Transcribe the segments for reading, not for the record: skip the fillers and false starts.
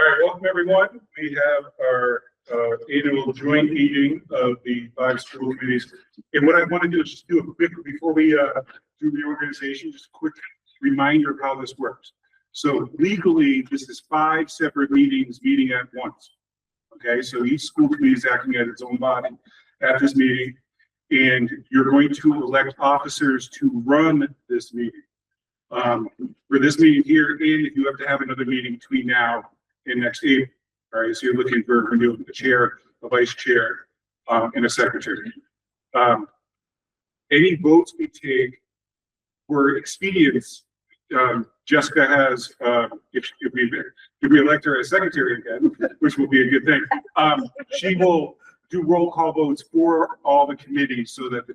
All right, welcome everyone. We have our annual joint meeting of the 5 school committees. And what I want to do is just do a quick, before we do the organization, just a quick reminder of how this works. So legally, this is 5 separate meetings meeting at once. Okay, so each school committee is acting as its own body at this meeting, and you're going to elect officers to run this meeting. For this meeting here, and if you have to have another meeting between now and next April. All right, so you're looking for a chair, a vice chair, and a secretary. Any votes we take for expedience, Jessica has, if we elect her as secretary again, which will be a good thing, she will do roll call votes for all the committees so that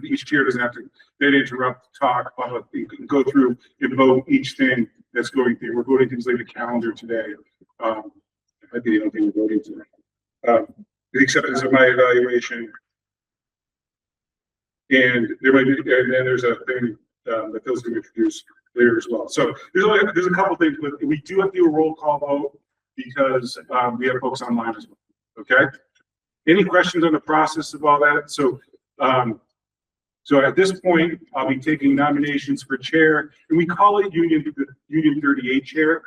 each chair doesn't have to then interrupt, talk, you can go through and vote each thing that's going through. We're voting things like the calendar today. It might be the only thing we're voting today. The acceptance of my evaluation. And then there's a thing that Phil's going to introduce later as well. So there's a couple things, but we do have to do a roll call vote because we have folks online as well. Okay. Any questions on the process of all that? So at this point, I'll be taking nominations for chair, and we call it Union 38 chair.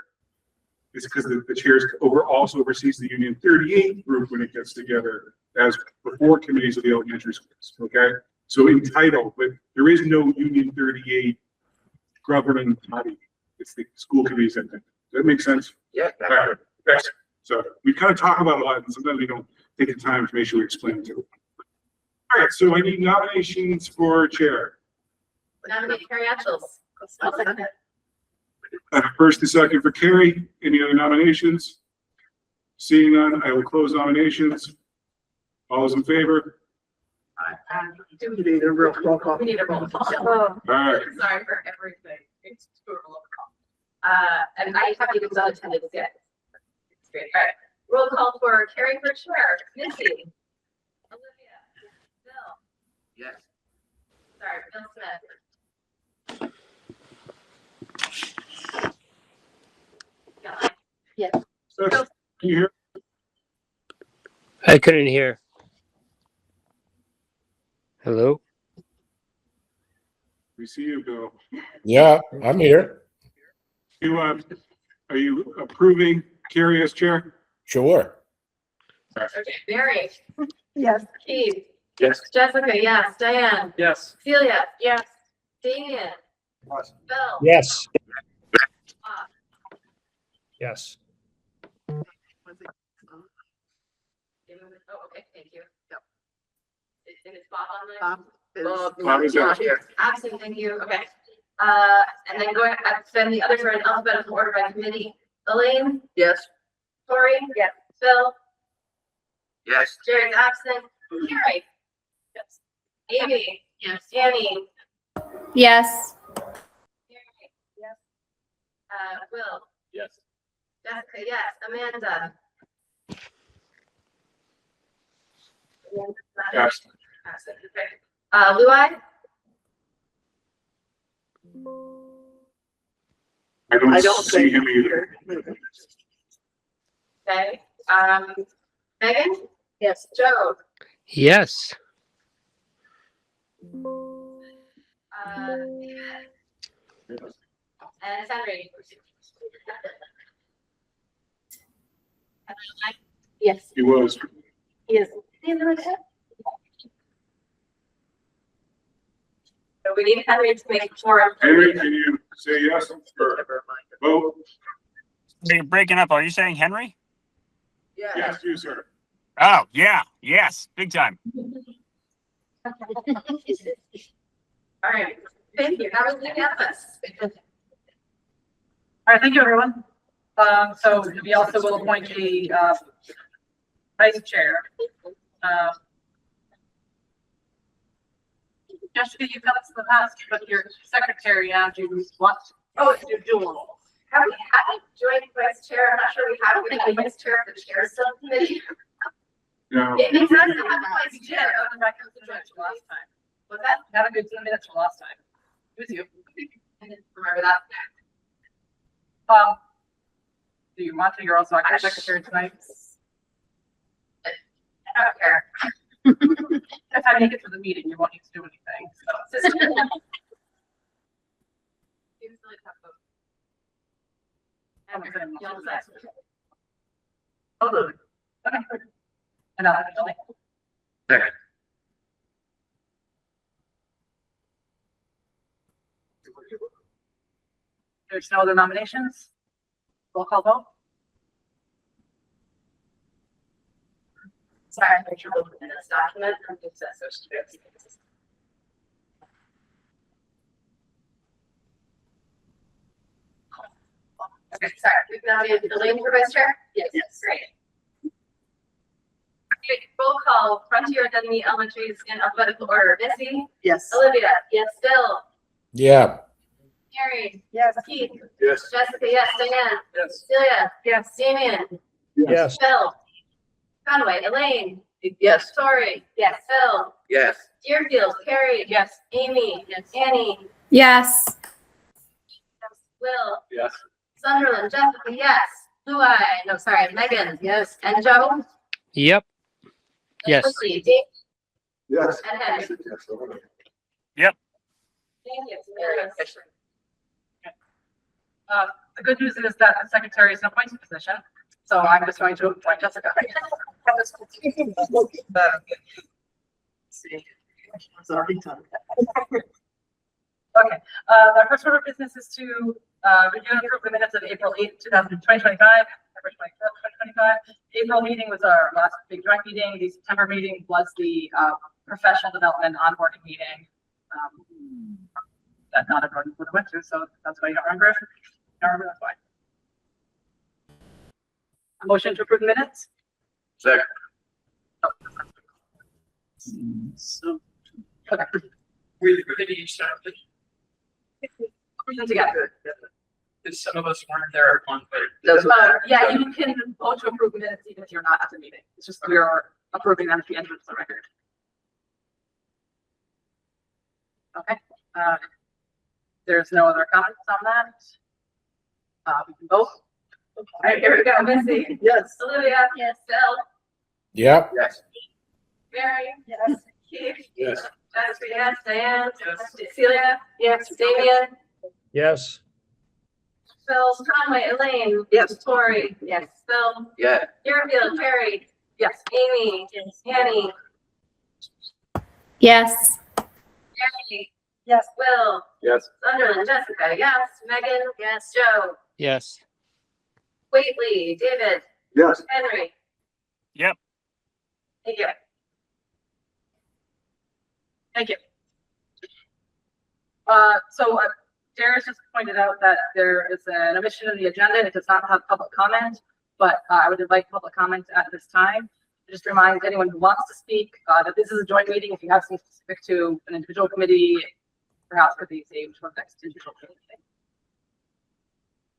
It's because the chair also oversees the Union 38 group when it gets together as the 4 committees of the elementary schools. Okay, so in title, but there is no Union 38 governing body. It's the school committees. Does that make sense? Yeah. All right. Thanks. So we kind of talk about a lot, and sometimes we don't take the time to make sure we explain it to them. All right, so I need nominations for chair. Nominate Carrie Etchels. First and second for Carrie. Any other nominations? Seeing none, I will close nominations. All those in favor? Do we need a roll call? We need a roll call. All right. Sorry for everything. It's a roll call. And I have even done attendance yet. It's great. All right. Roll call for Carrie for chair. Missy. Olivia. Bill. Yes. Sorry, Bill Smith. Yes. So, can you hear? I couldn't hear. Hello? We see you, Bill. Yeah, I'm here. Are you approving Carrie as chair? Sure. Okay. Mary. Yes. Keith. Yes. Jessica. Yes. Diane. Yes. Celia. Yes. Damien. Bill. Yes. Yes. Oh, okay. Thank you. And it's Bob on there? Bob is out. Absent, thank you. Okay. And then then the others are in alphabetical order by committee. Elaine? Yes. Tori? Yes. Phil? Yes. Jerry's absent. Carrie? Yes. Amy? Yes. Annie? Yes. Mary? Yes. Will? Yes. Jessica? Yes. Amanda? Yes. Absent. Okay. Luai? I don't see him either. Okay. Megan? Yes. Joe? Yes. And Henry? Yes. He was. Yes. So we need Henry to make sure. Henry, can you say yes or vote? You're breaking up. Are you saying Henry? Yes, you, sir. Oh, yeah. Yes. Big time. All right. Thank you. That was unanimous. All right, thank you, everyone. So we also will appoint a vice chair. Jessica, you've done this in the past, but your secretary now do what? Oh, You do all. have we had a joint vice chair? I'm not sure we have. We have a vice chair of the chair subcommittee. No. It makes sense to have a vice chair. Last time. Was that? Had a good 10 minutes from last time. It was you. I didn't remember that. Do you want to? You're also our secretary tonight. I don't care. If I make it to the meeting, you won't need to do anything. So. Seems really tough. Oh, okay. And actually. Second. There's no other nominations? Roll call vote? Sorry, I'm having trouble in this document. I'm just associated. Okay, sorry. We've nominated Elaine for vice chair? Yes. Great. Okay, roll call, Frontier Academy Elementaries in alphabetical order. Missy? Yes. Olivia? Yes. Bill? Yeah. Mary? Yes. Keith? Yes. Jessica? Yes. Diane? Yes. Celia? Yes. Damien? Yes. Bill? Conway? Elaine? Yes. Tori? Yes. Phil? Yes. Deerfield? Carrie? Yes. Amy? Yes. Annie? Yes. Will? Yes. Sunderland? Jessica? Yes. Blue Eye? No, sorry. Megan? Yes. And Joe? Yep. Yes. Leslie, Dave? Yes. And Henry? Yep. Thank you. Very efficient. The good news is that the secretary is an appointed position, so I'm just going to appoint Jessica. See. It's already done. Okay, our first order of business is to review and approve the minutes of April 8th, 2025, September 24th, 2025. April meeting was our last big joint meeting. The September meeting was the professional development onboarding meeting that not everyone would have went to, so that's why you don't remember. Don't remember, that's fine. A motion to approve the minutes? Second. Okay. Really, they need each time. Motion together. Because some of us weren't there on, but Yeah, you can vote to approve minutes even if you're not at the meeting. It's just we're approving them at the end of the record. Okay, there's no other comments on that. We can vote. All right, here we go. Missy? Yes. Olivia? Yes. Bill? Yeah. Yes. Mary? Yes. Keith? Yes. Jessica? Yes. Diane? Yes. Celia? Yes. Damien? Yes. Phil? Conway? Elaine? Yes. Tori? Yes. Phil? Yeah. Deerfield? Carrie? Yes. Amy? Yes. Annie? Yes. Mary? Yes. Will? Yes. Sunderland? Jessica? Yes. Megan? Yes. Joe? Yes. Whately? David? Yes. Henry? Yep. Thank you. Thank you. So Darius just pointed out that there is an omission in the agenda. It does not have public comment, but I would invite public comment at this time. Just remind anyone who wants to speak that this is a joint meeting. If you have something specific to an individual committee, perhaps could be saved for the next individual committee.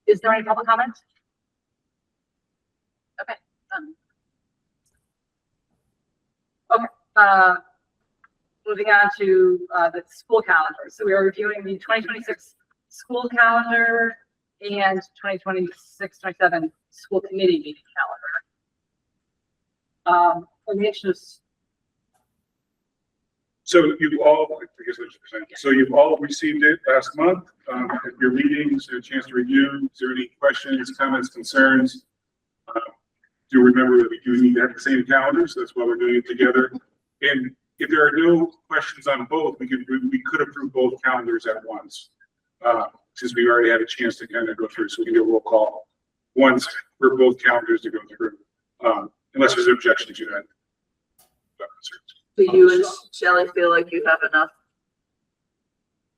Is there any public comment? Okay. Okay. Moving on to the school calendar. So we are reviewing the 2026 school calendar and 2026-27 school committee meeting calendar. Let me just, So you've all, I guess I should present. So you've all received it last month. At your meetings, a chance to review. Is there any questions, comments, concerns? Do remember that we do need to have the same calendar, so that's why we're doing it together. And if there are no questions on both, we could approve both calendars at once. Since we already had a chance to kind of go through, so we can do a roll call once for both calendars to go through. Unless there's an objection to that. Do you and Shelley feel like you have enough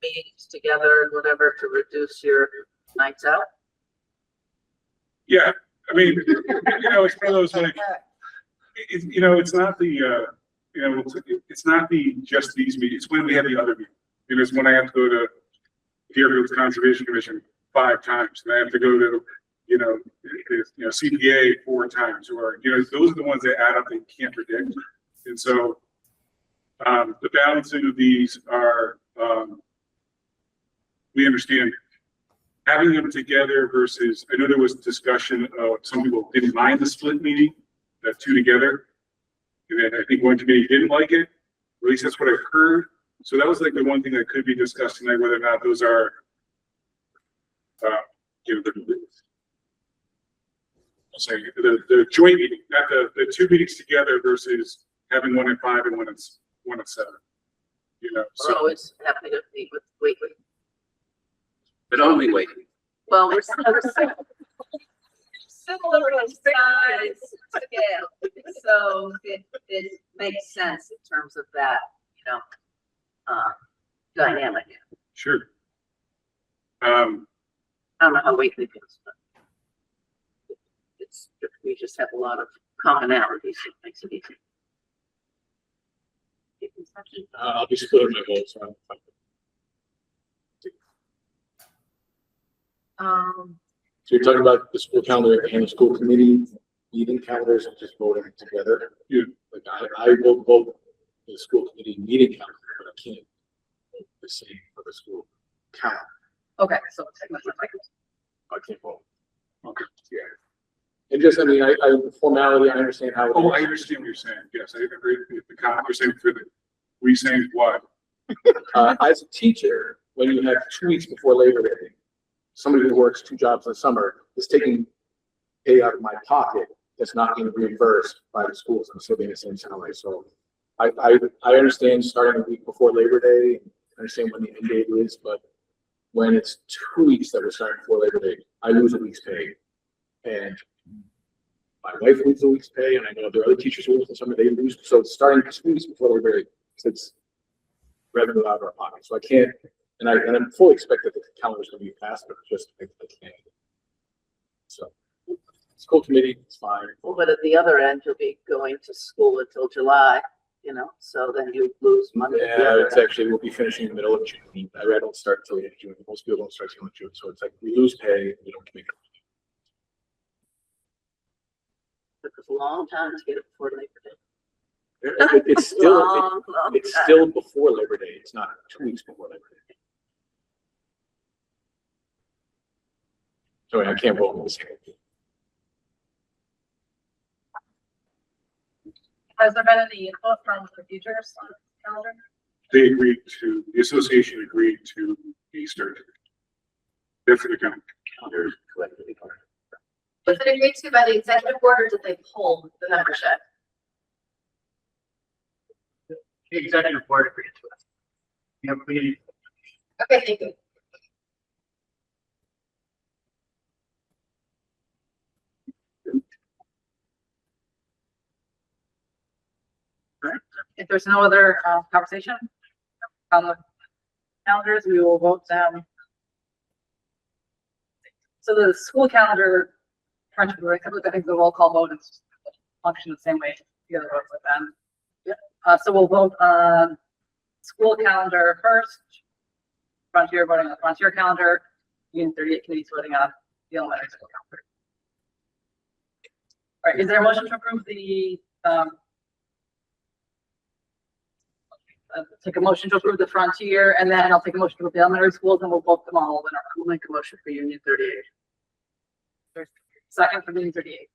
meetings together and whatever to reduce your nights out? Yeah, I mean, you know, it's one of those like, it's not the, it's not just these meetings. It's when we have the other meetings. It's when I have to go to Deerfield Conservation Commission 5 times, and I have to go to, CPA 4 times, or, those are the ones that add up that you can't predict. And so, the balancing of these are, we understand having them together versus, I know there was discussion of some people didn't mind the split meeting, the two together. And then I think one committee didn't like it, or at least that's what I heard. So that was like the one thing that could be discussed tonight, whether or not those are, you know, the joint meeting, not the two meetings together versus having one at 5 and one at 7. You know, We're so always happy to meet with Whately. But only wait. Well, we're similar in size, scale, so it makes sense in terms of that, you know, dynamic. sure. I don't know how Whately goes, but we just have a lot of commonalities, so it makes it easy. I'll be splitting my votes. So you're talking about the school calendar and the school committee meeting calendars and just voting it together? Yeah. Like I will vote the school committee meeting calendar, but I can't vote the same for the school calendar. Okay, so I can't vote. Okay. Yeah. And just, I mean, I formality, I understand how. Oh, I understand what you're saying. Yes, I agree with the comment. You're saying for the, we saying what? As a teacher, when you have 2 weeks before Labor Day, somebody who works 2 jobs in the summer is taking pay out of my pocket that's not being reimbursed by the schools. I'm still getting the same salary. So I understand starting a week before Labor Day, I understand when the end date is, but when it's 2 weeks that we're starting before Labor Day, I lose a week's pay. And my wife loses a week's pay, and I know there are other teachers who lose in summer, they lose. So it's starting 2 weeks before Labor Day, it's revenue out of our pocket. So I can't, and I'm fully expect that the calendar is going to be passed, but just I can't. So school committee, it's fine. Well, but at the other end, you'll be going to school until July, you know, so then you lose money. at the Yeah, other it's end. actually, we'll be finishing in the middle of June. I don't start until the end of June. Most people don't start until June. So it's like we lose pay, we don't make it. Took us a long time to get it before Labor Day. It's still, Long it's time. still before Labor Day. It's not 2 weeks before Labor Day. So I can't vote on this. has there been any input from the teachers on the calendar? They agreed to, the association agreed to the start date. That's the calendar collectively. Was it agreed to by the executive board or did they poll the membership? The executive board agreed to it. Yeah, we, Okay, thank you. If there's no other conversation on the calendars, we will vote them. So the school calendar, I think the roll call vote is function the same way the other votes with them. So we'll vote on school calendar first. Frontier voting on the Frontier calendar. Union 38 committees voting on the elementary school calendar. All right, is there a motion to approve the take a motion to approve the Frontier, and then I'll take a motion to approve the elementary schools, and we'll vote them all. Then We'll make a motion for Union 38. there's second for Union 38.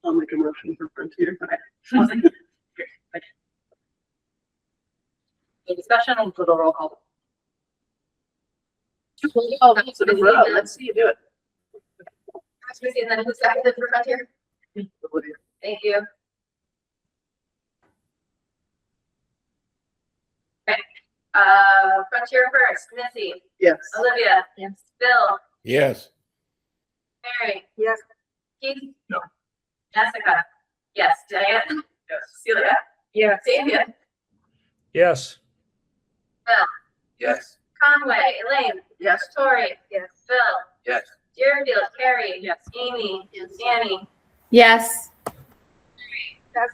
I'll make a motion for Frontier. Okay. Okay, thank you. Any discussion? We'll put a roll call. Oh, that's a big row. Let's see you do it. And then who's seconded for Frontier? Thank you. Okay, Frontier first, Missy, Yes. Olivia, Yes. Bill, Yes. Mary. Yes. Keith. No. Jessica. Yes. Diane. yes. Celia. Yes. Damien. Yes. Yes. Conway. Elaine. Yes. Tori. Yes. Bill. Yes. Deerfield. Carrie. Yes. Amy. Annie. Yes. Yes.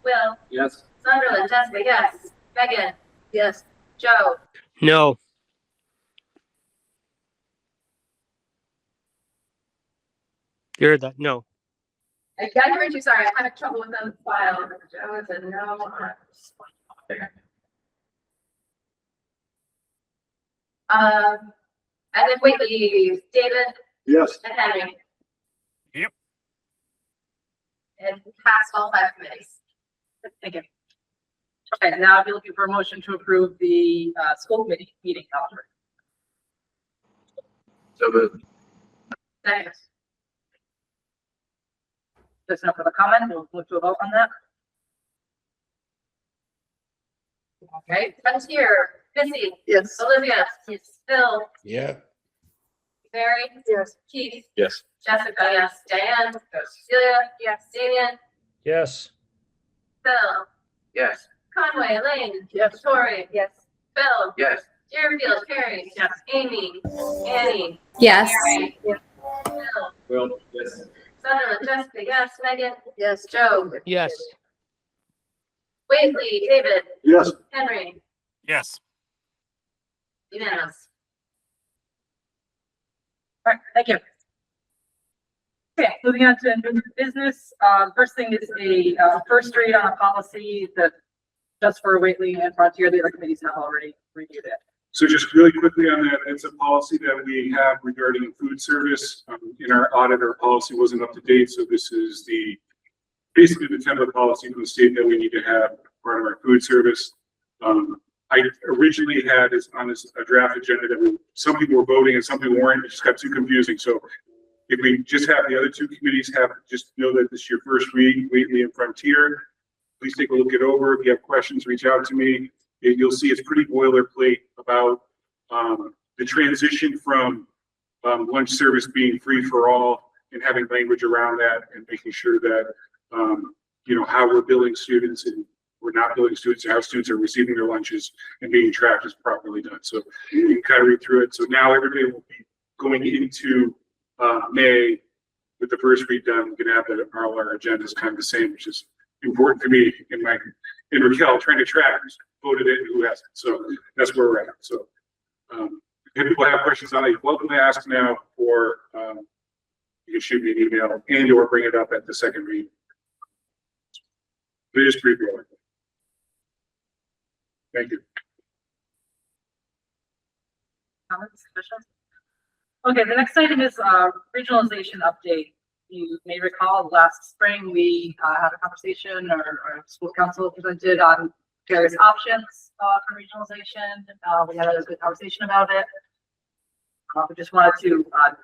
Will. Yes. Sunderland. Jessica. Yes. Megan. Yes. Joe. No. You heard that? No. I heard you. Sorry, I had trouble with the file. Joe is a no. And then Whately, David Yes. and Henry. Yep. And pass all 5 committees. Thank you. Okay, now I'll be looking for a motion to approve the, school committee meeting calendar. So moved. Second. There's no further comment. We'll look to a vote on that. Okay, Frontier, Missy, Yes. Olivia, Phil, Yeah. Mary, Yes. Keith, Yes. Jessica, yes, Diane, Yes. Celia, yes, Damian, Yes. Phil, Yes. Conway, Elaine, Yes. Tori, Yes. Phil, Yes. Deerfield, Carrie, Yes. Amy, Annie, Yes. Mary, Yes. Phil, Well, yes. Sutherland, Jessica, yes, Megan, Yes. Joe, Yes. Whately, David, Yes. Henry, Yes. unanimous. All right, thank you. Okay, moving on to new business. First thing is a, first read on a policy that just for Whately and Frontier, the other committees have already reviewed it. So just really quickly on that, it's a policy that we have regarding food service. In our audit, our policy wasn't up to date, so this is basically the template policy from the state that we need to have part of our food service. I originally had this on a draft agenda that some people were voting and some people weren't. It just got too confusing. So if we just have the other two committees just know that this is your first read, Whately and Frontier. Please take a look it over. If you have questions, reach out to me. You'll see it's pretty boilerplate about the transition from lunch service being free for all and having language around that and making sure that, how we're billing students and we're not billing students, or how students are receiving their lunches and being tracked is properly done. So you can kind of read through it. So now everybody will be going into May with the first read done. We're going to have all our agendas kind of the same, which is important to me in Raquel trying to track who's voted it and who hasn't. So that's where we're at. So if people have questions on it, welcome to ask now, or you can shoot me an email and or bring it up at the second read. But just briefly. Thank you. Comments, questions? Okay, the next item is regionalization update. You may recall last spring, we had a conversation, or school council presented on various options for regionalization. We had a good conversation about it. We just wanted to kind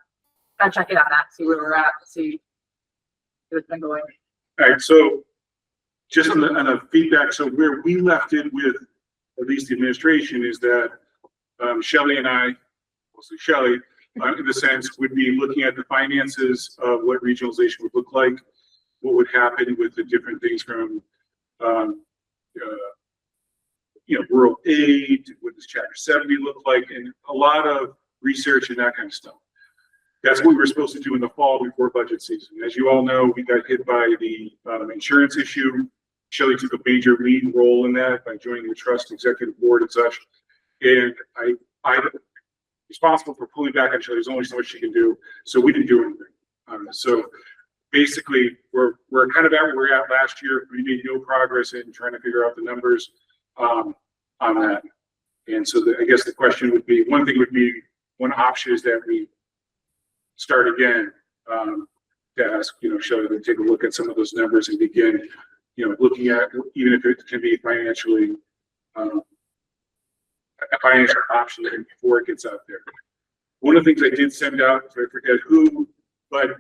of check in on that, see where we're at, see if it's been going. All right, so just on the feedback, so where we left it with, at least the administration, is that Shelley and I, mostly Shelley, in the sense, would be looking at the finances of what regionalization would look like, what would happen with the different things from, rural aid, what does Chapter 70 look like, and a lot of research and that kind of stuff. That's what we were supposed to do in the fall before budget season. As you all know, we got hit by the insurance issue. Shelley took a major lead role in that by joining the trust executive board and such. And I'm responsible for pulling back on Shelley. There's only so much she can do. So we didn't do anything. So basically, we're kind of at where we're at last year. We made no progress in trying to figure out the numbers on that. And so I guess the question would be, one option is that we start again to ask, Shelley to take a look at some of those numbers and begin, looking at, even if it can be financially, a financial option before it gets out there. One of the things I did send out, so I forget who, but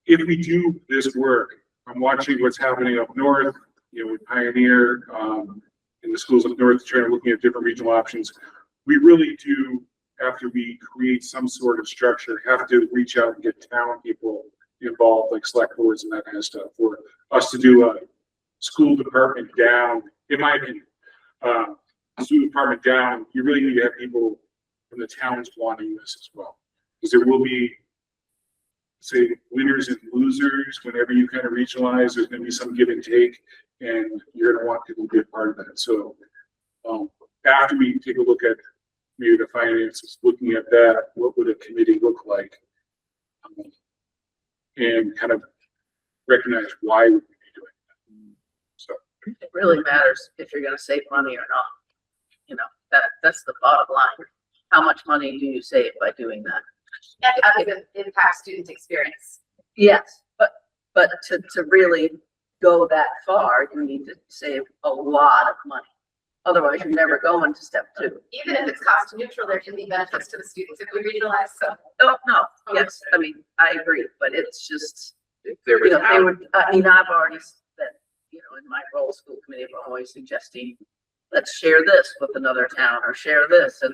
if we do this work, I'm watching what's happening up north, with Pioneer, in the schools up north, trying to looking at different regional options. We really do, after we create some sort of structure, have to reach out and get town people involved, like select boards and that kind of stuff, for us to do a school department down, in my opinion. School department down, you really need to have people from the towns wanting this as well. Because there will be, say, winners and losers. Whenever you kind of regionalize, there's going to be some give and take, and you're going to want people to be a part of that. So after we take a look at maybe the finances, looking at that, what would a committee look like? And kind of recognize why we would be doing that. So It really matters if you're gonna save money or not. That's the bottom line. how much money do you save by doing that? And how does it impact student experience? Yes, but to really go that far, you need to save a lot of money. Otherwise, you're never going to step two. Even if it's cost neutral, there can be benefits to the students if we regionalize some. Oh, no, yes, I mean, I agree, but it's just, If there you was know, they would, I mean, I've already spent, you know, in my role, school committee, I'm always suggesting, let's share this with another town or share this, and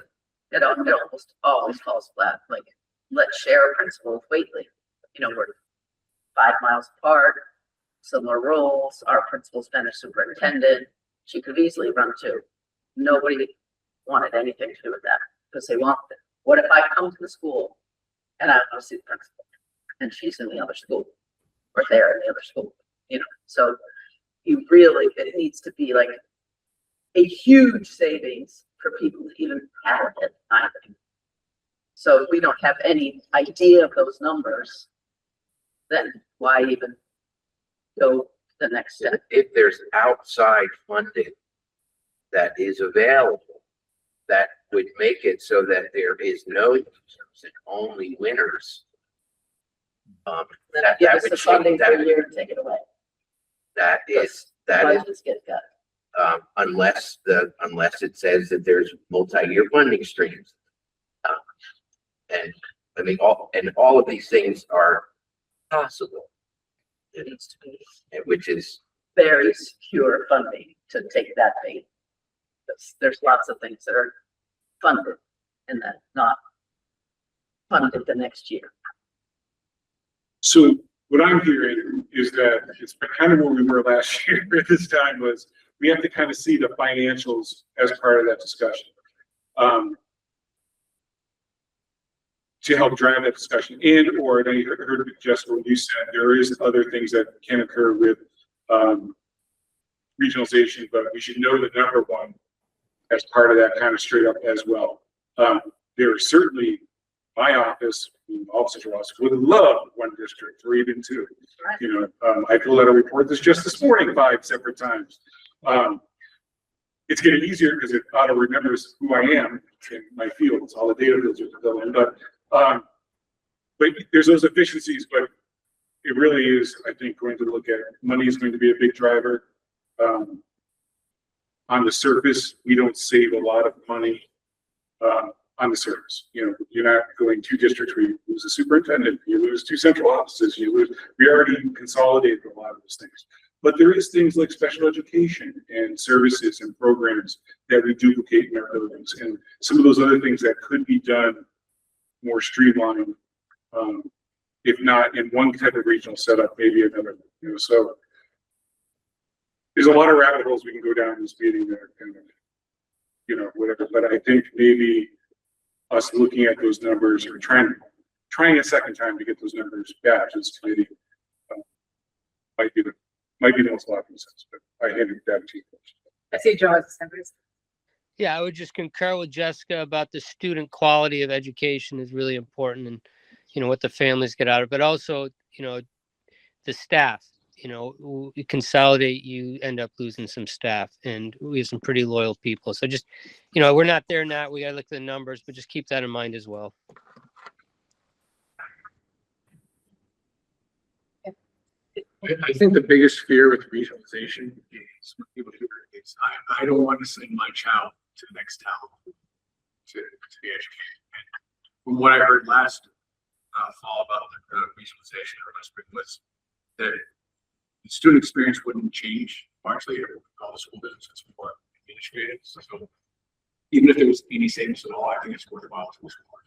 it almost always falls flat, like, let's share a principal with Whately. You know, we're 5 miles apart, similar roles, our principal's been a superintendent, she could easily run two. Nobody wanted anything to do with that, because they want it. What if I come to the school and I want to see the principal, and she's in the other school, or they're in the other school, you know? So you really, it needs to be like a huge savings for people to even have it, I think. So if we don't have any idea of those numbers, then why even go the next step? if there's outside funding that is available, that would make it so that there is no losers and only winners. Then That- give that us would the funding change- for that a year and take it away. that is, Budgets get cut. unless it says that there's multi-year funding streams. And I mean, all of these things are possible, It needs to be which is, very secure funding to take that bait. There's lots of things that are funded and then not funded the next year. So what I'm hearing is that it's kind of where we were last year at this time, was we have to kind of see the financials as part of that discussion. To help drive that discussion, and or I heard Jessica, when you said there is other things that can occur with regionalization, but we should know the number one as part of that kind of straight up as well. There is certainly my office, all central office would love one district or even two. You know, I filled out a report this morning 5 separate times. It's getting easier because it auto remembers who I am in my fields, all the data fields are filled in, but there's those efficiencies, but it really is, I think, going to look at money is going to be a big driver. On the surface, we don't save a lot of money on the surface. You know, you're not going 2 districts where you lose a superintendent, you lose 2 central offices, we already consolidated a lot of those things. But there is things like special education and services and programs that we duplicate in our buildings, and some of those other things that could be done more streamlined, if not in one type of regional setup, maybe another, you know, so there's a lot of rabbit holes we can go down in this meeting that are kind of, you know, whatever, but I think maybe us looking at those numbers or trying a second time to get those numbers back to this committee might be the most logical sense, but I hand it back to you. I see Joe as the same reason. Yeah, I would just concur with Jessica about the student quality of education is really important, and, you know, what the families get out of it, but also, you know, the staff, you know, you consolidate, you end up losing some staff, and we have some pretty loyal people. So just, you know, we're not there now. We got to look at the numbers, but just keep that in mind as well. I think the biggest fear with regionalization is when people hear it is, I don't want to send my child to the next town to be educated. From what I heard last fall about the regionalization or spring was that the student experience wouldn't change largely. All the school businesses more administrative. So even if there was any savings at all, I think it's worthwhile to explore.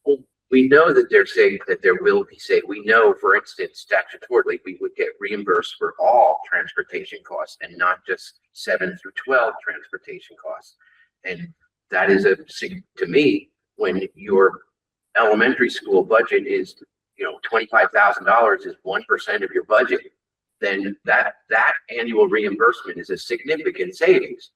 well, we know that they're saying that there will be we know, for instance, statutorily, we would get reimbursed for all transportation costs and not just 7 through 12 transportation costs. And that is to me, when your elementary school budget is, you know, $25,000 is 1% of your budget, then that annual reimbursement is a significant savings.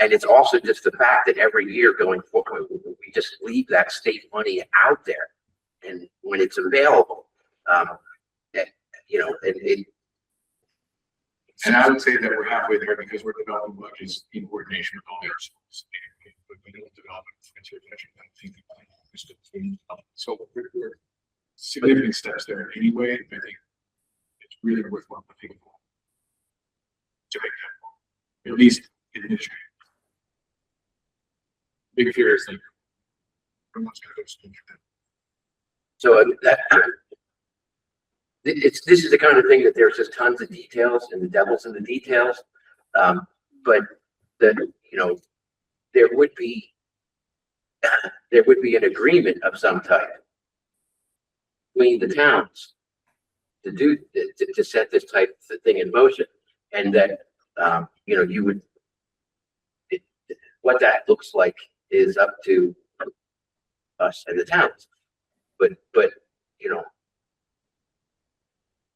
And it's also just the fact that every year going forward, we just leave that state money out there. And when it's available, you know, And I would say that we're halfway there because we're developing budgets in coordination with all the other schools. but we don't develop it. So we're significant steps there anyway. I think it's really worthwhile to think about to make that, at least in the industry. Big fear is like, everyone's gonna go to school. So this is the kind of thing that there's just tons of details and the devil's in the details. But there would be an agreement of some type between the towns to set this type of thing in motion, and that you would, what that looks like is up to us and the towns. But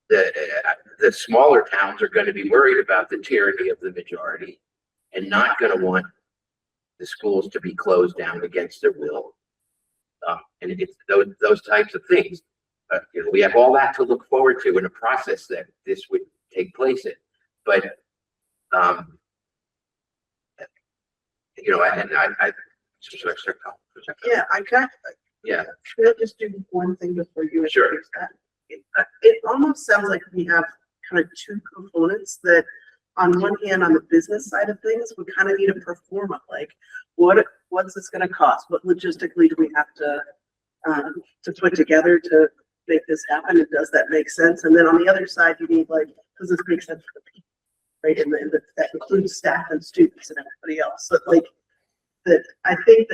the smaller towns are going to be worried about the tyranny of the majority and not going to want the schools to be closed down against their will. And it's those types of things. We have all that to look forward to in a process that this would take place in. But Yeah, should I just do one thing before you Sure. introduce that? It almost sounds like we have kind of two components that, on one hand, on the business side of things, we kind of need a pro forma, like what's this gonna cost? What logistically do we have to put together to make this happen? And does that make sense? And then on the other side, you need like, does this make sense for the people? Right, and that includes staff and students and everybody else. So like, that, I think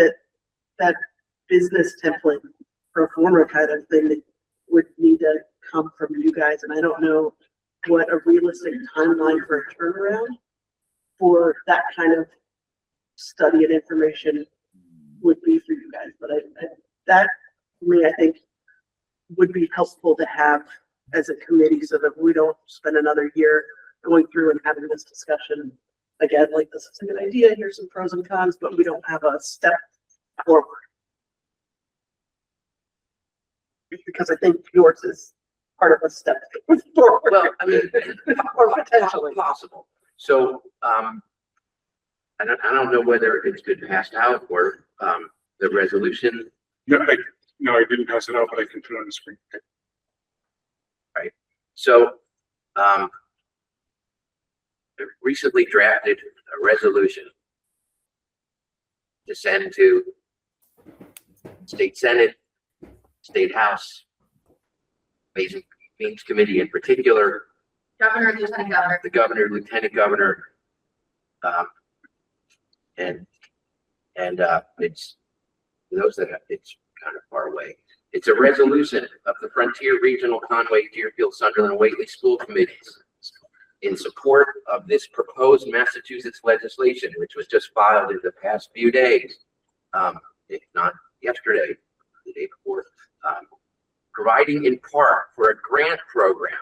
that business template pro forma kind of thing that would need to come from you guys. And I don't know what a realistic timeline for a turnaround for that kind of study and information would be for you guys. But that, for me, I think would be helpful to have as a committee so that we don't spend another year going through and having this discussion again, like this is a good idea, here's some pros and cons, but we don't have a step forward. Because I think yours is part of a step forward. Well, I mean, Or potentially. possible. So, I don't know whether it's been passed out or, the resolution. No, I didn't pass it out, but I can put it on the screen. Right. So, recently drafted a resolution to send to State Senate, State House, Basic Means Committee in particular, Governor, Lieutenant Governor. the governor, lieutenant governor, and it's those that it's kind of far away. It's a resolution of the Frontier Regional Conway, Deerfield, Sunderland, and Whately school committees in support of this proposed Massachusetts legislation, which was just filed in the past few days, if not yesterday, the day before, providing in part for a grant program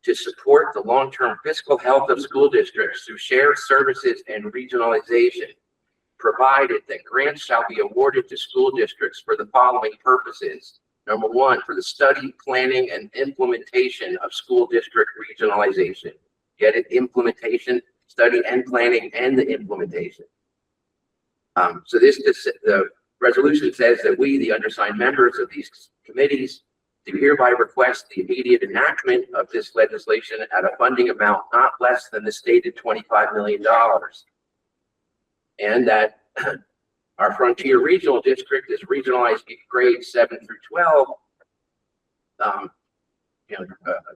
to support the long-term fiscal health of school districts through shared services and regionalization, provided that grants shall be awarded to school districts for the following purposes. Number one, for the study, planning, and implementation of school district regionalization. Get it? Implementation, study and planning, and the implementation. So the resolution says that we, the undersigned members of these committees, do hereby request the immediate enactment of this legislation at a funding amount not less than the stated $25 million. And that our Frontier Regional District is regionalized grades 7 through 12,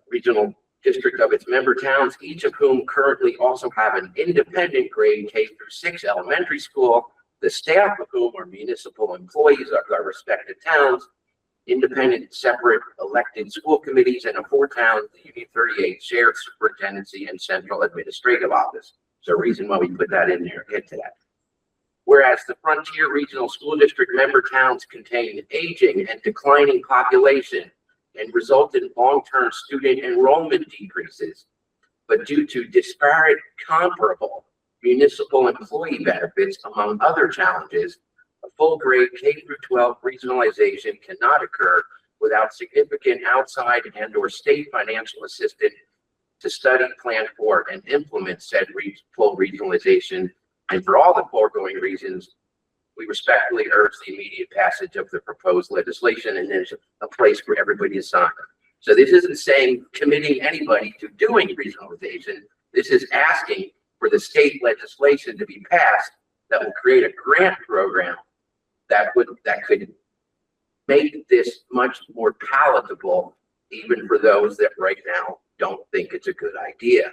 regional district of its member towns, each of whom currently also have an independent grade K through 6 elementary school, the staff of whom are municipal employees of our respective towns, independent, separate elected school committees, and a 4-town UD38 shared superintendency and central administrative office. There's a reason why we put that in there. Get to that. Whereas the Frontier Regional School District member towns contain aging and declining population and result in long-term student enrollment decreases, but due to disparate comparable municipal employee benefits, among other challenges, a full grade K through 12 regionalization cannot occur without significant outside and or state financial assistance to study, plan for, and implement said full regionalization. And for all the foregoing reasons, we respectfully urge the immediate passage of the proposed legislation, and there's a place for everybody to sign. So this isn't saying committing anybody to doing regionalization. This is asking for the state legislation to be passed that will create a grant program that could make this much more palatable, even for those that right now don't think it's a good idea.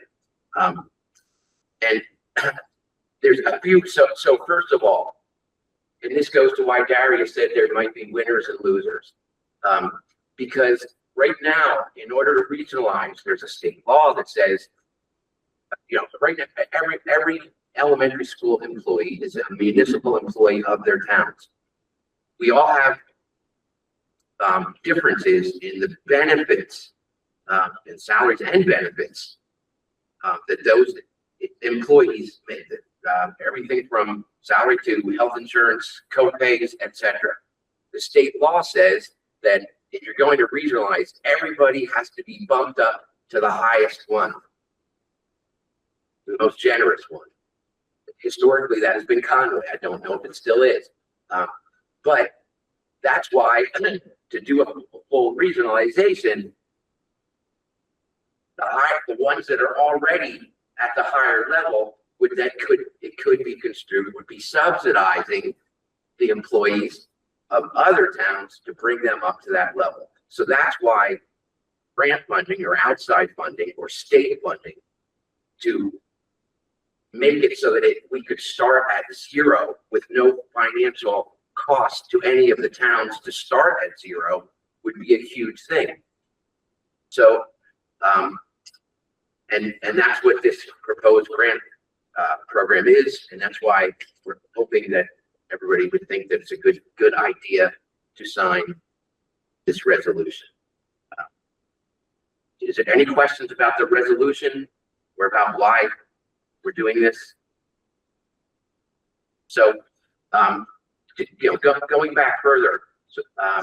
And there's a few, so first of all, and this goes to why Darius said there might be winners and losers. Because right now, in order to regionalize, there's a state law that says, you know, right now, every elementary school employee is a municipal employee of their towns. We all have differences in the benefits, in salaries and benefits that those employees make. Everything from salary to health insurance, co-pays, etc. The state law says that if you're going to regionalize, everybody has to be bumped up to the highest one, the most generous one. Historically, that has been Conway. I don't know if it still is. But that's why to do a full regionalization, the ones that are already at the higher level could be construed would be subsidizing the employees of other towns to bring them up to that level. So that's why grant funding or outside funding or state funding to make it so that we could start at zero with no financial cost to any of the towns to start at zero would be a huge thing. So, and that's what this proposed grant program is, and that's why we're hoping that everybody would think that it's a good idea to sign this resolution. Is there any questions about the resolution or about why we're doing this? So, you know, going back further, so, I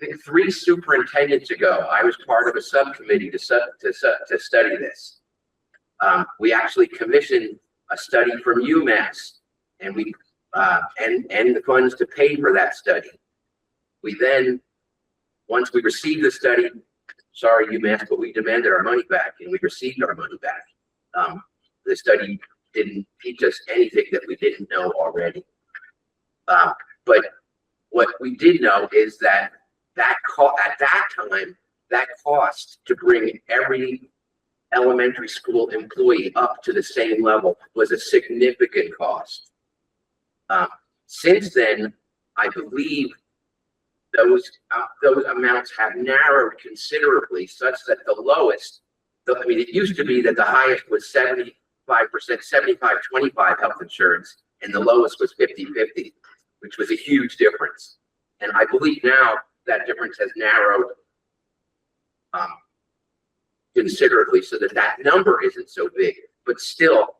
think 3 superintendents ago, I was part of a subcommittee to study this. We actually commissioned a study from UMass, and we and the funds to pay for that study. We then, once we received the study, sorry UMass, but we demanded our money back, and we received our money back. The study didn't teach us anything that we didn't know already. But what we did know is that at that time, that cost to bring every elementary school employee up to the same level was a significant cost. Since then, I believe those amounts have narrowed considerably, such that the lowest, I mean, it used to be that the highest was 75%, 75-25 health insurance, and the lowest was 50-50, which was a huge difference. And I believe now that difference has narrowed considerably, so that number isn't so big. But still,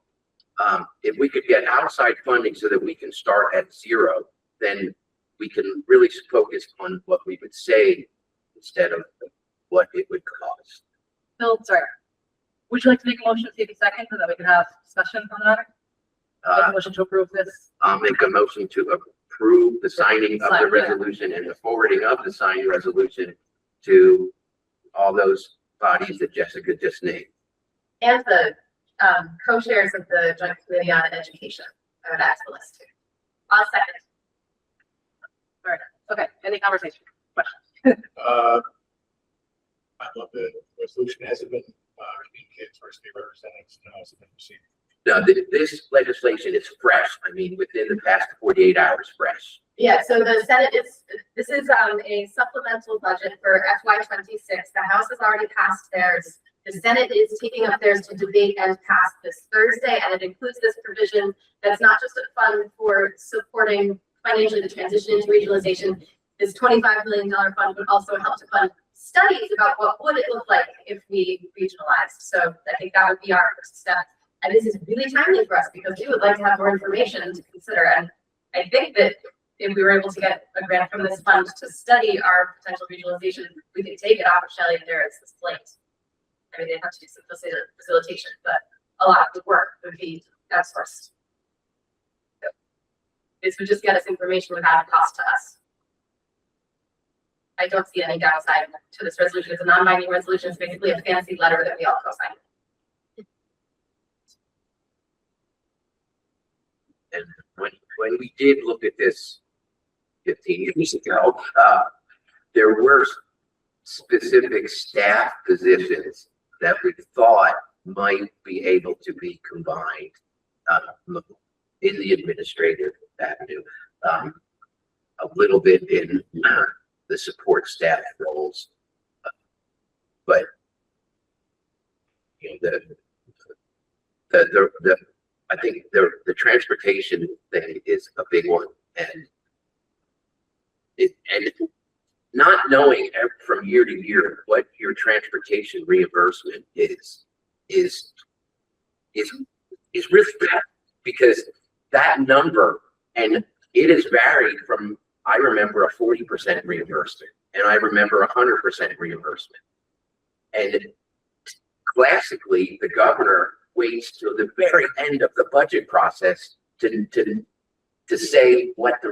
if we could get outside funding so that we can start at zero, then we can really focus on what we would save instead of what it would cost. Bill, sorry. Would you like to make a motion to take a second so that we can have discussion on the matter? Make a motion to approve this. I'll make a motion to approve the signing of the resolution and the forwarding of the signed resolution to all those bodies that Jessica just named. And the co-chairs of the Joint Committee on Education. I would add to the list too. I'll second. All right. Okay. Any conversation? I love the resolution hasn't been communicated to our state representatives and has been received. Now, this legislation is fresh. I mean, within the past 48 hours, fresh. Yeah, so the Senate this is a supplemental budget for FY26. The House has already passed theirs. The Senate is taking up theirs to debate and pass this Thursday, and it includes this provision that's not just a fund for supporting financially the transition into regionalization. This $25 million fund would also help to fund studies about what would it look like if we regionalized. So I think that would be our first step. And this is really timely for us because we would like to have more information to consider. And I think that if we were able to get a grant from this fund to study our potential regionalization, we could take it off of Shelley and Darren's plate. I mean, they have to do some facilitation, but a lot of the work would be outsourced. This would just get us information without a cost to us. I don't see any downside to this resolution. It's a non-binding resolution. It's basically a fancy letter that we all co-sign. And when we did look at this 15 years ago, there were specific staff positions that we thought might be able to be combined in the administrative avenue, a little bit in the support staff roles, but you know, the I think the transportation thing is a big one, and not knowing from year to year what your transportation reimbursement is really bad, because that number, and it has varied from, I remember a 40% reimbursement, and I remember 100% reimbursement. And classically, the governor waits till the very end of the budget process to say what the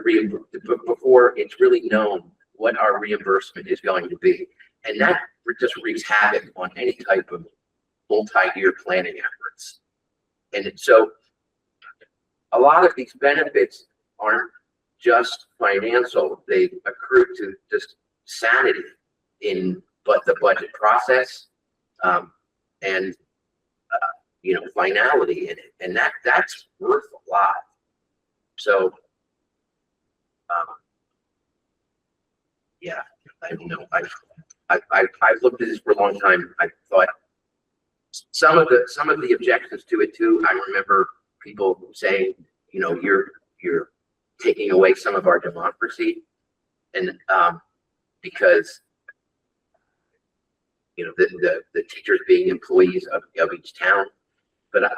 before it's really known what our reimbursement is going to be. And that just wreaks havoc on any type of multi-year planning efforts. And so a lot of these benefits aren't just financial, they accrue to just sanity in the budget process, and you know, finality in it, and that's worth a lot. So yeah, I don't know, I've looked at this for a long time. I thought some of the objections to it too, I remember people saying, you know, you're taking away some of our democracy, and because you know, the teachers being employees of each town. But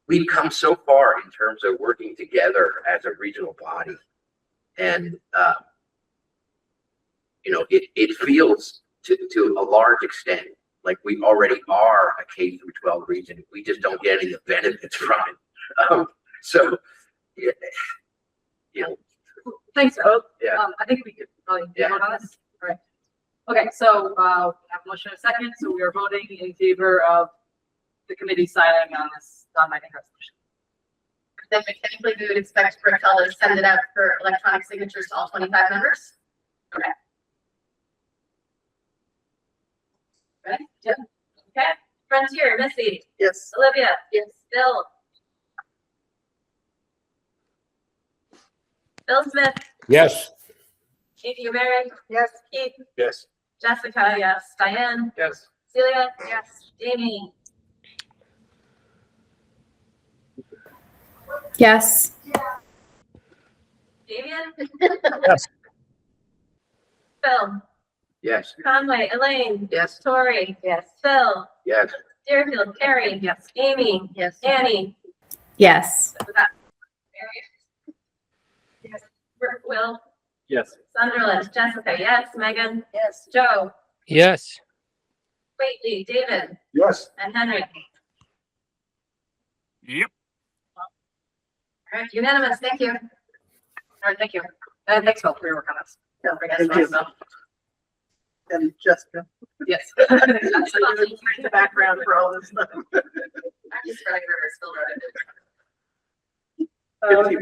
we've come so far in terms of working together as a regional body, and you know, it feels to a large extent like we already are a K through 12 region. We just don't get any of the benefits from it. So yeah, you know, Thanks, both. Yeah. I think we could probably Yeah. vote on this. All right. Okay, so we have a motion and a second, so we are voting in favor of the committee signing on this non-binding resolution. Then mechanically, we would expect Raquel to send it out for electronic signatures to all 25 members. Correct. Ready? Yep. Okay. Frontier, Missy, Yes. Olivia. Yes. Bill. Bill Smith, Yes. Amy Mary. Yes. Keith, Yes. Jessica, yes. Diane, Yes. Celia. Yes. Jamie, Yes. Damien. Yes. Phil, yes, Conway, Elaine. Yes. Tori. Yes. Phil, yes, Deerfield, Carrie. Yes. Amy. Yes. Annie. Yes. Mary. Yes. Will, Yes. Sunderland, Jessica, yes. Megan, Yes. Joe, Yes. Whately, David, Yes. and Henry. Yep. All right, unanimous, thank you. All right, thank you. And thanks, Phil, for your work on this. Yeah, Bring us thank you. Phil. And Jessica, Yes. the background for all this stuff. I'm just running rivers, Phil wrote it.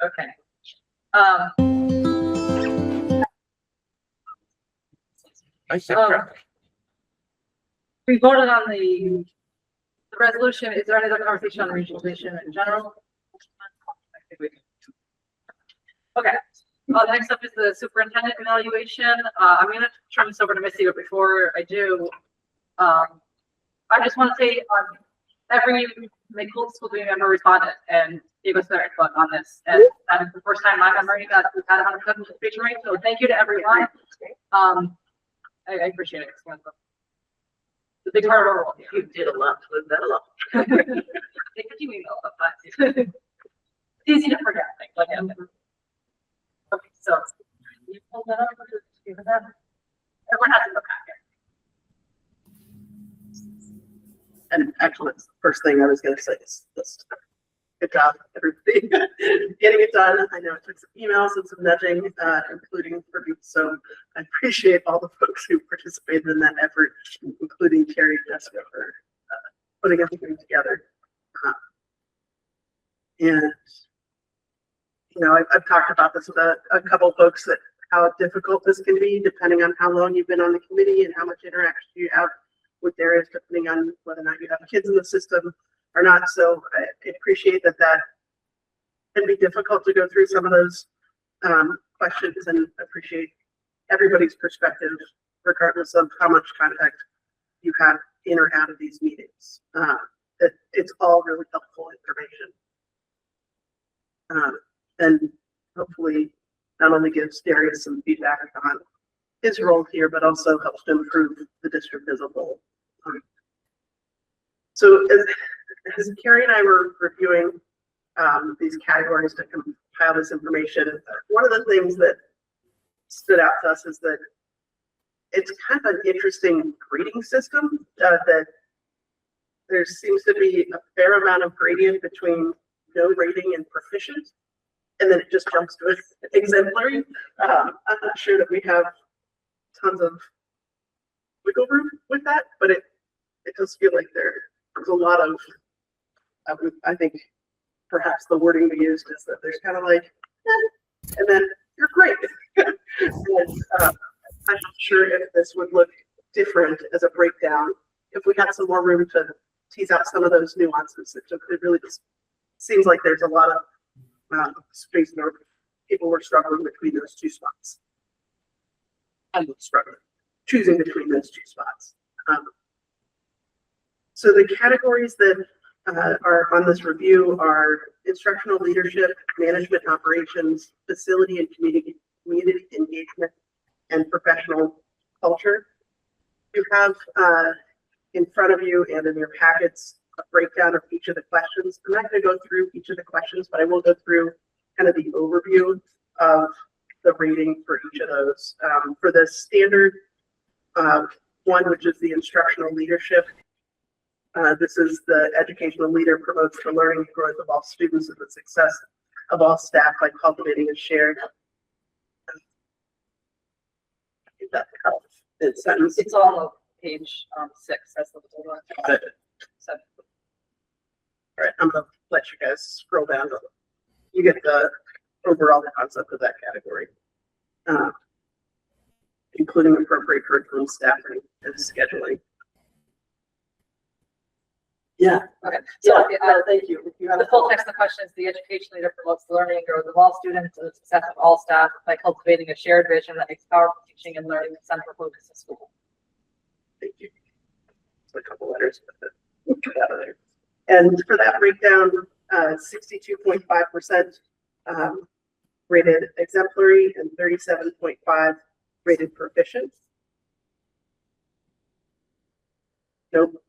Okay. I said, We voted on the resolution. Is there any other conversation on regionalization in general? I think we can. Okay, next up is the superintendent evaluation. I'm gonna turn this over to Missy, but before I do, I just want to say, every Macomb school committee member responded and gave us their input on this. And that is the first time my memory that we've had 100% participation rate, so thank you to everyone. I appreciate it. It's one of the big part of our role. You did a lot with that a lot. They could do email sometimes. It's easy to forget things like that. Okay, so. You pulled that up, give it that. Everyone has to look at And actually, that's the first thing I was gonna say is this. Good job, everybody, getting it done. I know it took some emails and some nudging, including for me, so I appreciate all the folks who participated in that effort, including Terry and Jessica for putting everything together. And, you know, I've talked about this with a couple of folks, that how difficult this can be depending on how long you've been on the committee and how much interaction you have with areas, depending on whether or not you have kids in the system or not. So I appreciate that can be difficult to go through some of those questions, and appreciate everybody's perspective, regardless of how much contact you have in or out of these meetings. That it's all really helpful information. And hopefully not only gives Darius some feedback on his role here, but also helps to improve the district as a whole. So as Carrie and I were reviewing these categories to compile this information, one of the things that stood out to us is that it's kind of an interesting grading system, that there seems to be a fair amount of gradient between no rating and proficient, and then it just jumps to exemplary. I'm not sure that we have tons of wiggle room with that, but it does feel like there's a lot of, I think perhaps the wording we used is that there's kind of like, and then you're great. And, I'm not sure if this would look different as a breakdown if we had some more room to tease out some of those nuances. It really just seems like there's a lot of space where people were struggling between those two spots. I'm struggling, choosing between those two spots. So the categories that are on this review are instructional leadership, management operations, facility and community engagement, and professional culture. You have in front of you and in your packets a breakdown of each of the questions. I'm not going to go through each of the questions, but I will go through kind of the overview of the rating for each of those. For the standard one, which is the instructional leadership, this is the educational leader promotes the learning and growth of all students and the success of all staff by cultivating a shared. It's all on page 6. That's the whole one. 7. All right, I'm gonna let you guys scroll down. You get the overall concept of that category, including appropriate curriculum, staffing, and scheduling. Yeah. Okay. So Thank you. If you have the full text of the question is: the education leader promotes the learning and growth of all students and the success of all staff by cultivating a shared vision that makes powerful teaching and learning the central focus of school. Thank you. It's a couple letters, but get out of there. And for that breakdown, 62.5% rated exemplary and 37.5 rated proficient. Nope.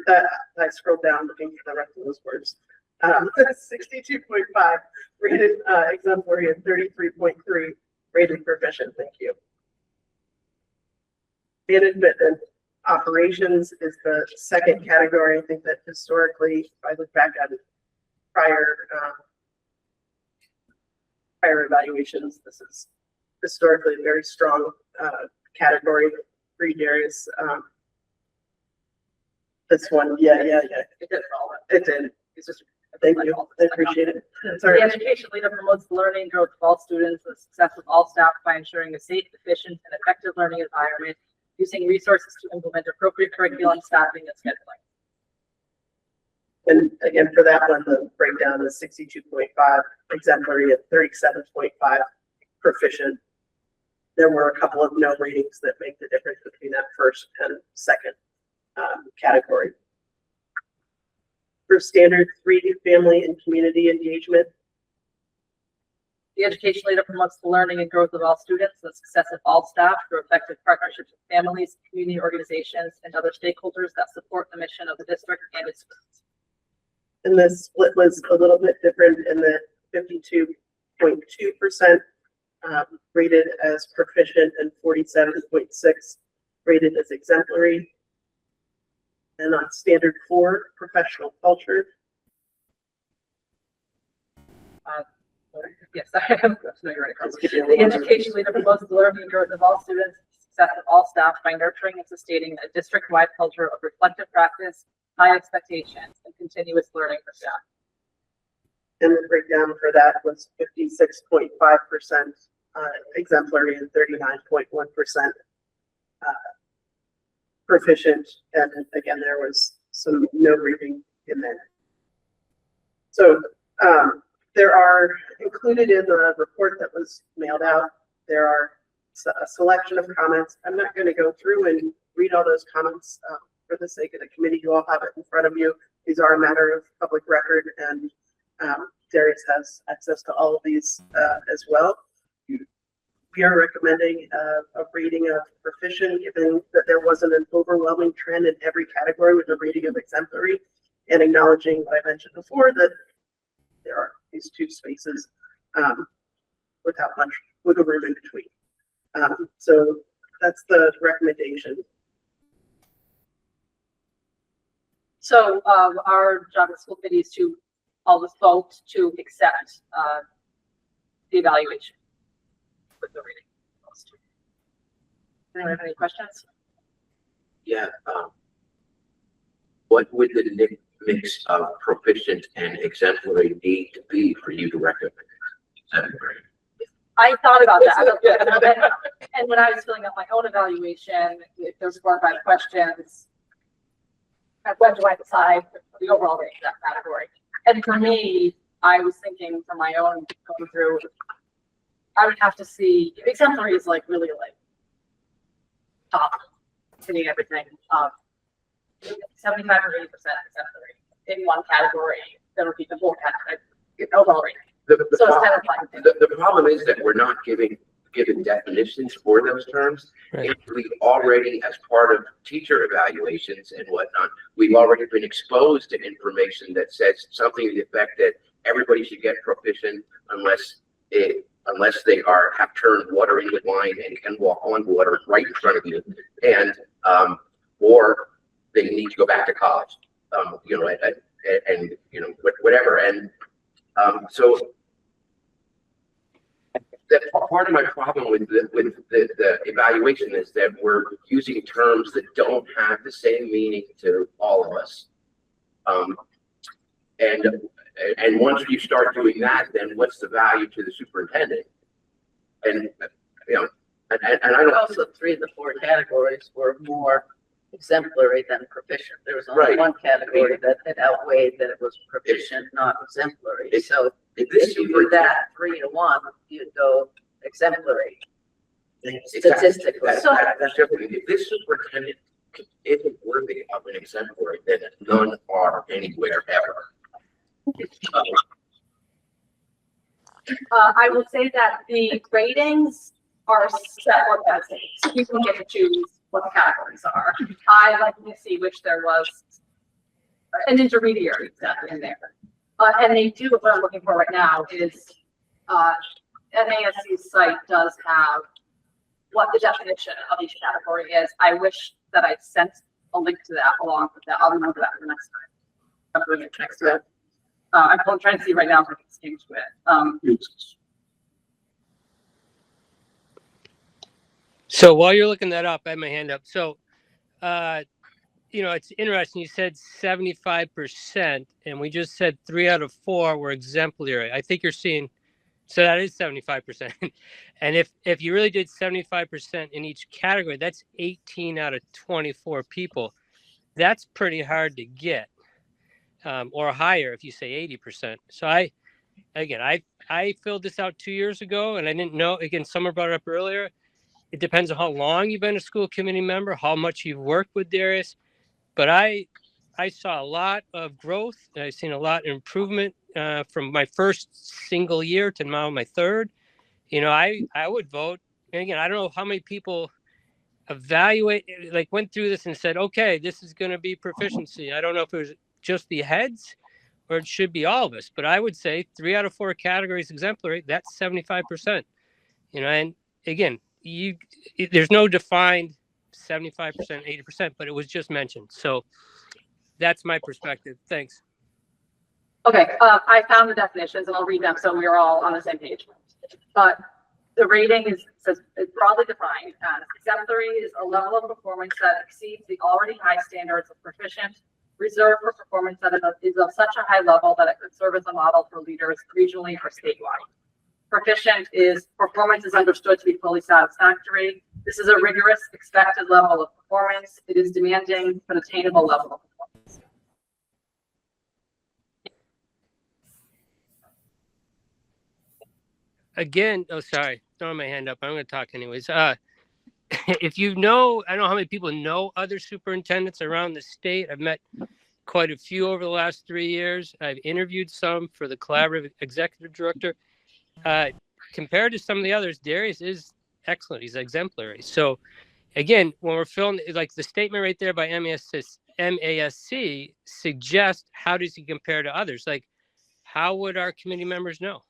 I scrolled down looking for the rest of those words. 62.5 rated exemplary and 33.3 rated proficient. Thank you. Management and operations is the second category. I think that historically, if I look back at prior evaluations, this is historically a very strong category for Darius. This one, yeah. It did for all of it. It did. It's just Thank you. I appreciate it. Sorry. The education leader promotes the learning and growth of all students and the success of all staff by ensuring a safe, efficient, and effective learning environment, using resources to implement appropriate curriculum, staffing, and scheduling. And again, for that one, the breakdown is 62.5 exemplary at 37.5 proficient. There were a couple of no ratings that make the difference between that first and second category. For standard 3, family and community engagement. The education leader promotes the learning and growth of all students, the success of all staff through effective partnerships with families, community organizations, and other stakeholders that support the mission of the district and its students. And this split was a little bit different in the 52.2% rated as proficient and 47.6 rated as exemplary. And on standard 4, professional culture, Yes, I am. No, you're right. The education leader promotes the learning and growth of all students, success of all staff by nurturing and sustaining a district-wide culture of reflective practice, high expectations, and continuous learning for staff. And the breakdown for that was 56.5% exemplary and 39.1% proficient. And again, there was some no reading in there. So there are included in the report that was mailed out, there are a selection of comments. I'm not going to go through and read all those comments for the sake of the committee. You all have it in front of you. These are a matter of public record, and Darius has access to all of these as well. We are recommending a rating of proficient, given that there wasn't an overwhelming trend in every category with a rating of exemplary, and acknowledging what I mentioned before, that there are these two spaces without much wiggle room in between. So that's the recommendation. So our job at school committee is to always vote to accept the evaluation with the reading. Anyone have any questions? Yeah. What would the mix of proficient and exemplary need to be for you to recommend? I thought about that. And when I was filling out my own evaluation, if there's 4 or 5 questions, when do I decide the overall rating of that category? And for me, I was thinking for my own going through, I would have to see, exemplary is like really like top, hitting everything. 75 or 80% exemplary in one category, that would be the whole category, overall rating. So it's kind of like The problem is that we're not given definitions for those terms. Right. And we already, as part of teacher evaluations and whatnot, we've already been exposed to information that says something to the effect that everybody should get proficient unless they have turned water into wine and can walk on water right in front of you, and or they need to go back to college, and whatever. And so that part of my problem with the evaluation is that we're using terms that don't have the same meaning to all of us. And once you start doing that, then what's the value to the superintendent? And and I don't. Also, 3 of the 4 categories were more exemplary than proficient. There was only Right. one category that it outweighed that it was proficient, not exemplary. So This if you did that 3 to 1, you'd go exemplary. Exactly. Statistically. That's different. If this superintendent isn't worthy of an exemplary, then none are anywhere ever. I will say that the ratings are set what that's it. So people get to choose what the categories are. I like to see which there was an intermediary step in there. And they do, what I'm looking for right now is NASC's site does have what the definition of each category is. I wish that I sent a link to that along with that. I'll remember that for next time. I'm doing it next to it. I'm trying to see right now if I can change to it. So while you're looking that up, I have my hand up. So, it's interesting. You said 75%, and we just said 3 out of 4 were exemplary. I think you're seeing, so that is 75%. And if you really did 75% in each category, that's 18 out of 24 people. That's pretty hard to get, or higher if you say 80%. So I filled this out 2 years ago, and I didn't know. Again, Summer brought it up earlier. It depends on how long you've been a school committee member, how much you've worked with Darius. But I saw a lot of growth. I've seen a lot of improvement from my first single year to now my third. I would vote. And again, I don't know how many people went through this and said, okay, this is going to be proficiency. I don't know if it was just the heads or it should be all of us. But I would say 3 out of 4 categories exemplary, that's 75%. And again, there's no defined 75%, 80%, but it was just mentioned. So that's my perspective. Thanks. Okay, I found the definitions and I'll read them so we're all on the same page. But the rating is broadly defined as exemplary is a level of performance that exceeds the already high standards of proficient, reserved for performance that is of such a high level that it could serve as a model for leaders regionally or statewide. Proficient is performance is understood to be fully satisfactory. This is a rigorous, expected level of performance. It is demanding but attainable level of performance. Again, oh, sorry, throwing my hand up. I'm going to talk anyways. If you know, I don't know how many people know other superintendents around the state. I've met quite a few over the last 3 years. I've interviewed some for the collaborative executive director. Compared to some of the others, Darius is excellent. He's exemplary. So again, when we're filling, like the statement right there by MASC suggests, how does he compare to others? Like, how would our committee members know?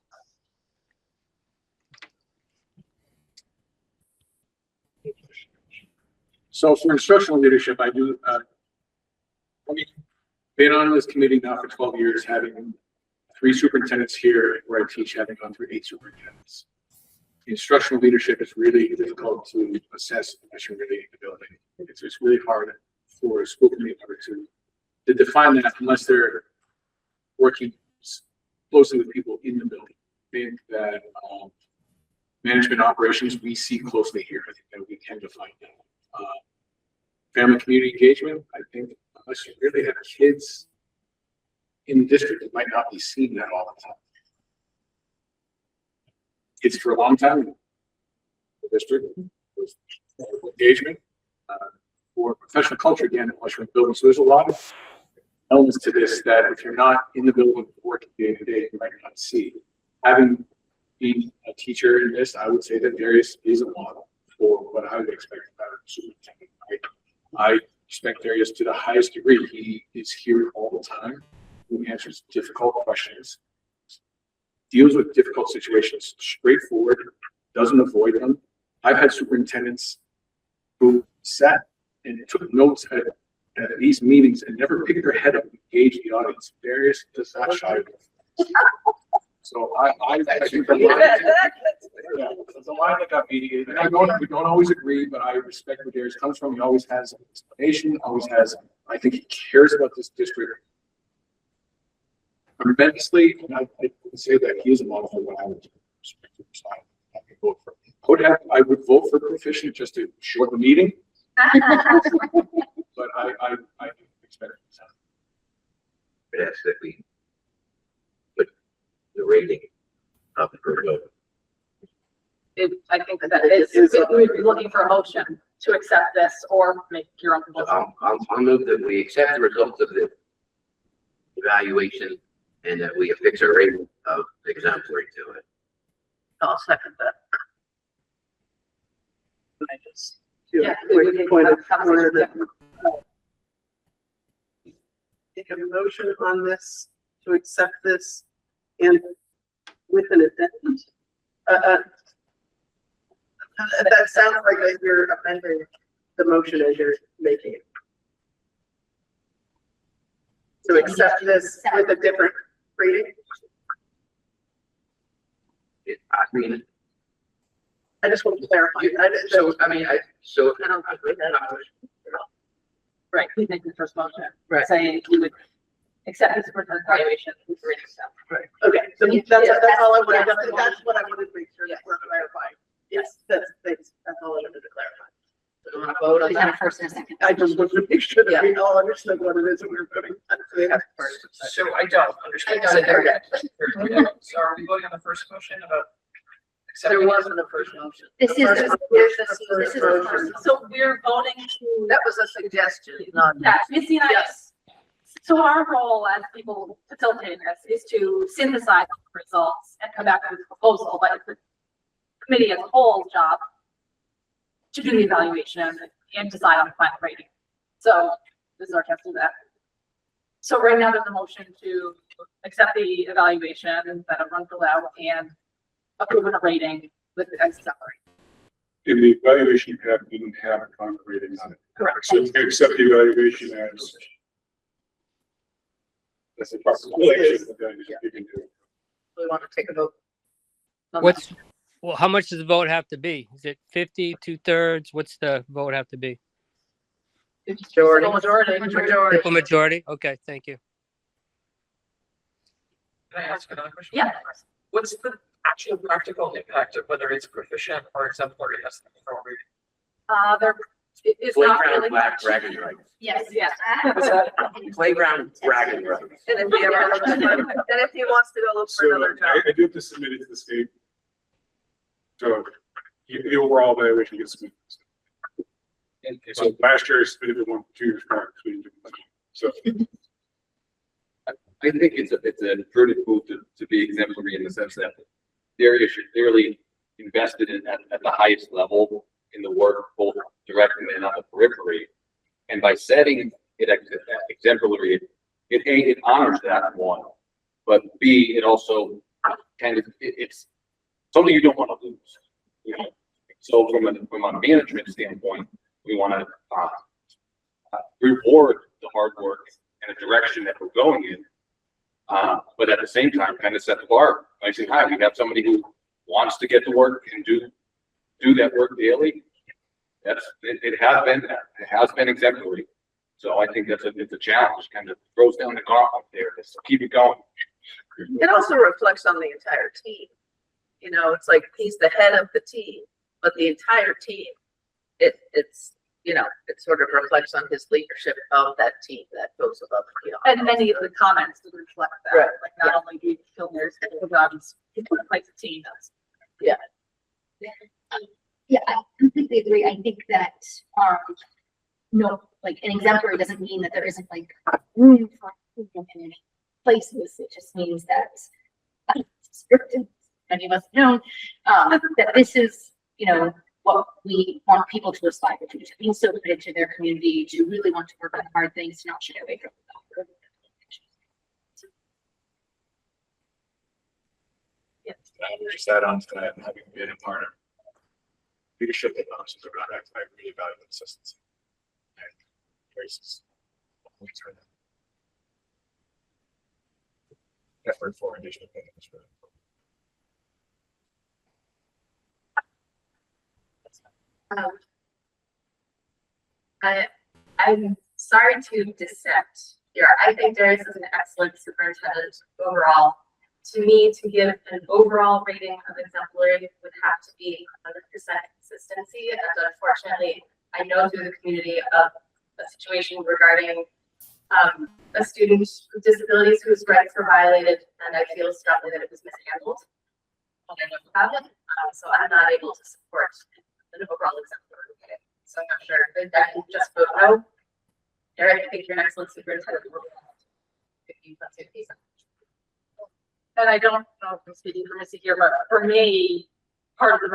So for instructional leadership, I do, been on this committee now for 12 years, having 3 superintendents here where I teach, having gone through 8 superintendents. Instructional leadership is really difficult to assess unless you're really in the building. It's really hard for a school committee member to define that unless they're working closely with people in the building. I think that management operations we see closely here. I think that we tend to find that. Family community engagement, I think unless you really have kids in the district, it might not be seen that all the time. Kids for a long time in the district, engagement, or professional culture again, unless you're in the building. So there's a lot of elements to this that if you're not in the building working day to day, you might not see. Having been a teacher in this, I would say that Darius is a model for what I would expect about a superintendent. I respect Darius to the highest degree. He is here all the time. He answers difficult questions, deals with difficult situations, straightforward, doesn't avoid them. I've had superintendents who sat and took notes at these meetings and never picked their head up and engaged the audience. Darius does not shy away. So I think the line, yeah, there's a line that got mediated. And we don't always agree, but I respect where Darius comes from. He always has an explanation, always has, I think he cares about this district tremendously. And I would say that he is a model for what I would do. So I could vote for him. I would vote for Proficient just to shorten the meeting. But I expect it. But ask that we put the rating up for vote. I think that we'd be looking for a motion to accept this or make your own proposal. I'll move that we accept the results of the evaluation and that we affix a rating of exemplary to it. I'll second that. I just. Yeah, Quick point of have order that conversation. take a motion on this to accept this and with an addendum. That sounds like that you're amending the motion as you're making it. To accept this with a different rating. I mean, I just want to clarify. so, I mean, so. I don't think we had a motion. Right, we make the first motion, Right. saying we would accept this for evaluation with the rating stuff. Okay, so that's all I wanted, Yes. that's what I wanted to make sure that we're clarifying. Yes, that's all I wanted to clarify. We want to vote on We have a that. first and a second. I just wanted to make sure that we all understood what it is that we were voting. So I don't understand. I got it there yet. So are we voting on the first motion about? There wasn't a first motion. This is, First- this is the motion. first. So we're voting to. That was a suggestion, not. Yeah, Missy and I. Yes. So our role as people facilitating this is to synthesize the results and come back with a proposal, but it's the committee as a whole's job to do the evaluation and decide on the final rating. So this is our chance to do that. So right now there's a motion to accept the evaluation that everyone filled out and approve a rating with the exemplary. In the evaluation you have, didn't have a concrete rating on it. Correct. So we accept the evaluation as That's the process. We want to take a vote. on What's, well, how much does the vote have to be? Is it 50, 2/3? What's the vote have to be? that. Majority. Majority. Simple majority? Okay, thank you. Can I ask another question? Yeah. What's the actual practical impact of whether it's proficient or exemplary as the overall rating? There, it's not Playground really. bragging rights. Yes, Yes. What's that? Playground bragging rights. And if he ever, and if he wants to go look for So another job. I do have to submit it to the state. So the overall evaluation gets submitted. So last year I submitted it 2 years prior. So we didn't do much. So I think it's a prudent move to be exemplary in the sense that the area should clearly invested in at the highest level in the work, both directly and on the periphery. And by setting it exemplary, it honors that one, but B, it also it's something you don't want to lose. You know? So from a management standpoint, we want to reward the hard work and the direction that we're going in. But at the same time, kind of set the bar by saying, hi, we have somebody who wants to get to work and do that work daily. It has been exemplary. So I think it's a challenge, kind of throws down the gauntlet there, just keep it going. It also reflects on the entire team. You know, it's like he's the head of the team, but the entire team, it's, you know, it sort of reflects on his leadership of that team that goes above and beyond. And many of the comments do reflect that, Right. like not only do you feel there's the jobs, like the team does. Yeah, I completely agree. I think that, no, like an exemplary doesn't mean that there isn't like room for improvement in any places. It just means that scripted, many of us know, that this is, you know, what we want people to aspire to be so committed to their community, to really want to work on hard things, to not shy away from them. Just add on to that, and having been a part of leadership at Launches around that, I really value consistency. And graces. Effort for additional things. I'm sorry to dissent here. I think Darius is an excellent superintendent overall. To me, to give an overall rating of exemplary would have to be 100% consistency. And unfortunately, I know through the community of a situation regarding a student with disabilities whose rights were violated, and I feel strongly that it was mishandled. And I know about it, so I'm not able to support an overall exemplary rating. So I'm not sure if I can just vote no. Eric, I think you're an excellent superintendent. If you want to say And I don't know if I'm speaking for Missy here, but for me, part of the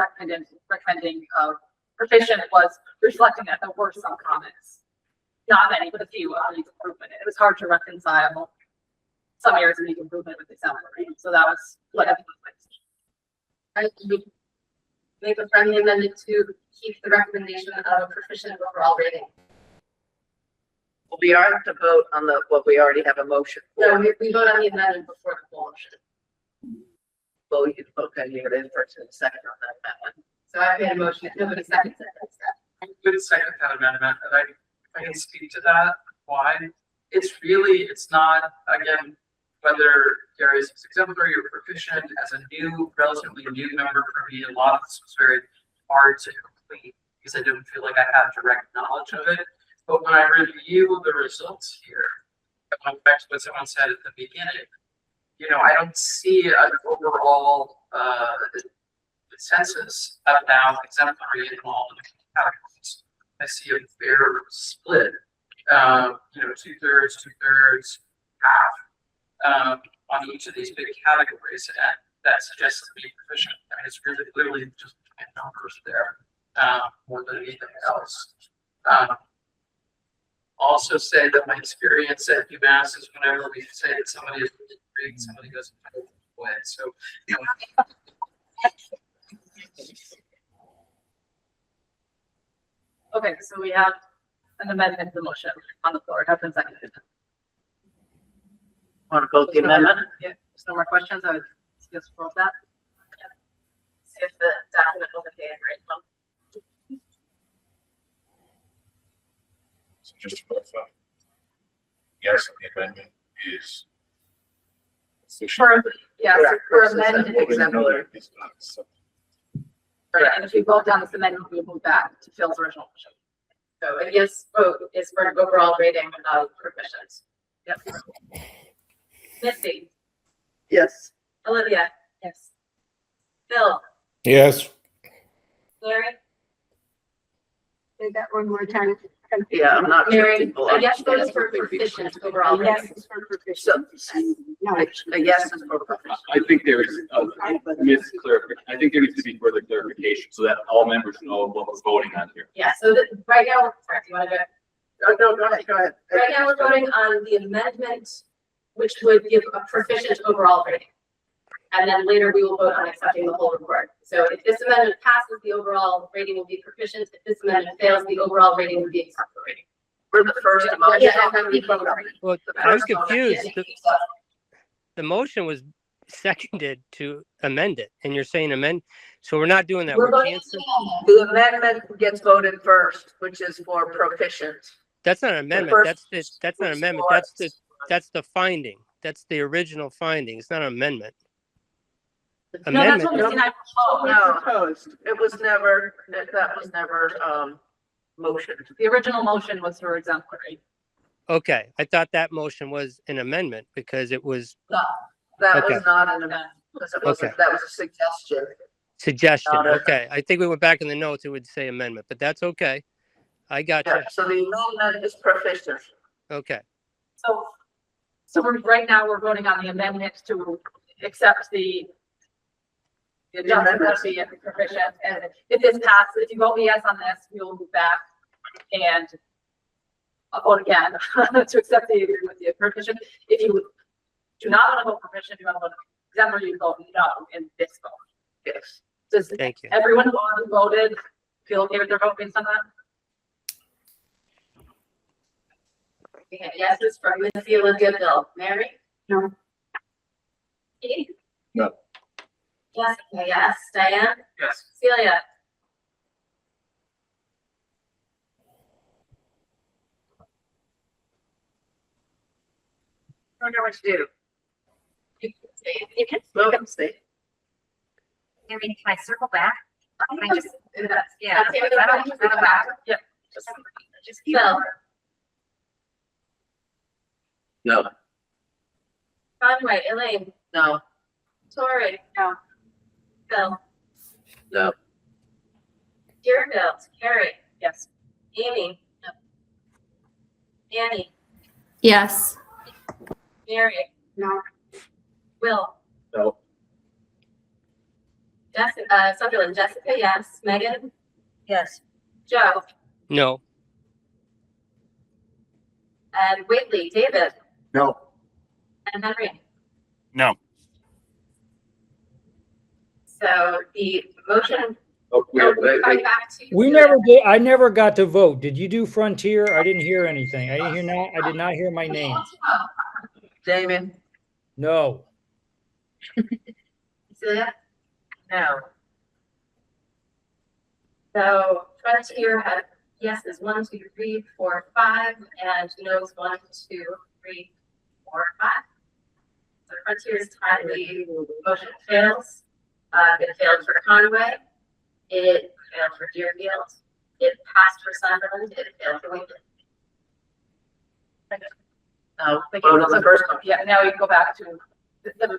recommending of proficient was reflecting that there were some comments. Not many, but a few of needs improvement. It was hard to reconcile some areas of need improvement with exemplary. So that was what I think was I would make a friendly amendment to keep the recommendation of a proficient overall rating. Well, we are to vote on what we already have a motion So for. we vote on the amendment before the full motion. Well, you can vote, you get in first and second on that amendment. So I made a motion, nobody seconds it. That's that. I'm good second that amendment, and I can speak to that, why. It's not, again, whether Darius is exemplary or proficient, as a relatively new member for me, a lot of this was very hard to complete because I didn't feel like I had direct knowledge of it. But when I review the results here, going back to what someone said at the beginning, you know, I don't see an overall consensus about exemplary in all of the categories. I see a fair split, you know, 2/3, half, on each of these big categories, and that suggests to be proficient. I mean, it's really literally just numbers there, more than anything else. Also say that my experience at UMass is whenever we say that somebody is reading, somebody goes away. So, you know, okay. So we have an amendment to the motion on the floor. It has been seconded. Want to vote the amendment? Yeah, there's no more questions, I would just vote that. See if the document will be right. So just to clarify. Yes, the amendment is. For, yes, Correct. for Versus amended an exemplary. And if you vote down this amendment, we'll move back to Phil's original motion. So a yes vote is for an overall rating of proficient. Yep. Missy, Yes. Olivia, Yes. Phil, Yes. Larry, Say that one more time. Yeah, I'm not sure. Mary, people a yes vote is understand. for proficient overall Yes, rating. is for proficient. So, a yes is for proficient. I think there is a misclarification. I think there needs to be further clarification so that all members know what we're voting on here. Yeah, so right now, sorry, do you want to go? Oh, no, go ahead. Right now, we're voting on the amendment, which would give a proficient overall rating. And then later we will vote on accepting the whole report. So if this amendment passes, the overall rating will be proficient. If this amendment fails, the overall rating will be acceptable rating. We're the first Yeah, motion. yeah, and then we vote on it. Well, The I'm first motion confused. is- The motion was seconded to amend it, and you're saying amend, so we're not doing that. We're We're voting on canceling. The amendment gets voted first, which is for proficient. That's not an amendment. first That's not an was amendment. for- That's the finding. That's the original finding. It's not an amendment. No, that's what Amendment. Missy and I No. proposed. It was never, that was never, motioned. The original motion was for exemplary. Okay, I thought that motion was an amendment because it was That Okay. was not an amendment, because it wasn't, Okay. that was a suggestion. suggestion. Not a- Okay, I think we went back in the notes, it would say amendment, but that's okay. I got you. Yeah, so the amendment is proficient. Okay, So we're, right now, we're voting on the amendment to accept the adjustment of the proficient, and if this passes, if you vote yes on this, we'll move back and I'll vote again to accept the agreement with the proficient. If you do not want to vote proficient, you want to vote exemplary, you vote no in this vote. Yes. Does thank you. everyone who voted feel okay with their vote based on that? We have yeses from Missy, Olivia, Bill, Mary? No. Keith? No. Jessica, yes. Diane? Yes. Celia? I don't know what to do. You can Vote and stay. I mean, can I circle back? Can I just, Yeah. Okay, we're gonna go back. Yep. Just Phil, No, Conway, Elaine, No, Tori. No. Phil. no, Deerfield, Carrie, Yes. Amy. No. Annie, Yes. Mary. No. Will. No. Jessica, Sunderland, Jessica, yes. Megan, yes. Joe, No, and Whately, David, No. and Henry. No. So the motion. oh, Coming back to. We never did, I never got to vote. Did you do Frontier? I didn't hear anything. I did not hear my name. Damon? No. Celia? No. So Frontier had yeses 1, 2, 3, 4, 5, and no's 1, 2, 3, 4, 5. So Frontier's time the motion fails. It failed for Conway. It failed for Deerfield. It passed for Sunderland. It failed for Wheaton. No, vote on the first one. Yeah, now we go back to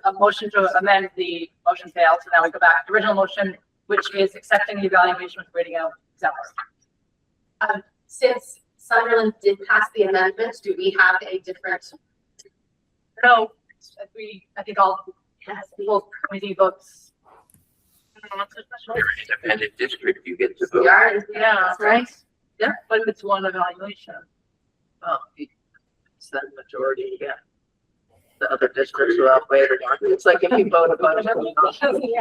a motion to amend the motion failed, so now we go back to the original motion, which is accepting the evaluation with rating of exemplary. Since Sunderland did pass the amendment, do we have a different? No, I think all, both committee votes. independent district, you get to We vote. are, Yeah, right? Yeah, but if it's one evaluation. Well, it's the majority, yeah. The other districts will outweigh it or not. It's like if you vote a budget or not.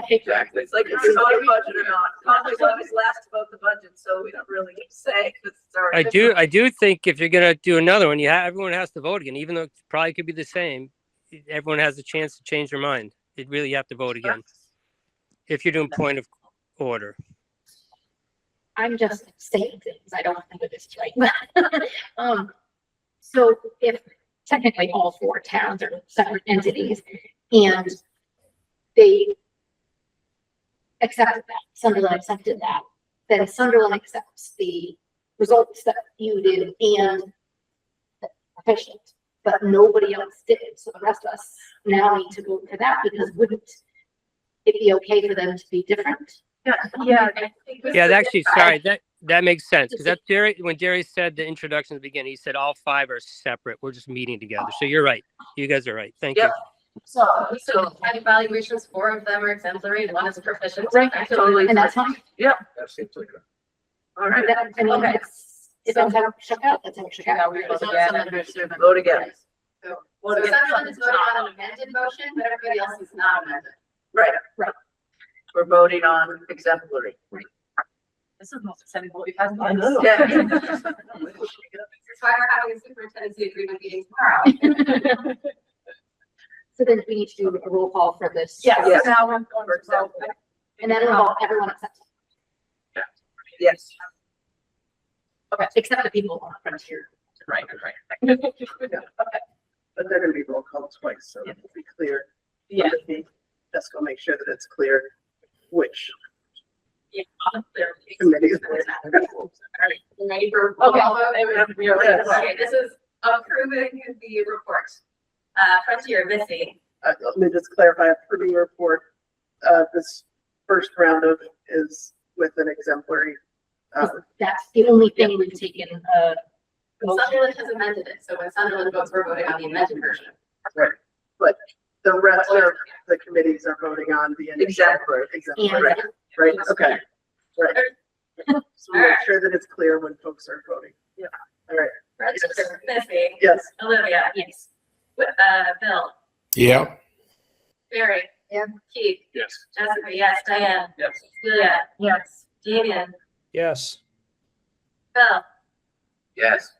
Exactly. It's like if you vote a budget or not. Congress always last to vote the budget, so we don't really say, because it's already. I do think if you're gonna do another one, everyone has to vote again, even though it probably could be the same. everyone has a chance to change their mind. It really, you have to vote again. If you're doing point of order. I'm just saying things. I don't think of this right. So if technically all four towns are separate entities and they accepted that, Sunderland accepted that, then Sunderland accepts the results that you did and the proficient, but nobody else did. So the rest of us now need to go for that because wouldn't it be okay for them to be different? Yeah. Yeah, actually, sorry, that makes sense, because that's Jerry, when Jerry said the introduction at the beginning, he said all five are separate. We're just meeting together. So you're right. You guys are right. Thank you. Yep. So evaluations, 4 of them are exemplary, and 1 is proficient. Right, Totally. and that's fine. Yep. That seems like a. All right. I mean, Okay. if that's how it shook out, that's how it shook out. Vote again. So Sunderland is voting on an amended motion, but everybody else is not amended. Right. Right. We're voting on exemplary. This is the most exciting vote we've had. I know. Yeah. That's why we're having a superintendency agreement meeting tomorrow. So then we need to do a roll call for this. Yes. Yes. Now we're going For example. And that'll involve everyone except, Yes. except the people on Frontier. Right. But they're gonna be roll call twice, so it'll be clear. Yeah. Just go make sure that it's clear which Yeah. committee. Ready for Okay. roll call vote? We are ready. Okay, this is approving the report. Frontier, Missy. Let me just clarify, approving report, this first round of is with an exemplary. That's the only thing we've taken, Sunderland has amended it, so when Sunderland votes, we're voting on the amended version. But the rest of the committees are voting on the Exemplary. exemplary, right? Okay, right. So make sure that it's clear when folks are voting. Yeah. All right, Frontier, Missy. yes. Olivia. yes. Bill. Yeah. Barry. Yeah. Keith. Yes. Jessica, yes. Diane. Yes. Julia. Yes. Damien. Yes. Phil. Yes.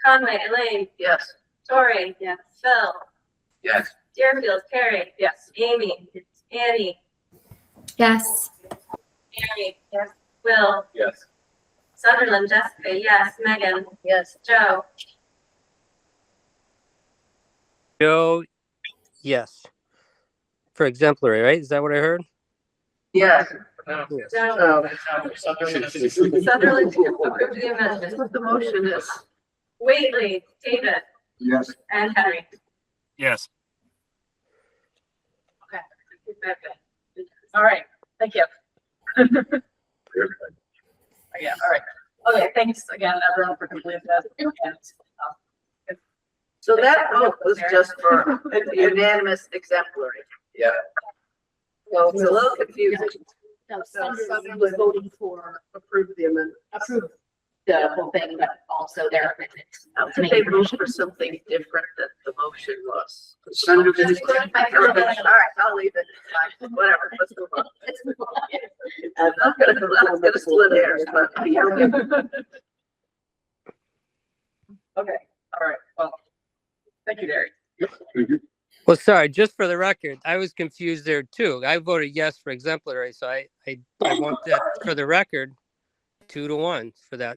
Conway. Elaine. Yes. Tori. Yes. Phil. Yes. Deerfield. Carrie. Yes. Amy. Annie. Yes. Mary. Yes. Will. Yes. Sunderland. Jessica. Yes. Megan. Yes. Joe. Joe, yes. For exemplary, right? Is that what I heard? Yes. Joe. Oh, Sunderland approved the amendment. What the motion is. Whately. David. Yes. And Henry. Yes. All right, thank you. Yeah, all right. Okay, thanks again, everyone, for completing that. And, So that vote was just for unanimous exemplary. Yeah. So it's a little confusing. No, Sunderland was voting for approve the amendment. approve the whole thing, but also their amendment. How could they vote for something different than the motion was? Just clarify for All the- right, I'll leave it. Fine, whatever, let's move on. Let's move on. I'm not gonna split hairs, but. okay, all right, well, thank you, Derek. Well, sorry, just for the record, I was confused there too. I voted yes for exemplary, so I want that for the record, 2-1 for that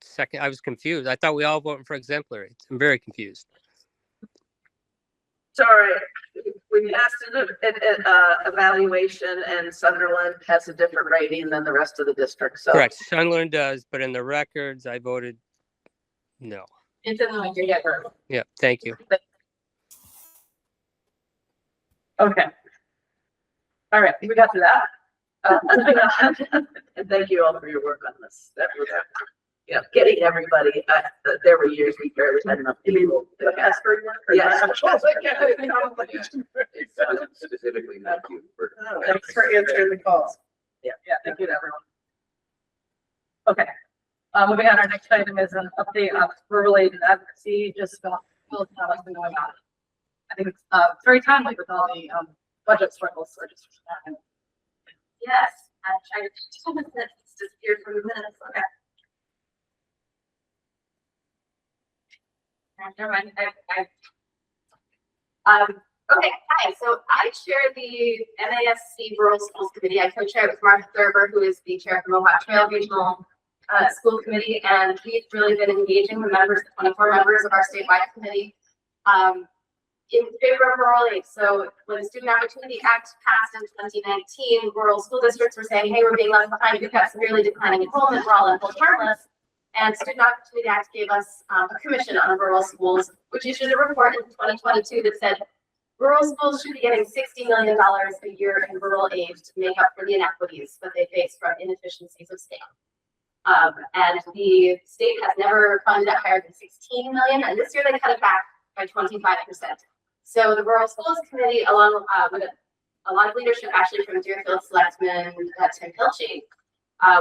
second. I was confused. I thought we all voted for exemplary. I'm very confused. Sorry, we passed an evaluation and Sunderland has a different rating than the rest of the district, so. Correct. Sunderland does, but in the records, I voted no. It's in the winter, yeah, Bert. Yeah, thank you. Okay. All right, we got to that. And thank you all for your work on this. That was, yeah, getting everybody, there were years we barely had enough people. Yes. Specifically, thank you for. Thanks for answering the calls. Yeah, thank you to everyone. Okay, moving on, our next item is an update on rural aid and advocacy, just about what's been going on. I think it's very timely with all the budget struggles, so just. Yes, I'm trying to disappear from the minutes, okay. Never mind, Okay, hi, so I chair the MASC Rural Schools Committee. I co-chair it with Martha Thurber, who is the chair of the Mohawk Trail Regional School Committee, and we've really been engaging the members, the 24 members of our statewide committee, in favor of rural aid. So when the Student Opportunity Act passed in 2019, rural school districts were saying, hey, we're being left behind, we've got severely declining enrollment, we're all enrolled harmless. And Student Opportunity Act gave us a commission on rural schools, which issued a report in 2022 that said rural schools should be getting $60 million a year in rural aid to make up for the inequities that they face from inefficiencies of state. And the state has never funded it higher than 16 million, and this year they cut it back by 25%. So the Rural Schools Committee, along with a lot of leadership actually from Deerfield Selectman Tim Pilchey,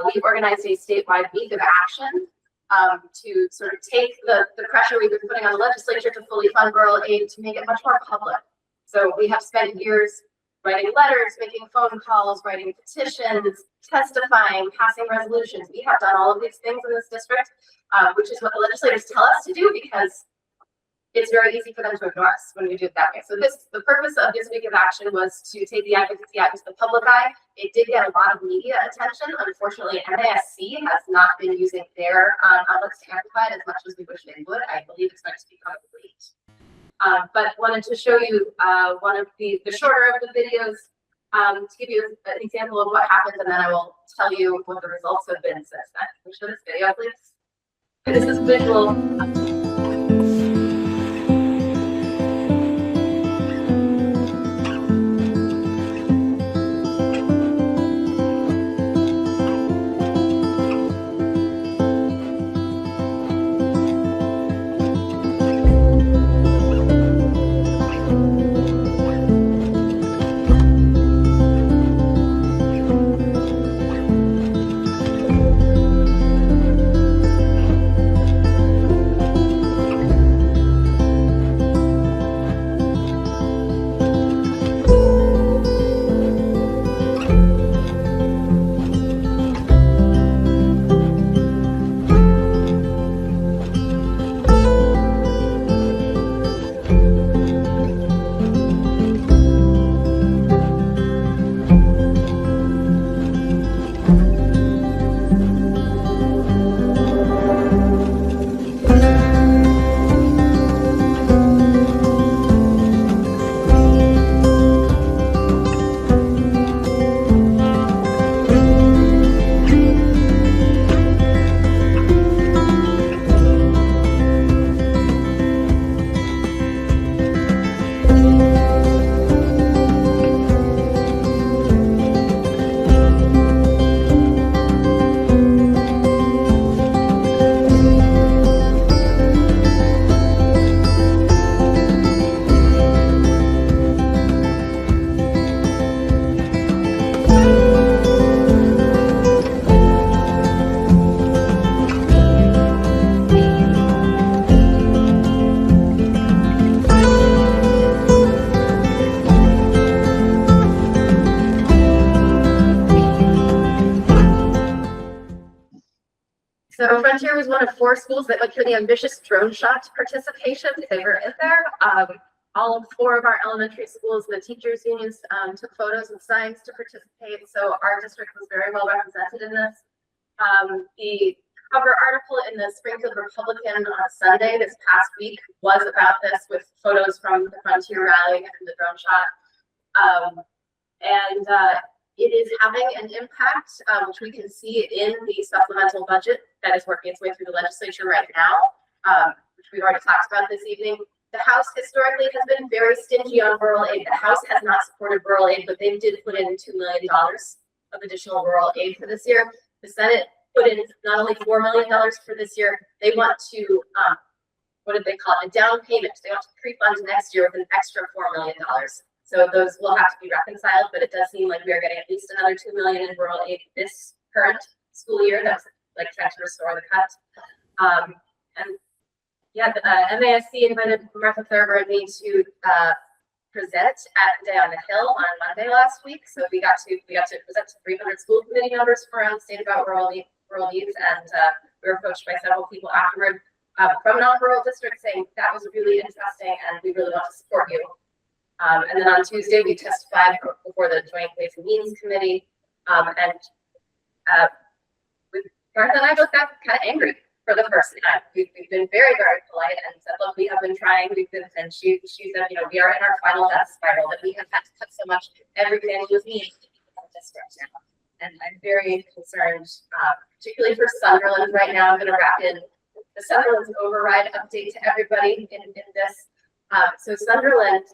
we organized a statewide week of action to sort of take the pressure we've been putting on the legislature to fully fund rural aid to make it much more public. So we have spent years writing letters, making phone calls, writing petitions, testifying, passing resolutions. We have done all of these things in this district, which is what the legislators tell us to do because it's very easy for them to ignore us when we do it that way. So the purpose of this week of action was to take the advocacy out to the public eye. It did get a lot of media attention. Unfortunately, MASC has not been using their outlets to amplify it as much as we wish they would. I believe it's going to become late. But wanted to show you one of the shorter of the videos to give you an example of what happened, and then I will tell you what the results have been since then. Can we show this video, please? And this is visual. So Frontier was one of 4 schools that went through the ambitious drone shot participation. They were in there. All 4 of our elementary schools, the teachers unions took photos and signs to participate. So our district was very well represented in this. The cover article in the Springfield Republican on Sunday this past week was about this with photos from the Frontier rally and the drone shot. It is having an impact, which we can see in the supplemental budget that is working its way through the legislature right now, which we've already talked about this evening. The House historically has been very stingy on rural aid. The House has not supported rural aid, but they did put in $2 million of additional rural aid for this year. The Senate put in not only $4 million for this year, they want to, what did they call it? A down payment. They want to pre-fund next year with an extra $4 million. So those will have to be reconciled, but it does seem like we are getting at least another $2 million in rural aid this current school year. That's like trying to restore the cut. And yeah, the MASC invited Martha Thurber and me to present at the Day on the Hill on Monday last week. So we got to present to 300 school committee members from around the state about rural needs, and we were approached by several people afterward from non-rural districts saying that was really interesting and we really want to support you. And then on Tuesday, we testified before the Joint Ways and Means Committee. Martha and I both got kind of angry for the first time. We've been very, very polite and said, look, we have been trying, and she said, you know, we are in our final death spiral, that we have had to cut so much, every family was needing district now. And I'm very concerned, particularly for Sunderland right now. I'm going to wrap in the Sunderland's override update to everybody in this. So Sunderland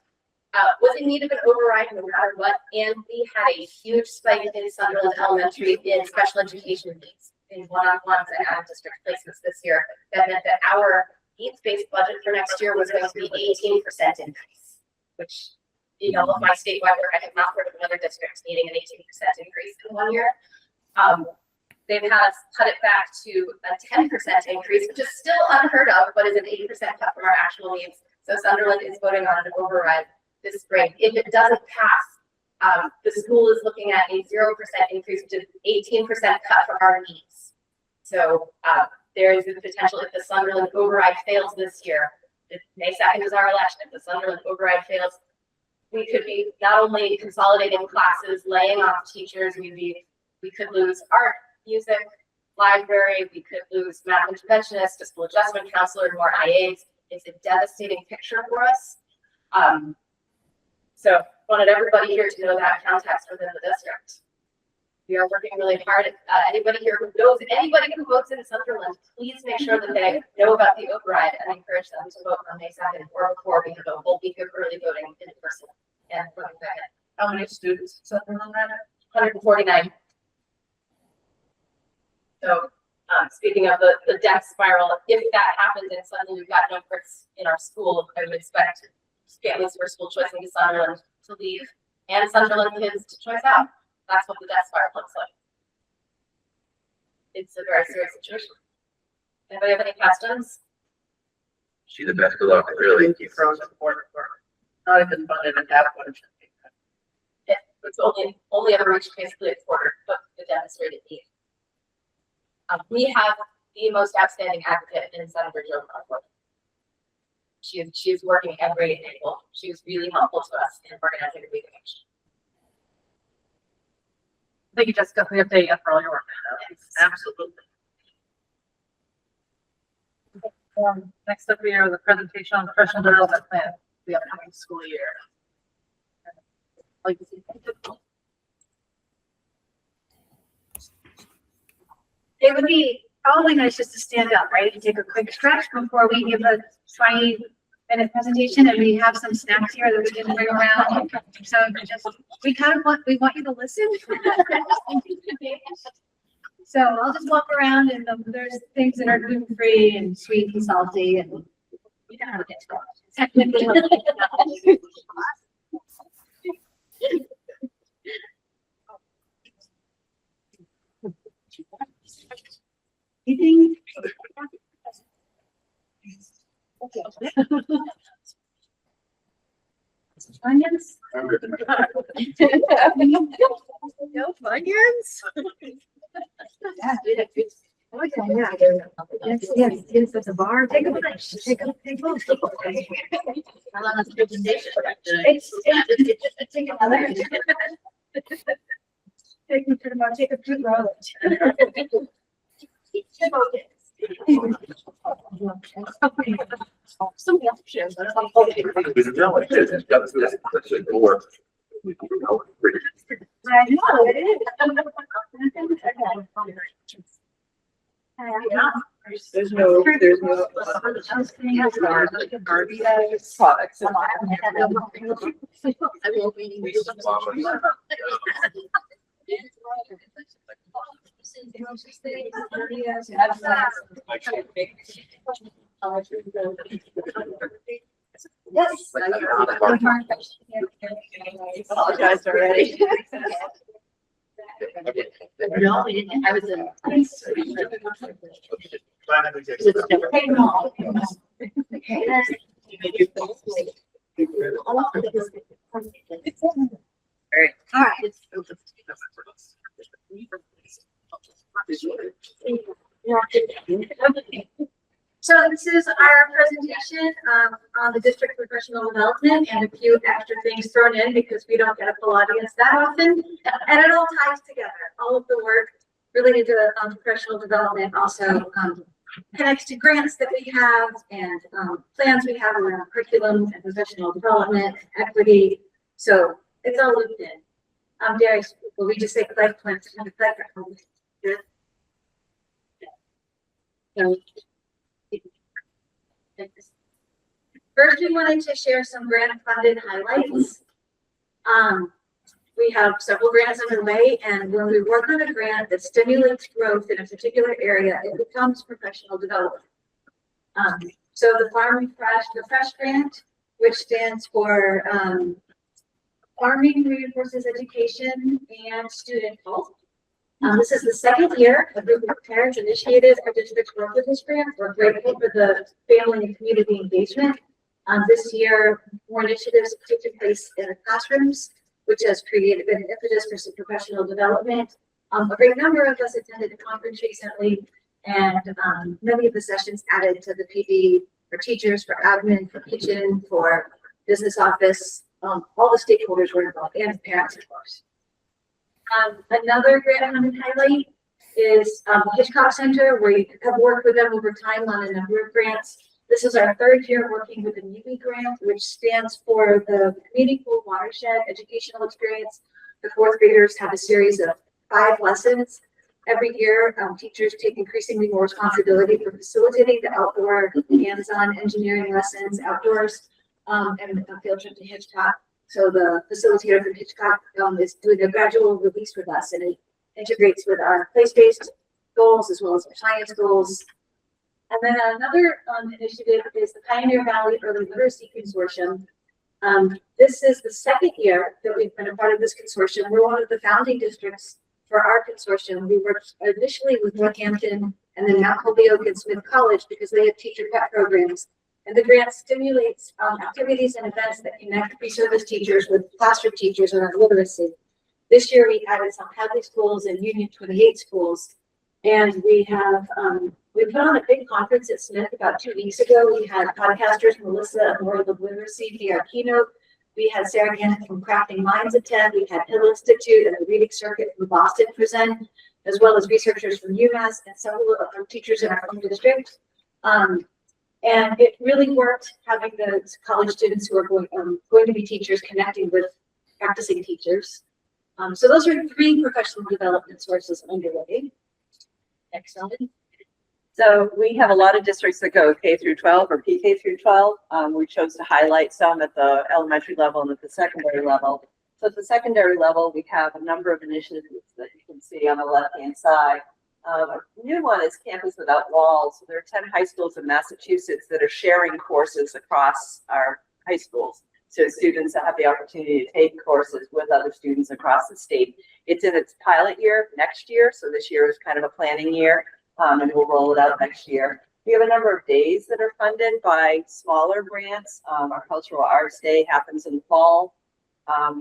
was in need of an override no matter what, and we had a huge spike in Sunderland Elementary in special education needs, in one-on-ones and out-of-district placements this year. That meant that our needs-based budget for next year was going to be 18% increase, which, you know, with my statewide work, I have not heard of another district needing an 18% increase in 1 year. They've had us cut it back to a 10% increase, which is still unheard of, but is an 8% cut from our actual needs. So Sunderland is voting on an override this spring. If it doesn't pass, the school is looking at a 0% increase, which is 18% cut for our needs. So there is the potential, if the Sunderland override fails this year, if May 2nd is our election, if the Sunderland override fails, we could be not only consolidating classes, laying off teachers, we could lose art, music, library, we could lose math interventionists, a school adjustment counselor, more IAs. It's a devastating picture for us. So wanted everybody here to know that context within the district. We are working really hard. Anybody here who knows anybody who votes in Sunderland, please make sure that they know about the override and encourage them to vote on May 2nd or before we have a full week of early voting in person. And How many students in Sunderland right now? 149. So speaking of the death spiral, if that happens and suddenly we've got no bricks in our school, I would expect families for school choice in Sunderland to leave and Sunderland kids to choice out. That's what the death spiral looks like. It's a very serious situation. Anybody have any questions? See the best of luck, really. Thank you for all the support for not even funded and half what it should be. It's only ever reached basically a quarter of the demonstrated need. We have the most outstanding advocate in Senator Jo Crawford. She's working every angle. She was really helpful to us in organizing the week of action. Thank you, Jessica, for the update and for all your work. Absolutely. Next up, we have the presentation on the professional development plan for the upcoming school year. Like to see. It would be probably nice just to stand up, right, and take a quick stretch before we give a 20-minute presentation, and we have some snacks here that we can bring around. So just, we want you to listen. So I'll just walk around, and there's things that are gluten-free and sweet and salty, and you know how to get to it. Eating. Onions? No onions? Yes, at the bar. Take a lunch. Take a How long is the presentation? Take another. Take a good roll. Somebody else shares. We know it is, it's got this, it's a door. We know it. I know it is. There's no products. I will be. Yes. Apologize already. No, we didn't. I was in. All right. So this is our presentation on the district professional development and a few extra things thrown in because we don't get a full audience that often. And it all ties together. All of the work related to professional development also connects to grants that we have and plans we have around curriculum and professional development, equity. So it's all looped in. Darius, will we just say life plans? Good. So, first, we wanted to share some grant funded highlights. We have several grants underway, and when we work on a grant that stimulates growth in a particular area, it becomes professional development. So the the FRESH grant, which stands for Farming Reinforces Education and Student Health. This is the second year a group of parents initiated our district's work with this grant. We're grateful for the family and community engagement. This year, more initiatives have taken place in the classrooms, which has created an impetus for some professional development. A great number of us attended a conference recently, and many of the sessions added to the PD for teachers, for admin, for kitchen, for business office. All the stakeholders were involved, and parents, of course. Another grant I'm going to highlight is Hitchcock Center. We have worked with them over time on a number of grants. This is our third year working with the MUBI grant, which stands for the Meaningful Watershed Educational Experience. The fourth graders have a series of 5 lessons. Every year, teachers take increasingly more responsibility for facilitating the outdoor hands-on engineering lessons outdoors and a field trip to Hitchcock. So the facilitator from Hitchcock is doing a gradual release with us, and it integrates with our place-based goals as well as our science goals. And then another initiative is the Pioneer Valley Early Literacy Consortium. This is the second year that we've been a part of this consortium. We're one of the founding districts for our consortium. We worked initially with Northampton and then Mount Holyoke and Smith College because they have teacher pet programs. And the grant stimulates activities and events that connect pre-service teachers with classroom teachers around literacy. This year we added some Hadley schools and Union 28 schools. And we have, we put on a big conference at Smith about 2 weeks ago. We had podcasters, Melissa and World of Literacy be our keynote. We had Sarah Gannon from Crafting Minds attend. We had Hill Institute and the Reading Circuit from Boston present, as well as researchers from UMass and several of our teachers in our own district. And it really worked having the college students who are going to be teachers connecting with practicing teachers. So those are 3 professional development sources underway. Next slide. So we have a lot of districts that go K through 12 or PK through 12. We chose to highlight some at the elementary level and at the secondary level. So at the secondary level, we have a number of initiatives that you can see on the left-hand side. A new one is Campus Without Walls. There are 10 high schools in Massachusetts that are sharing courses across our high schools. So students have the opportunity to take courses with other students across the state. It's in its pilot year next year. So this year is kind of a planning year, and we'll roll it out next year. We have a number of days that are funded by smaller grants. Our Cultural Arts Day happens in the fall.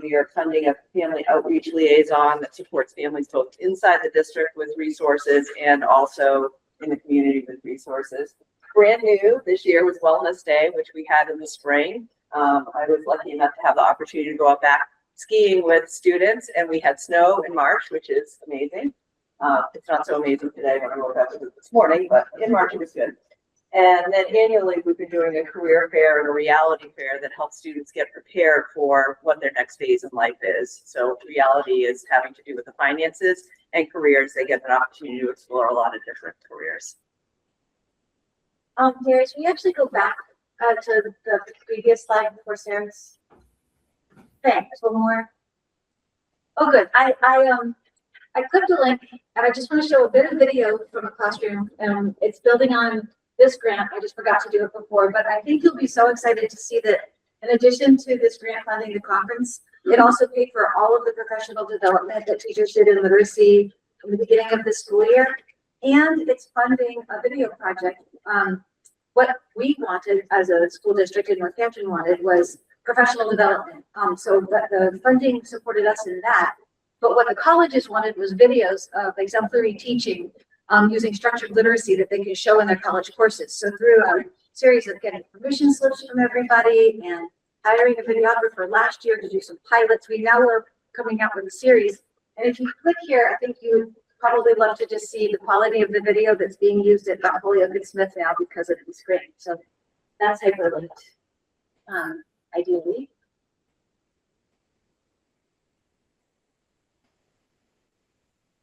We are funding a family outreach liaison that supports families both inside the district with resources and also in the community with resources. Brand new this year was Wellness Day, which we had in the spring. I was lucky enough to have the opportunity to go out back skiing with students, and we had snow in March, which is amazing. It's not so amazing today when I woke up this morning, but in March it was good. And then annually, we've been doing a career fair and a reality fair that helps students get prepared for what their next phase in life is. So reality is having to do with the finances, and careers, they get an opportunity to explore a lot of different careers. Darius, we actually go back to the previous slide before Sarah's. Thanks, one more. Oh, good. I clicked a link, and I just want to show a bit of video from a classroom. It's building on this grant. I just forgot to do it before, but I think you'll be so excited to see that in addition to this grant funding the conference, it also paid for all of the professional development that teachers did in literacy from the beginning of the school year, and it's funding a video project. What we wanted as a school district in Northampton wanted was professional development. So the funding supported us in that. But what the colleges wanted was videos of exemplary teaching using structured literacy that they can show in their college courses. So through a series of getting permission slips from everybody and hiring a videographer last year to do some pilots, we now are coming out with a series. And if you click here, I think you would probably love to just see the quality of the video that's being used at Mount Holyoke and Smith now because of the screen. So that's hyperlinked, ideally.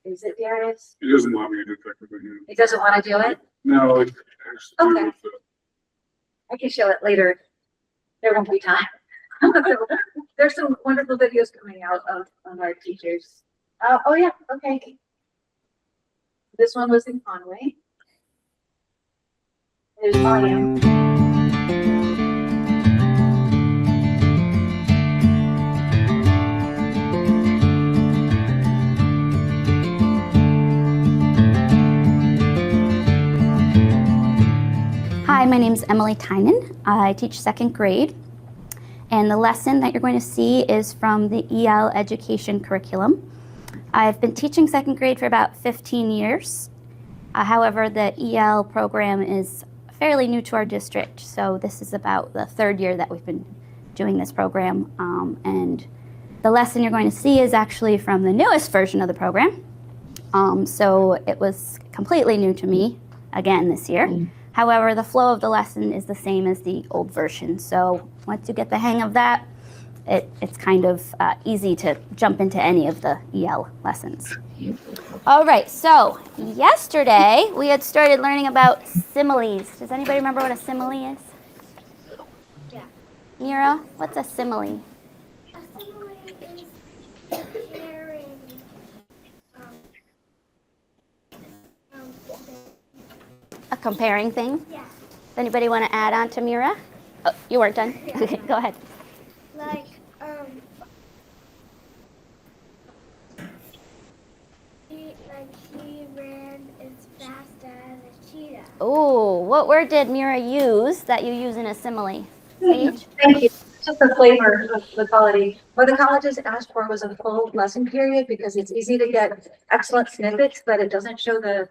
Is it Darius? It doesn't allow me to do technically. It doesn't want to do it? No, it has to do Okay. with I can show it later. There won't be time. There's some wonderful videos coming out of our teachers. Oh yeah, okay. This one was in Conway. There's volume. Hi, my name is Emily Tynan. I teach second grade. And the lesson that you're going to see is from the EL education curriculum. I've been teaching second grade for about 15 years. However, the EL program is fairly new to our district, so this is about the third year that we've been doing this program. And the lesson you're going to see is actually from the newest version of the program. So it was completely new to me again this year. However, the flow of the lesson is the same as the old version. So once you get the hang of that, it's kind of easy to jump into any of the EL lessons. All right, so yesterday we had started learning about similes. Does anybody remember what a simile is? Yeah. Mira, what's a simile? A simile is comparing A comparing thing? Yeah. Does anybody want to add on to Mira? Oh, you weren't done? Yeah. Okay, go ahead. Like, she ran as fast as a cheetah. Oh, what word did Mira use that you use in a simile? Paige? Thank you. Just the flavor of the quality. What the colleges asked for was a full lesson period because it's easy to get excellent snippets, but it doesn't show the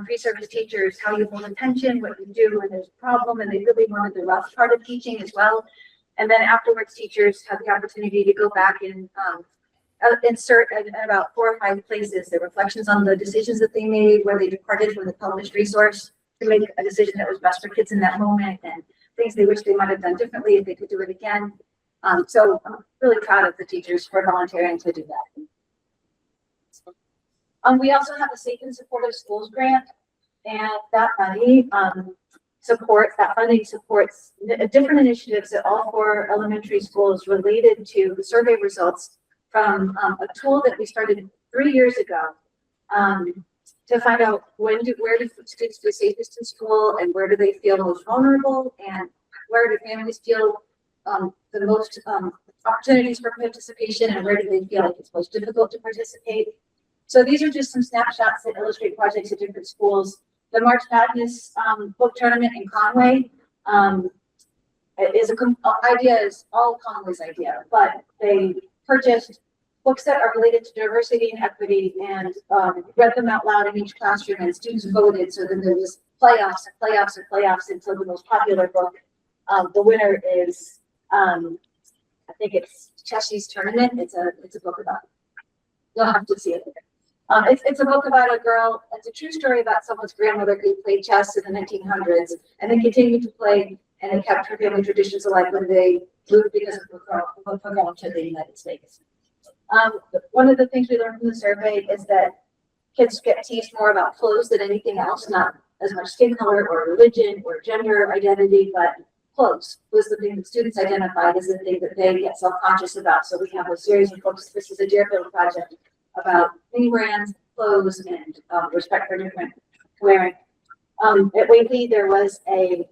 pre-service teachers how you hold attention, what you do when there's a problem, and they really wanted the rough part of teaching as well. And then afterwards, teachers had the opportunity to go back and insert in about 4 or 5 places the reflections on the decisions that they made, where they departed from the published resource to make a decision that was best for kids in that moment, and things they wish they might have done differently if they could do it again. So I'm really proud of the teachers for volunteering to do that. We also have a Safe and Supportive Schools grant, and that money funding supports different initiatives at all 4 elementary schools related to the survey results from a tool that we started 3 years ago to find out where do students feel safest in school and where do they feel most vulnerable and where do families feel the most opportunities for participation and where do they feel like it's most difficult to participate. So these are just some snapshots that illustrate projects at different schools. The March Madness book tournament in Conway is all Conway's idea, but they purchased books that are related to diversity and equity and read them out loud in each classroom, and students voted. So then there was playoffs and playoffs and playoffs until the most popular book. The winner is, I think it's Chessie's Tournament. It's a book about, you'll have to see it. It's a book about a girl. It's a true story about someone's grandmother who played chess in the 1900s and then continued to play, and it kept her family traditions alive when they moved because of the pogrom to the United States. One of the things we learned from the survey is that kids get teased more about clothes than anything else, not as much skin color or religion or gender identity, but clothes was the thing that students identified as the thing that they get self-conscious about. So we have a series of books. This is a Deerfield project about name brands, clothes, and respect for different wearing. At Wakely, there was a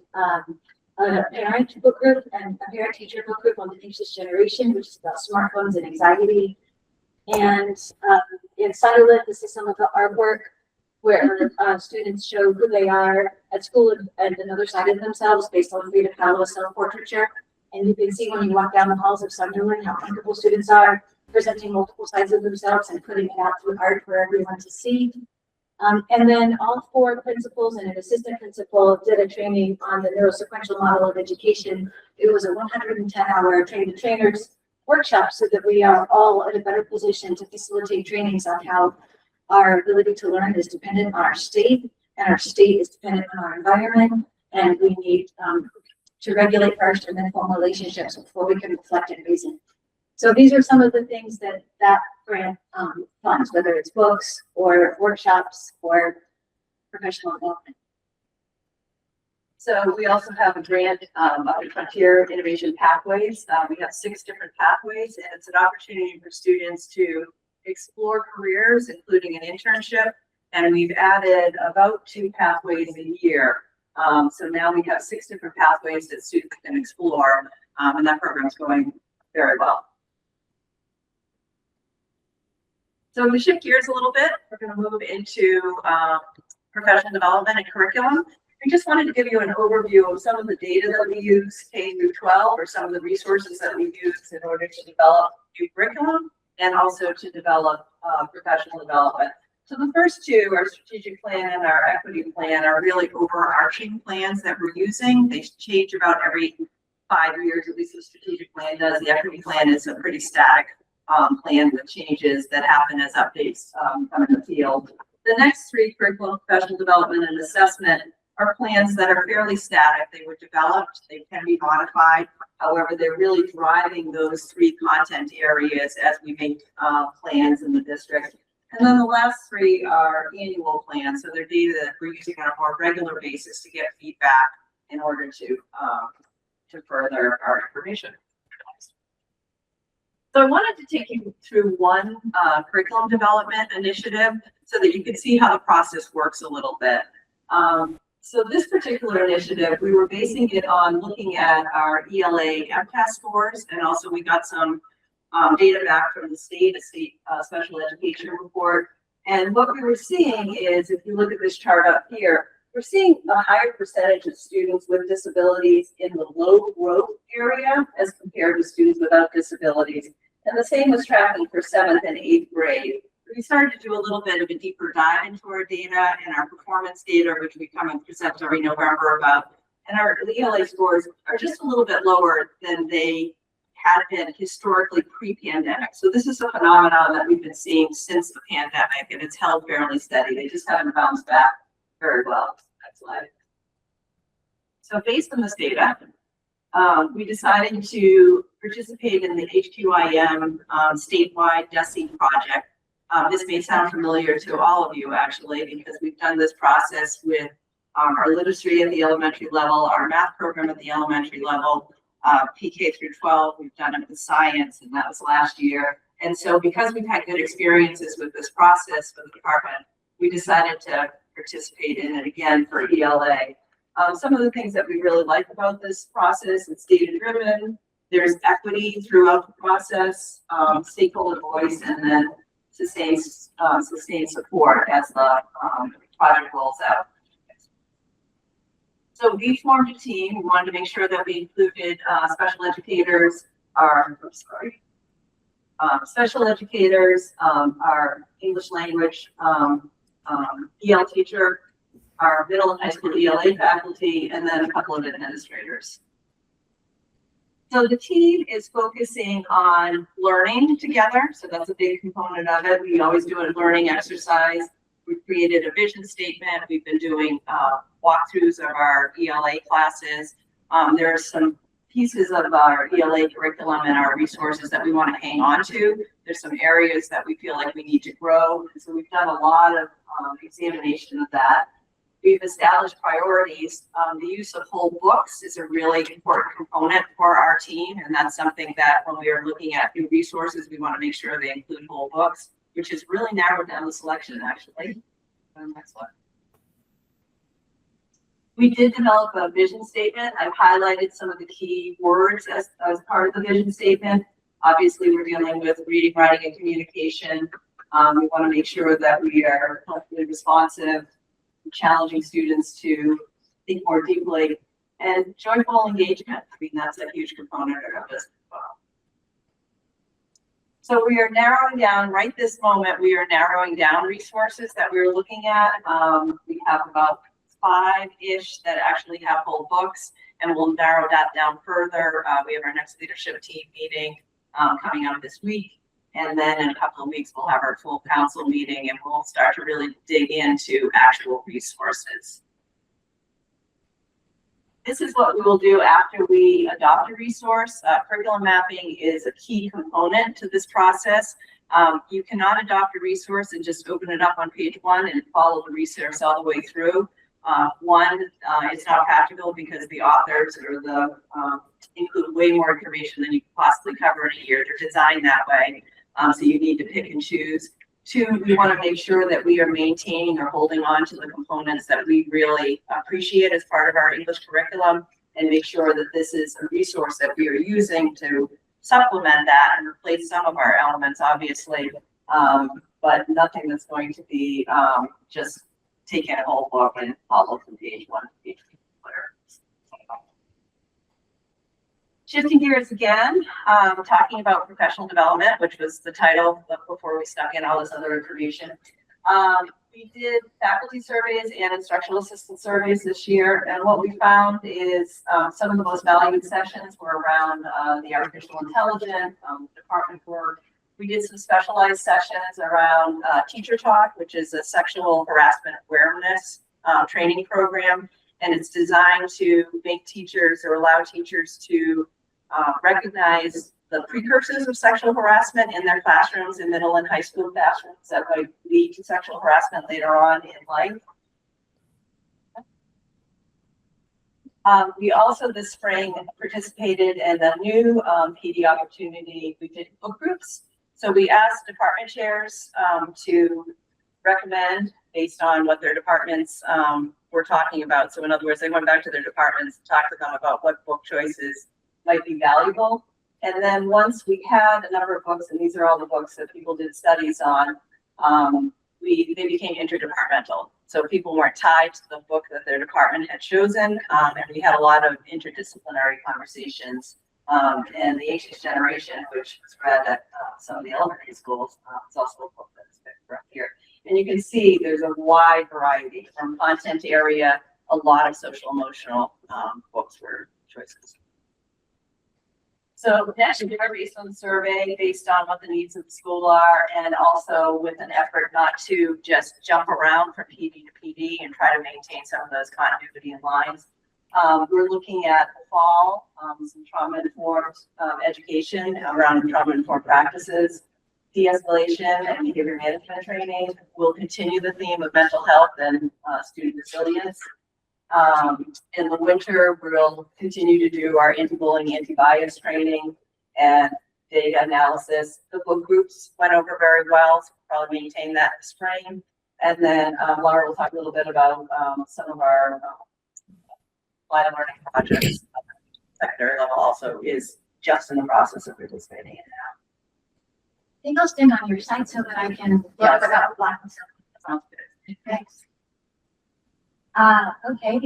parent book group and a parent teacher book group on the Anxious Generation, which is about smartphones and anxiety. And in Sunderland, this is some of the artwork where students show who they are at school and another side of themselves based on Frida Kahlo's self-portraiture. And you can see when you walk down the halls of Sunderland how comfortable students are presenting multiple sides of themselves and putting it out through art for everyone to see. And then all 4 principals and an assistant principal did a training on the neurosequential model of education. It was a 110-hour train the trainers workshop so that we are all in a better position to facilitate trainings on how our ability to learn is dependent on our state, and our state is dependent on our environment, and we need to regulate first and then form relationships before we can reflect and reason. So these are some of the things that grant funds, whether it's books or workshops or professional development. So we also have a grant, Frontier Innovation Pathways. We have 6 different pathways, and it's an opportunity for students to explore careers, including an internship. And we've added about 2 pathways a year. So now we have 6 different pathways that students can explore, and that program is going very well. So we shift gears a little bit. We're going to move into professional development and curriculum. We just wanted to give you an overview of some of the data that we use K through 12, or some of the resources that we use in order to develop new curriculum and also to develop professional development. So the first 2, our strategic plan and our equity plan, are really overarching plans that we're using. They change about every 5 years, at least the strategic plan does. The equity plan is a pretty static plan with changes that happen as updates come in the field. The next 3, curriculum, professional development, and assessment, are plans that are fairly static. They were developed, they can be modified. However, they're really driving those 3 content areas as we make plans in the district. And then the last 3 are annual plans. So they're data that we're using on a more regular basis to get feedback in order to further our information. So I wanted to take you through one curriculum development initiative so that you can see how the process works a little bit. So this particular initiative, we were basing it on looking at our ELA MCAS scores, and also we got some data back from the state, a state special education report. And what we were seeing is, if you look at this chart up here, we're seeing a higher percentage of students with disabilities in the low growth area as compared to students without disabilities. And the same was tracking for 7th and 8th grade. We started to do a little bit of a deeper dive into our data and our performance data, which we come and present every November about. And our ELA scores are just a little bit lower than they had been historically pre-pandemic. So this is a phenomenon that we've been seeing since the pandemic, and it's held fairly steady. They just haven't bounced back very well. Next slide. So based on this data, we decided to participate in the HQIM statewide DESE project. This may sound familiar to all of you, actually, because we've done this process with our literacy at the elementary level, our math program at the elementary level, PK through 12. We've done it with science, and that was last year. And so because we've had good experiences with this process for the department, we decided to participate in it again for ELA. Some of the things that we really like about this process, it's data-driven, there's equity throughout the process, stakeholder voice, and then sustained support as the project rolls out. So we formed a team. We wanted to make sure that we included special educators, our English language EL teacher, our middle and high school ELA faculty, and then a couple of administrators. So the team is focusing on learning together. So that's a big component of it. We always do a learning exercise. We've created a vision statement. We've been doing walkthroughs of our ELA classes. There are some pieces of our ELA curriculum and our resources that we want to hang on to. There's some areas that we feel like we need to grow. So we've done a lot of examination of that. We've established priorities. The use of whole books is a really important component for our team, and that's something that when we are looking at new resources, we want to make sure they include whole books, which has really narrowed down the selection, actually. Next slide. We did develop a vision statement. I've highlighted some of the key words as part of the vision statement. Obviously, we're dealing with reading, writing, and communication. We want to make sure that we are healthfully responsive, challenging students to think more deeply, and joyful engagement. I mean, that's a huge component of this as well. So we are narrowing down, right this moment, we are narrowing down resources that we're looking at. We have about 5-ish that actually have whole books, and we'll narrow that down further. We have our next leadership team meeting coming up this week. And then in a couple of weeks, we'll have our full council meeting and we'll start to really dig into actual resources. This is what we will do after we adopt a resource. Curriculum mapping is a key component to this process. You cannot adopt a resource and just open it up on page 1 and follow the resource all the way through. It's not practical because the authors or the include way more information than you could possibly cover in a year. They're designed that way. So you need to pick and choose. 2, we want to make sure that we are maintaining or holding on to the components that we really appreciate as part of our English curriculum, and make sure that this is a resource that we are using to supplement that and replace some of our elements, obviously, but nothing that's going to be just taking a whole book and follow from page 1 to page 2. Shifting gears again, talking about professional development, which was the title before we stuck in all this other information. We did faculty surveys and instructional assistant surveys this year, and what we found is some of the most valued sessions were around the artificial intelligence, department work. We did some specialized sessions around Teacher Talk, which is a sexual harassment awareness training program, and it's designed to make teachers or allow teachers to recognize the precursors of sexual harassment in their classrooms, in middle and high school classrooms that might lead to sexual harassment later on in life. We also this spring participated in a new PD opportunity. We did book groups. So we asked department chairs to recommend based on what their departments were talking about. So in other words, they went back to their departments and talked to them about what book choices might be valuable. And then once we had a number of books, and these are all the books that people did studies on, they became interdepartmental. So people weren't tied to the book that their department had chosen, and we had a lot of interdisciplinary conversations. And the Anxious Generation, which was read at some of the elementary schools, is also a book that's picked up here. And you can see there's a wide variety from content area, a lot of social emotional books were choices. So next year, based on the survey, based on what the needs of the school are, and also with an effort not to just jump around from PD to PD and try to maintain some of those continuity and lines. We're looking at the fall, some trauma-informed education around trauma-informed practices, de-escalation and behavior management training. We'll continue the theme of mental health and student resilience. In the winter, we'll continue to do our anti-bullying, anti-bias training and data analysis. The book groups went over very well, so we'll probably maintain that this spring. And then Laura will talk a little bit about some of our applied learning projects. Secondary level also is just in the process of participating in now. I think I'll stand on your side so that I can look about black and stuff. Sounds good. Thanks. Okay.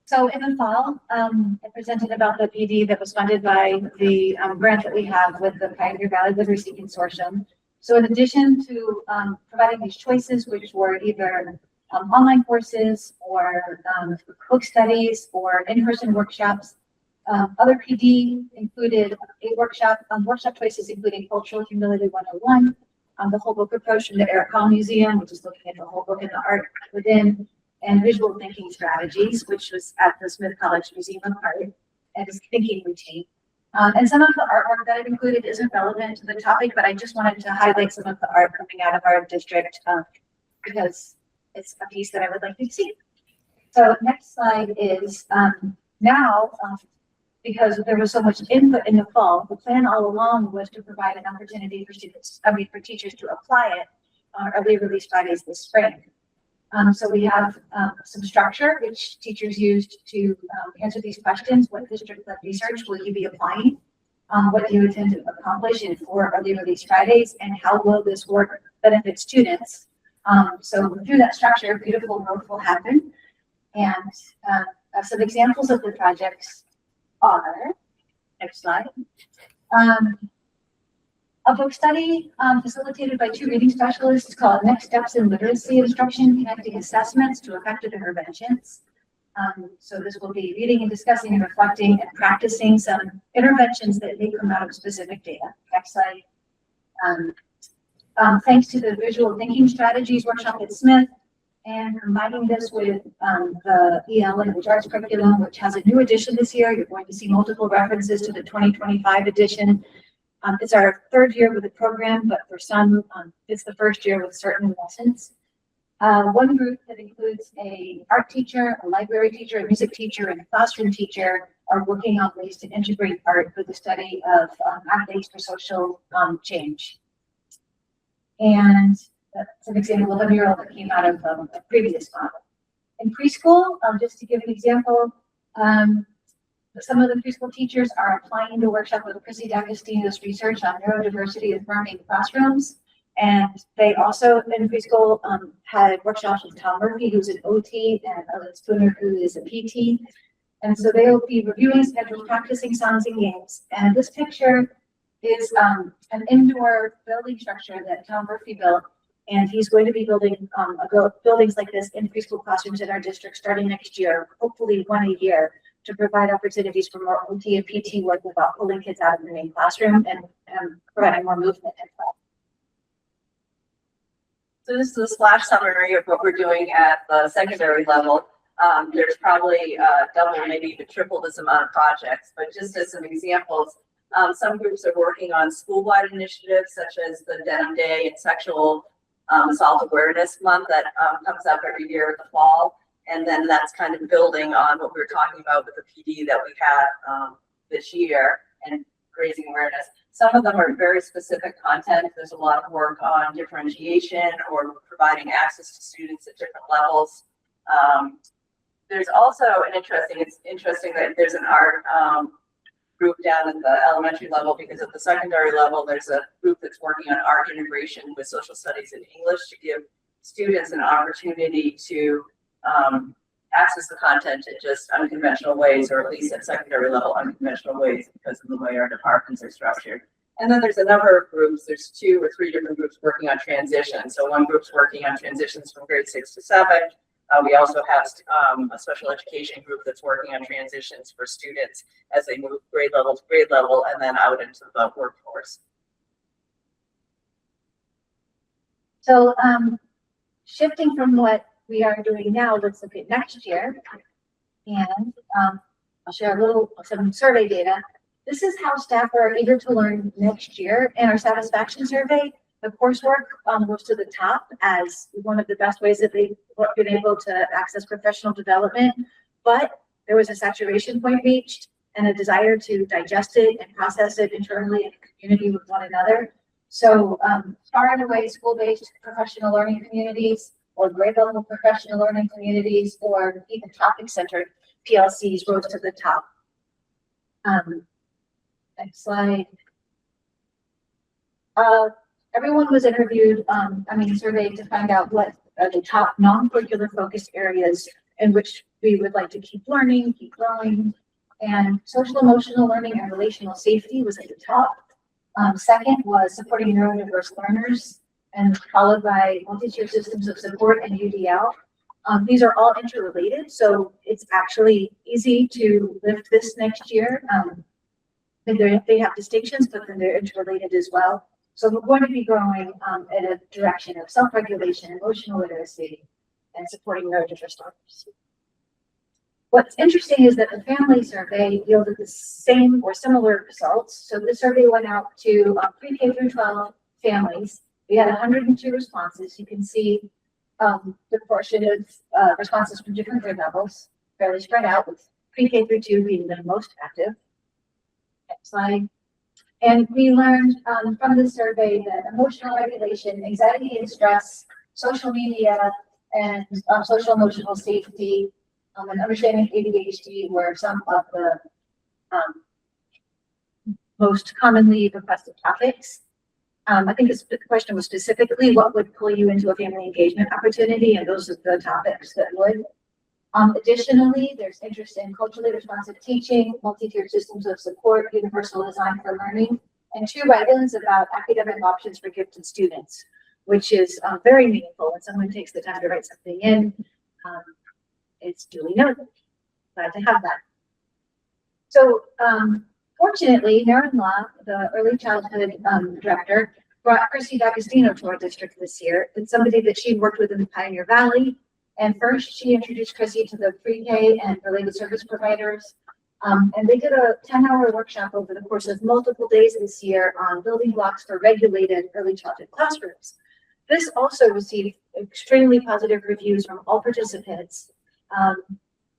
So in the fall, I presented about the PD that was funded by the grant that we have with the Pioneer Valley Literacy Consortium. So in addition to providing these choices, which were either online courses or book studies or in-person workshops, other PD included a workshop choices, including Cultural Humility 101, the whole book approach from the Eric Hall Museum, which is looking at the whole book and the art within, and visual thinking strategies, which was at the Smith College Museum of Art, and his thinking routine. And some of the artwork that I've included isn't relevant to the topic, but I just wanted to highlight some of the art coming out of our district because it's a piece that I would like you to see. So next slide is now, because there was so much input in the fall, the plan all along was to provide an opportunity for for teachers to apply it on early release Fridays this spring. So we have some structure which teachers used to answer these questions. What district-led research will you be applying? What do you intend to accomplish in 4 early release Fridays, and how will this work benefit students? So through that structure, beautiful growth will happen. And some examples of the projects are, next slide. a book study facilitated by 2 reading specialists called Next Steps in Literacy Instruction, Connecting Assessments to Effective Interventions. So this will be reading and discussing and reflecting and practicing some interventions that may come out of specific data. Next slide. Thanks to the Visual Thinking Strategies workshop at Smith, and combining this with the EL Language Arts curriculum, which has a new edition this year. You're going to see multiple references to the 2025 edition. It's our 3rd year with the program, but for some, it's the 1st year with certain lessons. One group that includes a art teacher, a library teacher, a music teacher, and a classroom teacher are working on ways to integrate art with the study of art-based for social change. And that's an example of a mural that came out of a previous model. In preschool, just to give an example, some of the preschool teachers are applying the workshop with Chrissy D'Agostino's research on neurodiversity in learning classrooms. And they also, in preschool, had workshops with Tom Murphy, who's an OT, and Ellen Spooner, who is a PT. And so they will be reviewing schedules, practicing sounds and games. And this picture is an indoor building structure that Tom Murphy built. And he's going to be building buildings like this in preschool classrooms in our district starting next year, hopefully 1 a year, to provide opportunities for more OT and PT work without pulling kids out of the main classroom and providing more movement and fun. So this is a splash summary of what we're doing at the secondary level. There's probably double, maybe even triple this amount of projects, but just as some examples, some groups are working on school-wide initiatives such as the Denim Day and Sexual Assault Awareness Month that comes up every year in the fall. And then that's kind of building on what we were talking about with the PD that we had this year and raising awareness. Some of them are very specific content. There's a lot of work on differentiation or providing access to students at different levels. There's also it's interesting that there's an art group down at the elementary level, because at the secondary level, there's a group that's working on art integration with social studies and English to give students an opportunity to access the content in just unconventional ways, or at least at secondary level unconventional ways, because of the way our departments are structured. And then there's a number of groups. There's 2 or 3 different groups working on transition. So one group's working on transitions from grade 6 to 7. We also have a special education group that's working on transitions for students as they move grade level to grade level and then out into the workforce. So shifting from what we are doing now, let's look at next year. And I'll share some survey data. This is how staff are eager to learn next year. In our satisfaction survey, the coursework goes to the top as one of the best ways that they've been able to access professional development. But there was a saturation point reached and a desire to digest it and process it internally in community with one another. So far and away, school-based professional learning communities, or grade level professional learning communities, or even topic-centered PLCs rose to the top. Next slide. Everyone was interviewed, surveyed to find out what are the top non-curricular focused areas in which we would like to keep learning, keep growing. And social emotional learning and relational safety was at the top. Second was supporting neurodiverse learners, and followed by multi-tier systems of support and UDL. These are all interrelated, so it's actually easy to lift this next year. They have distinctions, but then they're interrelated as well. So we're going to be growing in a direction of self-regulation, emotional literacy, and supporting neurodiverse learners. What's interesting is that the family survey yielded the same or similar results. So the survey went out to pre-K through 12 families. We had 102 responses. You can see the portion of responses from different grade levels, fairly spread out, with pre-K through 2 being the most active. Next slide. And we learned from the survey that emotional regulation, anxiety and stress, social media, and social emotional safety, and understanding ADHD were some of the most commonly requested topics. I think the question was specifically what would pull you into a family engagement opportunity, and those are the topics that would. Additionally, there's interest in culturally responsive teaching, multi-tiered systems of support, universal design for learning, and 2 write-ins about academic options for gifted students, which is very meaningful when someone takes the time to write something in. It's duly noted. Glad to have that. So fortunately, Marin Law, the early childhood director, brought Chrissy D'Agostino to our district this year. It's somebody that she'd worked with in the Pioneer Valley. And first, she introduced Chrissy to the pre-K and related service providers. And they did a 10-hour workshop over the course of multiple days this year on building blocks for regulated early childhood classrooms. This also received extremely positive reviews from all participants.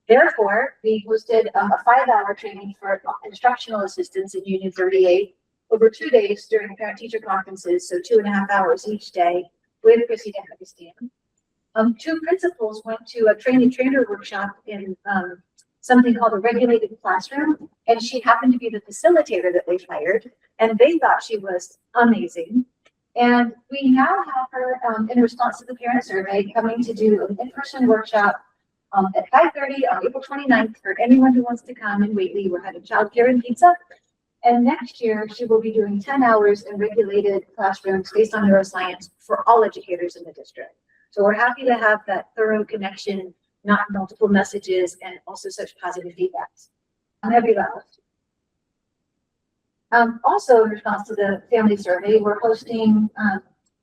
Therefore, we hosted a 5-hour training for instructional assistants in Union 38 over 2 days during parent-teacher conferences, so 2.5 hours each day with Chrissy D'Agostino. 2 principals went to a trainer workshop in something called a regulated classroom, and she happened to be the facilitator that they hired, and they thought she was amazing. And we now have her, in response to the parent survey, coming to do an in-person workshop at 5:30 on April 29th for anyone who wants to come in Whately. We're having childcare and pizza. And next year, she will be doing 10 hours in regulated classrooms based on neuroscience for all educators in the district. So we're happy to have that thorough connection, not multiple messages, and also such positive feedbacks. I'm happy about it. Also, in response to the family survey, we're hosting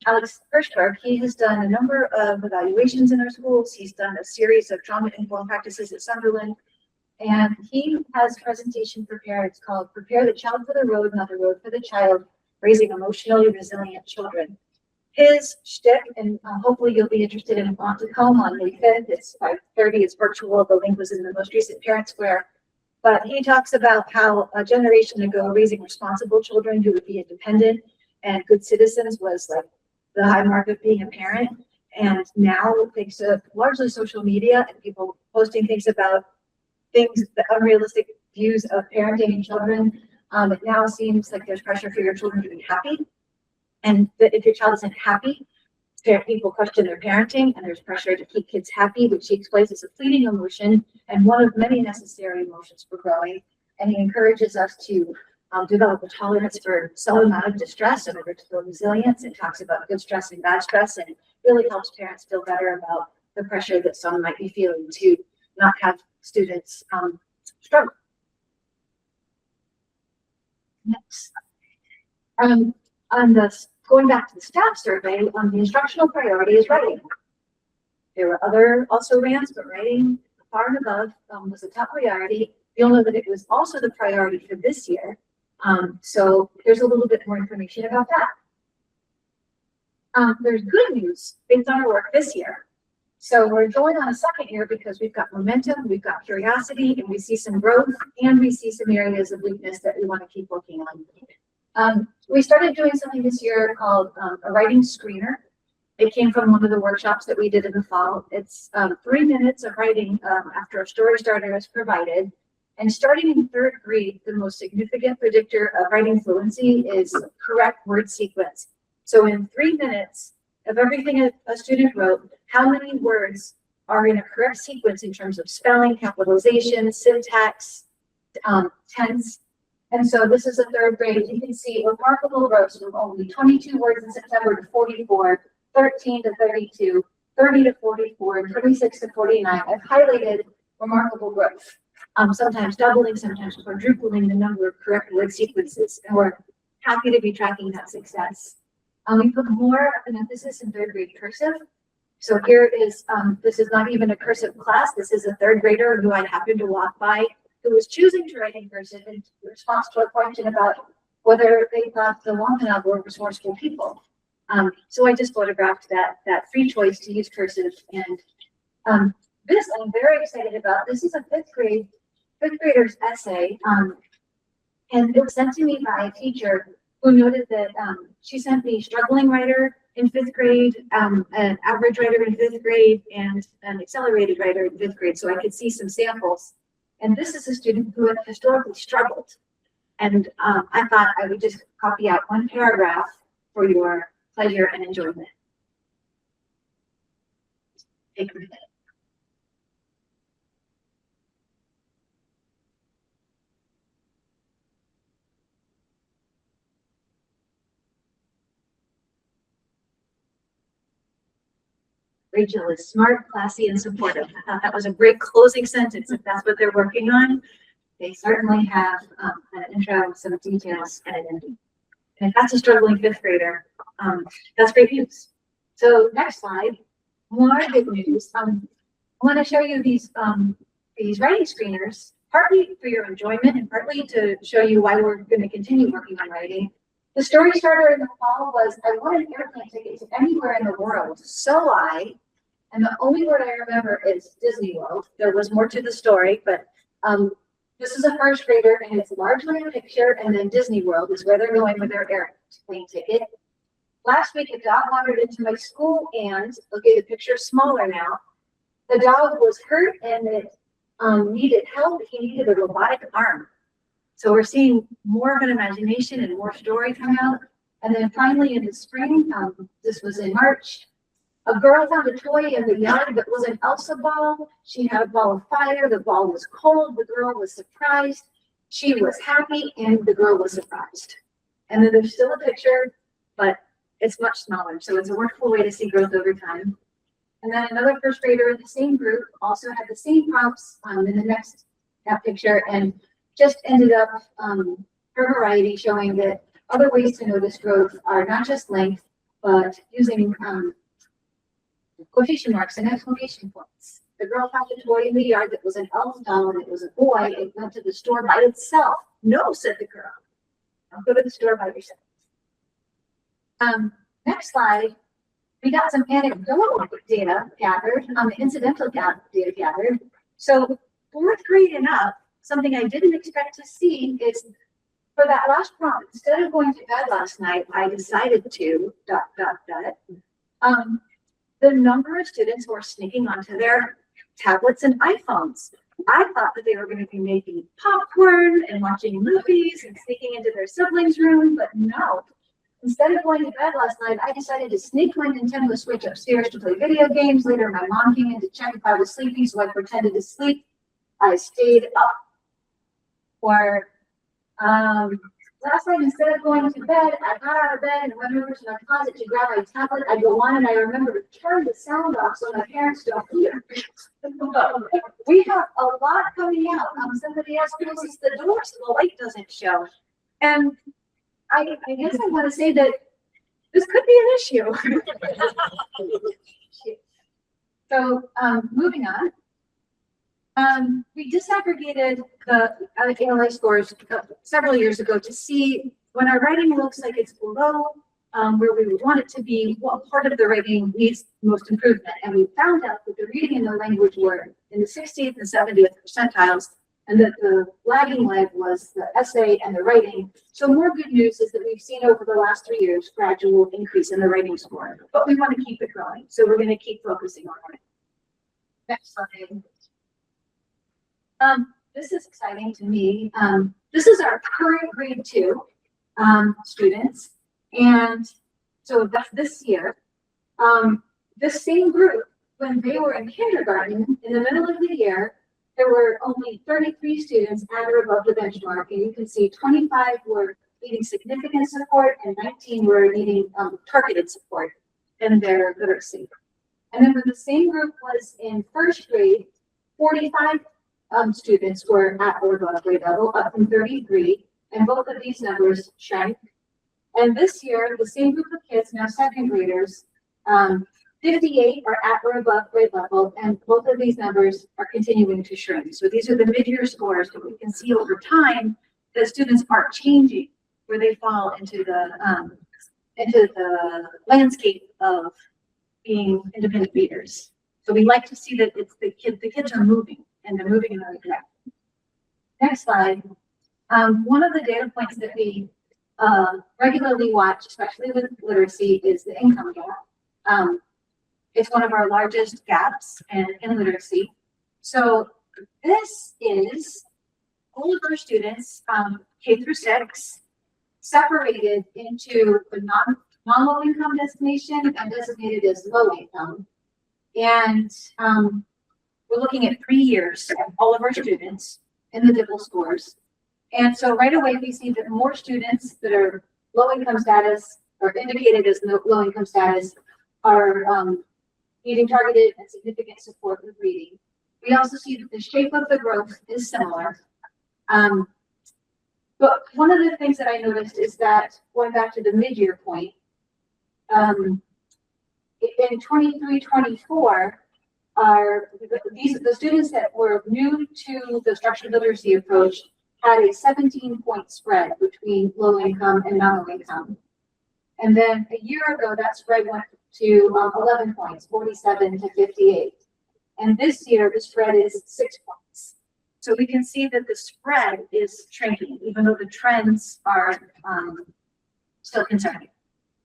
Alex Hirschberg. He has done a number of evaluations in our schools. He's done a series of trauma-informed practices at Sunderland. And he has a presentation prepared. It's called Prepare the Child for the Road, Not the Road for the Child, Raising Emotionally Resilient Children. His shtick, and hopefully you'll be interested in want to come on May 5th. It's 5:30, it's virtual. The link was in the most recent Parent Square. But he talks about how a generation ago, raising responsible children who would be independent and good citizens was like the high mark of being a parent. And now, thanks to largely social media and people posting things about things, the unrealistic views of parenting and children, it now seems like there's pressure for your children to be happy. And that if your child isn't happy, people question their parenting, and there's pressure to keep kids happy, which he explains is a fleeting emotion and one of many necessary emotions for growing. And he encourages us to develop a tolerance for some amount of distress in order to build resilience, and talks about good stress and bad stress, and really helps parents feel better about the pressure that some might be feeling to not have students struggle. Next. Going back to the staff survey, the instructional priority is writing. There were other also rants, but writing far and above was a top priority. You'll know that it was also the priority for this year. So there's a little bit more information about that. There's good news based on our work this year. So we're going on a second year because we've got momentum, we've got curiosity, and we see some growth, and we see some areas of weakness that we want to keep working on. We started doing something this year called a writing screener. It came from one of the workshops that we did in the fall. It's 3 minutes of writing after a story starter is provided. And starting in 3rd grade, the most significant predictor of writing fluency is correct word sequence. So in 3 minutes of everything a student wrote, how many words are in a correct sequence in terms of spelling, capitalization, syntax, tense. And so this is a 3rd grade. You can see remarkable growth from only 22 words in September to 44, 13 to 32, 30 to 44, 36 to 49. I've highlighted remarkable growth. Sometimes doubling, sometimes quadrupling the number of correct word sequences, and we're happy to be tracking that success. We put more of an emphasis in 3rd grade cursive. So here is, this is not even a cursive class. This is a 3rd grader who I happened to walk by who was choosing to write in cursive in response to a question about whether they thought the Wampanoag were resourceful people. So I just photographed that free choice to use cursive, and this I'm very excited about. This is a fifth grader's essay, and it was sent to me by a teacher who noted that she sent me struggling writer in 5th grade, an average writer in 5th grade, and an accelerated writer in 5th grade, so I could see some samples. And this is a student who had historically struggled. And I thought I would just copy out one paragraph for your pleasure and enjoyment. Take a minute. Rachel is smart, classy, and supportive. I thought that was a great closing sentence. If that's what they're working on, they certainly have an intro, some details, and an ending. And if that's a struggling fifth grader, that's great news. So next slide, more good news. I want to show you these writing screeners, partly for your enjoyment and partly to show you why we're going to continue working on writing. The story starter in the fall was, I want an airplane ticket to anywhere in the world. So and the only word I remember is Disney World. There was more to the story, but this is a first grader and it's largely a picture, and then Disney World is where they're going with their airplane ticket. Last week, a dog wandered into my school and, okay, the picture's smaller now. The dog was hurt and it needed help. He needed a robotic arm. So we're seeing more of an imagination and more story come out. And then finally in the spring, this was in March, a girl found a toy in the yard that was an Elsa ball. She had a ball of fire. The ball was cold. The girl was surprised. She was happy and the girl was surprised. And then there's still a picture, but it's much smaller. So it's a wonderful way to see growth over time. And then another first grader in the same group also had the same prompts in the next picture and just ended up her variety showing that other ways to notice growth are not just length, but using quotation marks and exclamation points. The girl found a toy in the yard that was an elf doll and it was a boy. It went to the store by itself. No, said the girl. Don't go to the store by yourself. Next slide. We got some anecdotal data gathered, incidental data gathered. So fourth grade and up, something I didn't expect to see is for that last prompt, instead of going to bed last night, I decided to ... The number of students who are sneaking onto their tablets and iPhones. I thought that they were going to be making popcorn and watching movies and sneaking into their siblings' room, but no. Instead of going to bed last night, I decided to sneak my Nintendo Switch upstairs to play video games. Later, my mom came in to check if I was sleeping, so I pretended to sleep. I stayed up for, last night, instead of going to bed, I got out of bed and went over to my closet to grab my tablet. I go on and I remember to turn the sound off so my parents don't hear. We have a lot coming out. Somebody asked, closes the door so the light doesn't show. And I guess I want to say that this could be an issue. So moving on. We disaggregated the ALI scores several years ago to see when our writing looks like it's below where we would want it to be, what part of the writing needs most improvement. And we found out that the reading and the language were in the 60th and 70th percentiles, and that the lagging leg was the essay and the writing. So more good news is that we've seen over the last 3 years gradual increase in the writing score, but we want to keep it growing. So we're going to keep focusing on it. Next slide. This is exciting to me. This is our current grade 2 students. And so that's this year. This same group, when they were in kindergarten, in the middle of the year, there were only 33 students at or above the benchmark. And you can see 25 were needing significant support and 19 were needing targeted support in their literacy. And then when the same group was in first grade, 45 students were at or above grade level, up from 33, and both of these numbers shrank. And this year, the same group of kids, now second graders, 58 are at or above grade level, and both of these numbers are continuing to shrink. So these are the mid-year scores that we can see over time that students aren't changing, where they fall into the landscape of being independent readers. So we like to see that it's the kids are moving, and they're moving in the right direction. Next slide. One of the data points that we regularly watch, especially with literacy, is the income gap. It's one of our largest gaps in literacy. So this is all of our students, K through 6, separated into the non-low income destination and designated as low income. And we're looking at 3 years of all of our students in the DIPL scores. And so right away, we see that more students that are low income status or indicated as low income status are needing targeted and significant support with reading. We also see that the shape of the growth is similar. But one of the things that I noticed is that going back to the mid-year point, in 23-24, the students that were new to the structured literacy approach had a 17-point spread between low income and non-low income. And then a year ago, that spread went to 11 points, 47 to 58. And this year, the spread is 6 points. So we can see that the spread is shrinking, even though the trends are still concerning.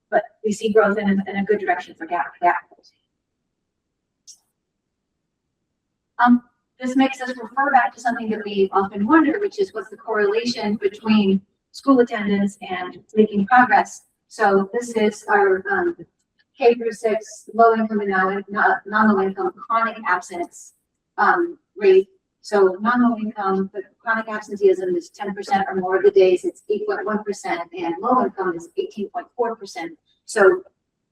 But we see growth in a good direction for gap. This makes us refer back to something that we often wonder, which is what's the correlation between school attendance and making progress. So this is our K through 6 low income and non-low income chronic absence rate. So non-low income, the chronic absenteeism is 10% or more of the days, it's 8.1%, and low income is 18.4%. So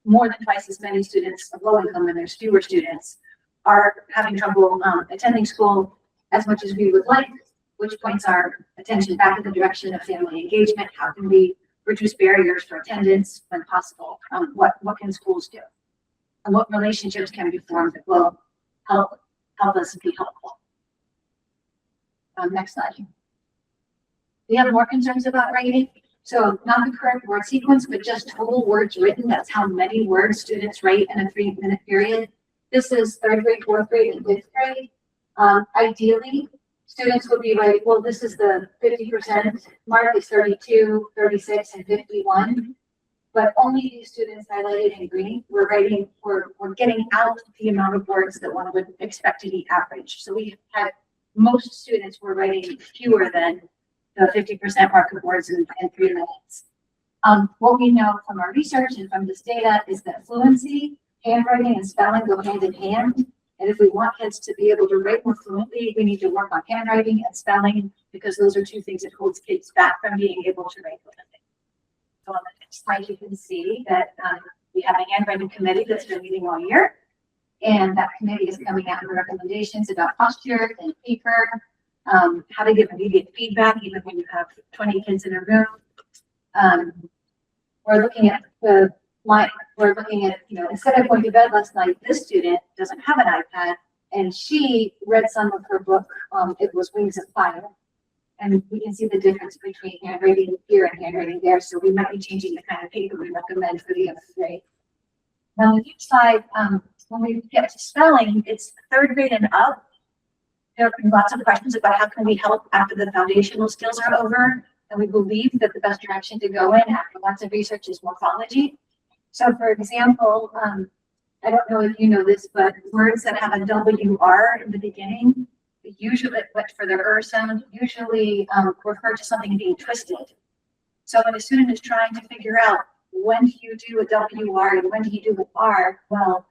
more than twice as many students of low income, and there's fewer students, are having trouble attending school as much as we would like, which points our attention back in the direction of family engagement. How can we reduce barriers for attendance when possible? What can schools do? And what relationships can be formed that will help us be helpful? Next slide. We have more concerns about writing. So not the correct word sequence, but just total words written. That's how many words students write in a 3-minute period. This is 3rd grade, 4th grade, and 5th grade. Ideally, students would be writing, well, this is the 50% mark is 32, 36, and 51. But only these students highlighted in green, we're getting out the amount of words that one would expect to be average. So we had most students were writing fewer than the 50% mark of words in 3 minutes. What we know from our research and from this data is that fluency, handwriting, and spelling go hand in hand. And if we want kids to be able to write more fluently, we need to work on handwriting and spelling, because those are 2 things that holds kids back from being able to write fluently. So on the next slide, you can see that we have a handwriting committee that's been meeting all year. And that committee is coming out with recommendations about posture and paper, how to give immediate feedback, even when you have 20 kids in a room. We're looking at instead of going to bed last night, this student doesn't have an iPad, and she read some of her book. It was Wings of Fire. And we can see the difference between handwriting here and handwriting there. So we might be changing the kind of paper we recommend for the other grade. Now, on each side, when we get to spelling, it's 3rd grade and up. There have been lots of questions about how can we help after the foundational skills are over. And we believe that the best direction to go in after lots of research is morphology. So for example, I don't know if you know this, but words that have a WR in the beginning, usually, but for their sound, usually refer to something being twisted. So when a student is trying to figure out when do you do a WR and when do you do an R, well,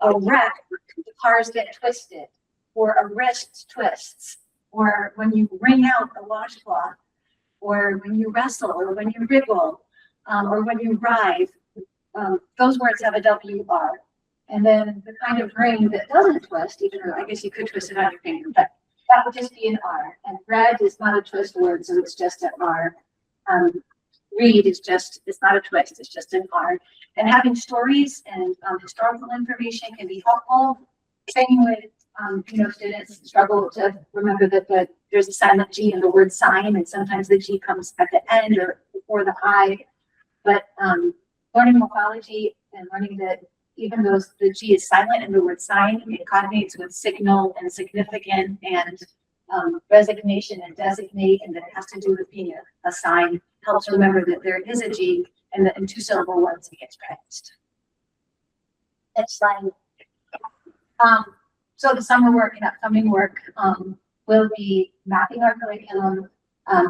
a wreck, the cars get twisted, or a wrist twists, or when you wring out a washcloth, or when you wrestle, or when you wriggle, or when you writhe, those words have a WR. And then the kind of ring that doesn't twist, even though I guess you could twist it on your finger, but that would just be an R. And red is not a twist word, so it's just an R. Read is just, it's not a twist, it's just an R. And having stories and historical information can be helpful. Same with, students struggle to remember that there's a silent G in the word sign, and sometimes the G comes at the end or before the I. But learning morphology and learning that even though the G is silent in the word sign, it coordinates with signal and significant and resignation and designate, and that it has to do with being a sign, helps remember that there is a G and that in 2-syllable words it gets pronounced. Next slide. So the summer work and upcoming work will be mapping our curriculum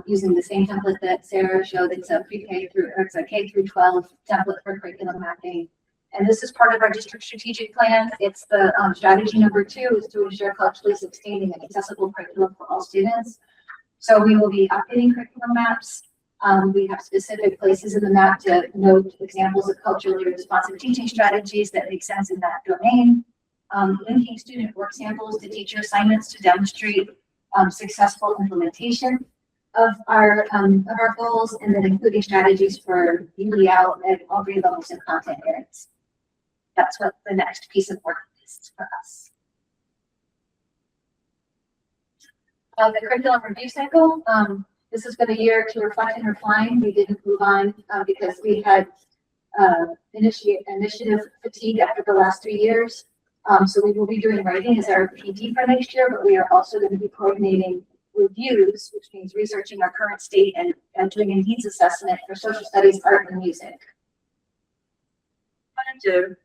using the same template that Sarah showed. It's a K through 12 template for curriculum mapping. And this is part of our district strategic plan. It's the strategy number 2 is to ensure culturally sustaining and accessible curriculum for all students. So we will be updating curriculum maps. We have specific places in the map to note examples of culturally responsive teaching strategies that make sense in that domain. linking student work samples to teacher assignments to demonstrate successful implementation of our goals, and then including strategies for UEL at all grade levels and content areas. That's what the next piece of work is for us. The curriculum review cycle, this has been a year to reflect and refine. We didn't move on because we had initiative fatigue after the last 3 years. So we will be doing writing as our PD for next year, but we are also going to be coordinating reviews, which means researching our current state and doing a needs assessment for social studies, art, and music. I wanted to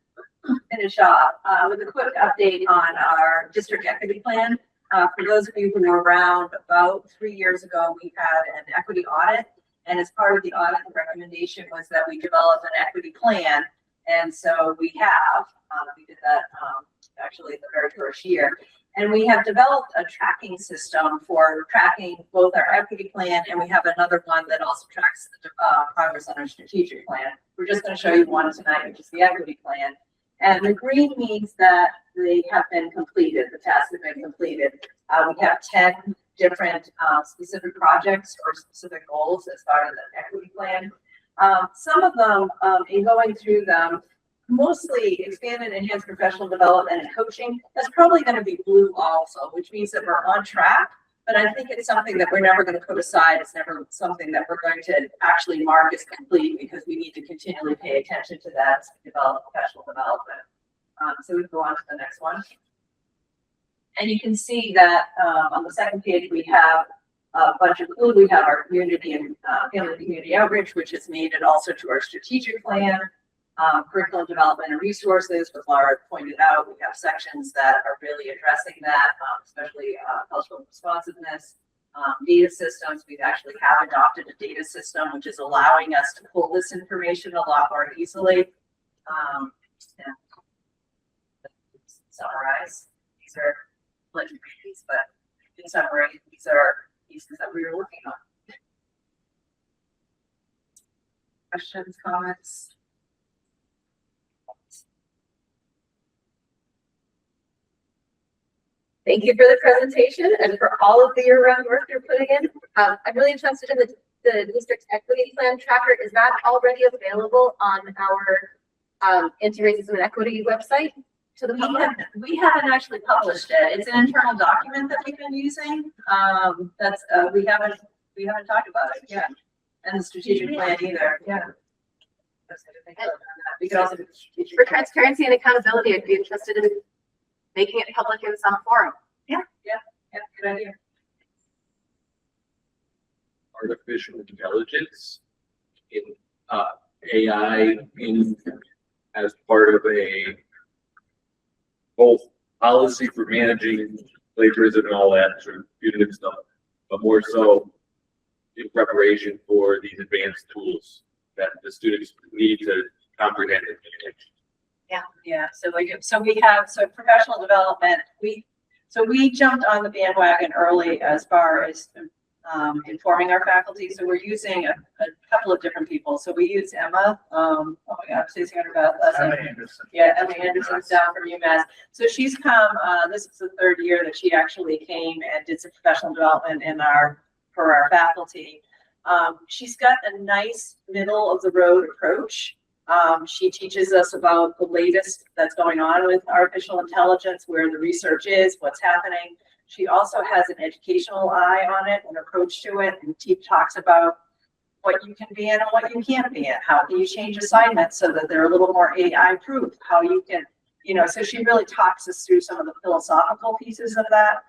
finish off with a quick update on our district equity plan. For those of you who were around, about 3 years ago, we had an equity audit. And as part of the audit, the recommendation was that we develop an equity plan. And so we have, we did that actually the very first year. And we have developed a tracking system for tracking both our equity plan, and we have another one that also tracks the progress on our strategic plan. We're just going to show you one tonight, which is the equity plan. And the green means that they have been completed, the tasks have been completed. We have 10 different specific projects or specific goals as part of the equity plan. Some of them, in going through them, mostly expand and enhance professional development and coaching. That's probably going to be blue also, which means that we're on track. But I think it's something that we're never going to put aside. It's never something that we're going to actually mark as complete, because we need to continually pay attention to that as we develop professional development. So we go on to the next one. And you can see that on the second page, we have a bunch of clues. We have our community and family community outreach, which is made, and also to our strategic plan. Curriculum development and resources, as Laura pointed out, we have sections that are really addressing that, especially cultural responsiveness. Data systems, we actually have adopted a data system, which is allowing us to pull this information a lot more easily. Summarize, these are plenty of these, but in summary, these are pieces that we were working on. Questions, comments? Thank you for the presentation and for all of the year-round work you're putting in. I'm really interested in the district's equity plan tracker. Is that already available on our anti-racism and equity website to the public? We haven't actually published it. It's an internal document that we've been using. That's we haven't talked about it yet, and the strategic plan either. Yeah. We could also do the strategic For plan. transparency and accountability, I'd be interested in making it public in some forum. Yeah, good idea. Artificial intelligence in AI in as part of a both policy for managing plagiarism and all that sort of punitive stuff, but more so in preparation for these advanced tools that the students need to comprehend and manage. Yeah. So professional development. We jumped on the bandwagon early as far as informing our faculty. So we're using a couple of different people. So we use Emma. Oh my God, I'm saying about Emma Anderson. Yeah, Emma Anderson's down from UMass. So she's come. This is the third year that she actually came and did some professional development for our faculty. She's got a nice middle of the road approach. She teaches us about the latest that's going on with artificial intelligence, where the research is, what's happening. She also has an educational eye on it, an approach to it, and talks about what you can be in and what you can't be in. How can you change assignments so that they're a little more AI proof? How you can, so she really talks us through some of the philosophical pieces of that.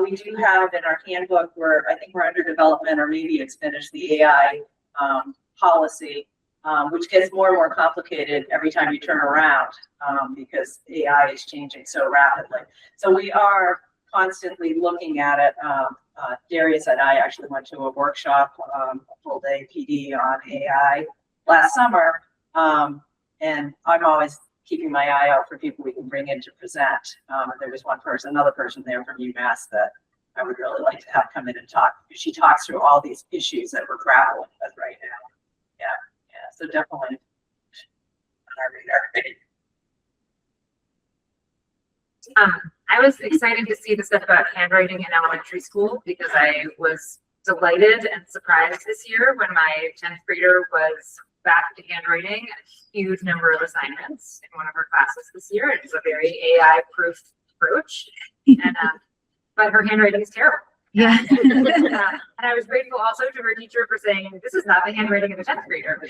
We do have in our handbook, where I think we're under development, or maybe it's finished, the AI policy. Which gets more and more complicated every time you turn around, because AI is changing so rapidly. So we are constantly looking at it. Darius and I actually went to a workshop, a full day PD on AI last summer. And I'm always keeping my eye out for people we can bring in to present. There was another person there from UMass that I would really like to have come in and talk. She talks through all these issues that we're grappling with right now. Yeah. So definitely on our radar. I was excited to see the stuff about handwriting in elementary school because I was delighted and surprised this year when my 10th grader was back to handwriting a huge number of assignments in one of her classes this year. It was a very AI-proof approach, and but her handwriting is terrible. Yeah. And I was grateful also to her teacher for saying, this is not the handwriting of a 10th grader.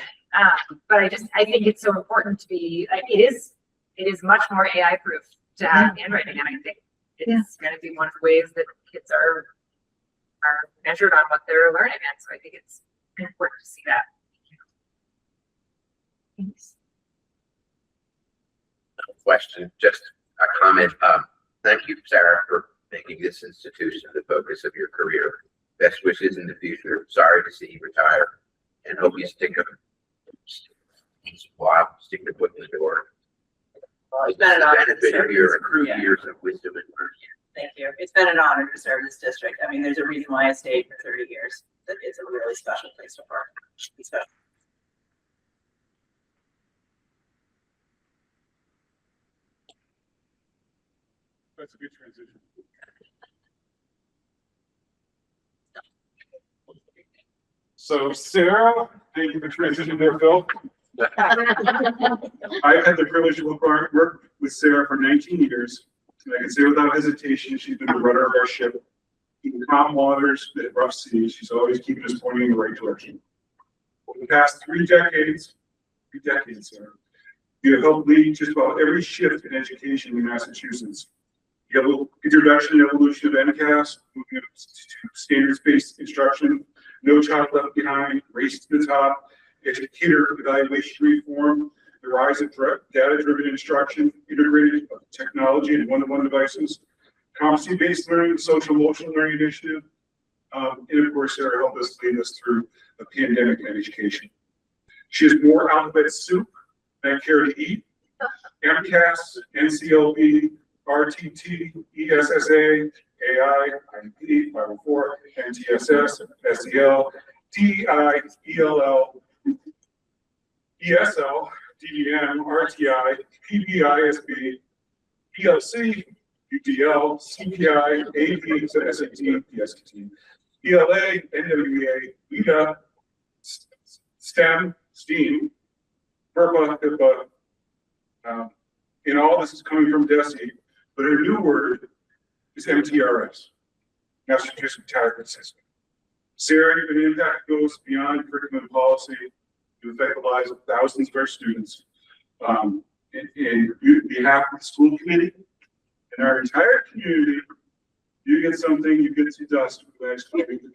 But I think it's so important to be, it is much more AI proof to have handwriting. And I think it's going to be one of the ways that kids are measured on what they're learning. And so I think it's important to see that. Thanks. Question, just a comment. Thank you, Sarah, for making this institution the focus of your career. Best wishes in the future. Sorry to see you retire, and hope you stick a foot in the door. It's been an honor to Benefit serve of your this- accrued yeah. years of wisdom and virtue. Thank you. It's been an honor to serve this district. I mean, there's a reason why I stayed for 30 years. That it's a really special place to work. It's special. That's a good transition. So Sarah, thank you for transitioning there, Phil. I've had the privilege of work with Sarah for 19 years. And I can say without hesitation, she's been the rudder of our ship. In calm waters, at rough seas, she's always keeping us pointing in the right direction. Over the past 3 decades, Sarah, you have helped lead just about every shift in education in Massachusetts. You have a little introduction and evolution of MCAS, moving up to standards-based instruction, no child left behind, race to the top, educator evaluation reform, the rise of data-driven instruction, integrated technology and one-to-one devices, competency-based learning, social emotional learning initiative, and of course, Sarah helped us lead us through a pandemic in education. She has more alphabet soup than I care to eat. MCAS, NCLB, RTT, ESSA, AI, IP, 504, NTSS, SEL, DEI, ELL, ESL, DDM, RTI, PBISB, ELC, UDL, CPI, AP, SAT, PSAT, ELA, NWEA, EDA, STEM, STEAM, FERPA, HIPAA, and all this is coming from DESE, but a new word is MTRS, Massachusetts Retirement System. Sarah, your impact goes beyond curriculum and policy to affect the lives of thousands of our students. And on behalf of the school committee and our entire community, you get something you get to dust for the next 20 years.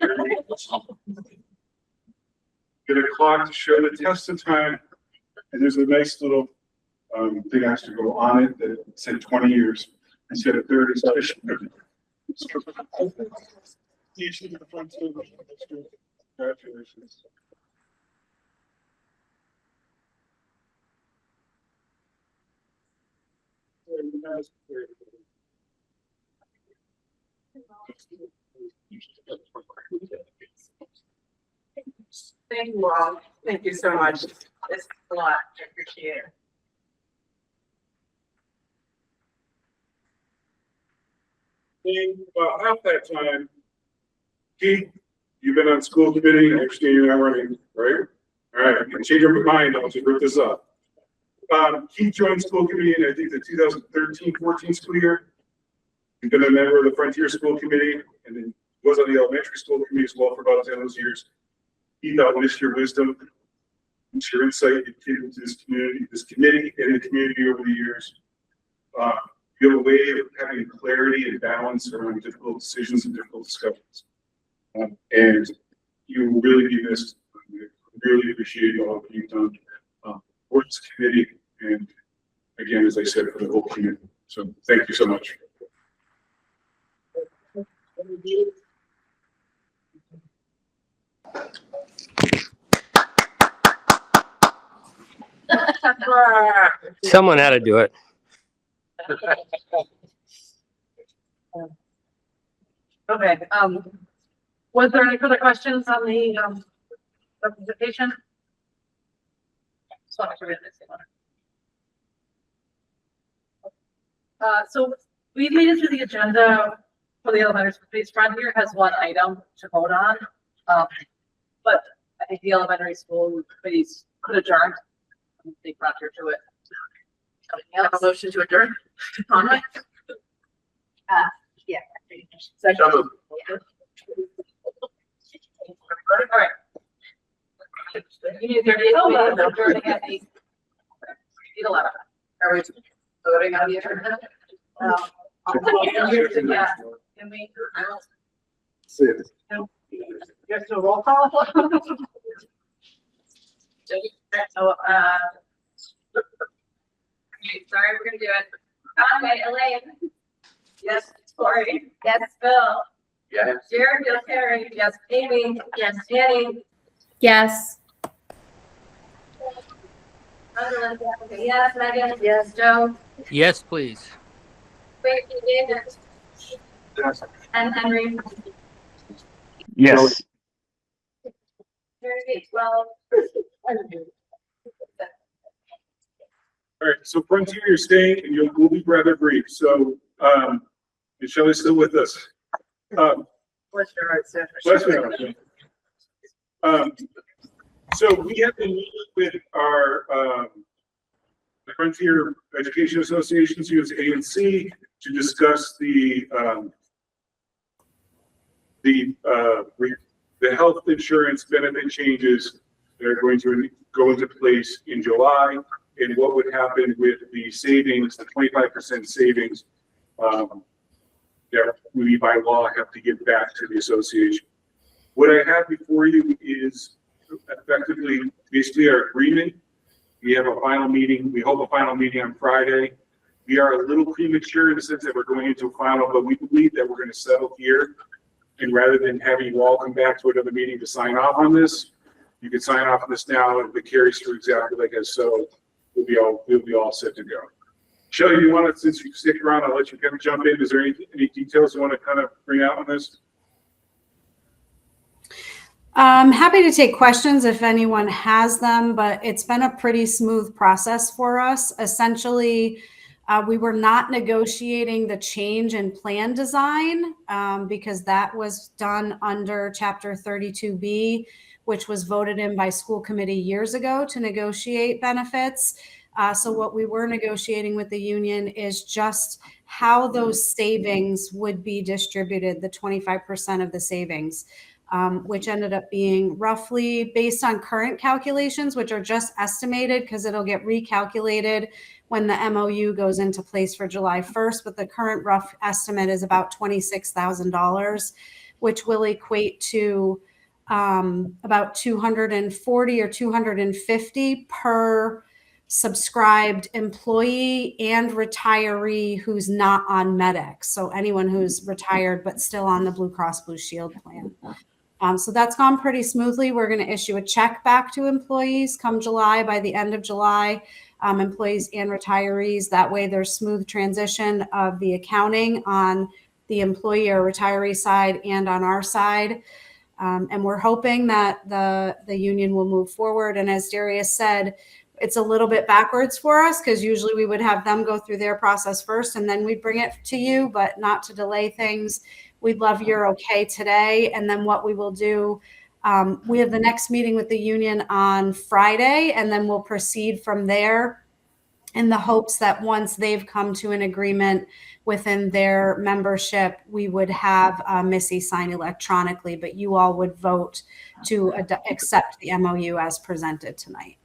Get a clock to show the test of time, and there's a nice little thing has to go on it that said 20 years instead of 30. Each of the front table. Congratulations. Thank you all. Thank you so much. It's a lot. I appreciate it. In about half that time, Keith, you've been on school committee, I understand you're not running, right? All right, you can change your mind, I'll just rip this up. Keith joined school committee in, I think, the 2013-14 school year. He's been a member of the Frontier School Committee, and then was on the elementary school committee as well for about 10 of those years. He thought with your wisdom, and your insight into this committee, and the community over the years. You have a way of having clarity and balance around difficult decisions and difficult discussions. And you will really be missed. We really appreciate all that you've done for this committee, and again, as I said, for the whole community. So thank you so much. Someone had to do it. Okay, was there any further questions on the, representation? Just wanted to read this one. So We've made it through the agenda for the elementary school piece. Frontier has one item to vote on. But I think the elementary school committees could adjourn. Take Frontier to it. Have a motion to adjourn. Conway? Yeah. Second. So moved. All right. You need 38. Adjourning at 8:11. Are we voting on the adjournment? Yeah. Can we? Yes, no roll call. So, sorry, we're gonna do it. Conway, Elaine. Yes. Cory. Yes. Bill. Yes. Jared, yes, Carrie. Yes. Amy. Yes. Annie. Yes. Rosalind. Yes. Megan. Yes. Joe. Yes, please. Wait, David. And Henry. Yes. Very 12. All right, so Frontier, you're staying and we'll be rather brief. So, is Shelley still with us? Bless your heart, Seth. Bless me. So we have been meeting with our, the Frontier Education Associations, USANC, to discuss the health insurance benefit changes that are going to go into place in July, and what would happen with the savings, the 25% savings that we by law have to give back to the association. What I have before you is effectively basically our agreement. We have a final meeting. We hope a final meeting on Friday. We are a little premature in the sense that we're going into a final, but we believe that we're going to settle here. And rather than having you all come back to another meeting to sign off on this, you can sign off on this now, and if it carries through exactly like I so, we'll be all set to go. Shelley, you want to, since you stick around, I'll let you kind of jump in. Is there any details you want to kind of bring out on this? I'm happy to take questions if anyone has them, but it's been a pretty smooth process for us. Essentially, we were not negotiating the change in plan design because that was done under Chapter 32B, which was voted in by school committee years ago to negotiate benefits. So what we were negotiating with the union is just how those savings would be distributed, the 25% of the savings, which ended up being roughly based on current calculations, which are just estimated because it'll get recalculated when the MOU goes into place for July 1st. But the current rough estimate is about $26,000, which will equate to about $240 or $250 per subscribed employee and retiree who's not on Medex. So anyone who's retired but still on the Blue Cross Blue Shield plan. So that's gone pretty smoothly. We're going to issue a check back to employees come July, by the end of July, employees and retirees. That way there's smooth transition of the accounting on the employee or retiree side and on our side. And we're hoping that the union will move forward. And as Darius said, it's a little bit backwards for us because usually we would have them go through their process first and then we'd bring it to you, but not to delay things. We'd love your okay today. And then what we will do, we have the next meeting with the union on Friday, and then we'll proceed from there in the hopes that once they've come to an agreement within their membership, we would have Missy sign electronically, but you all would vote to accept the MOU as presented tonight.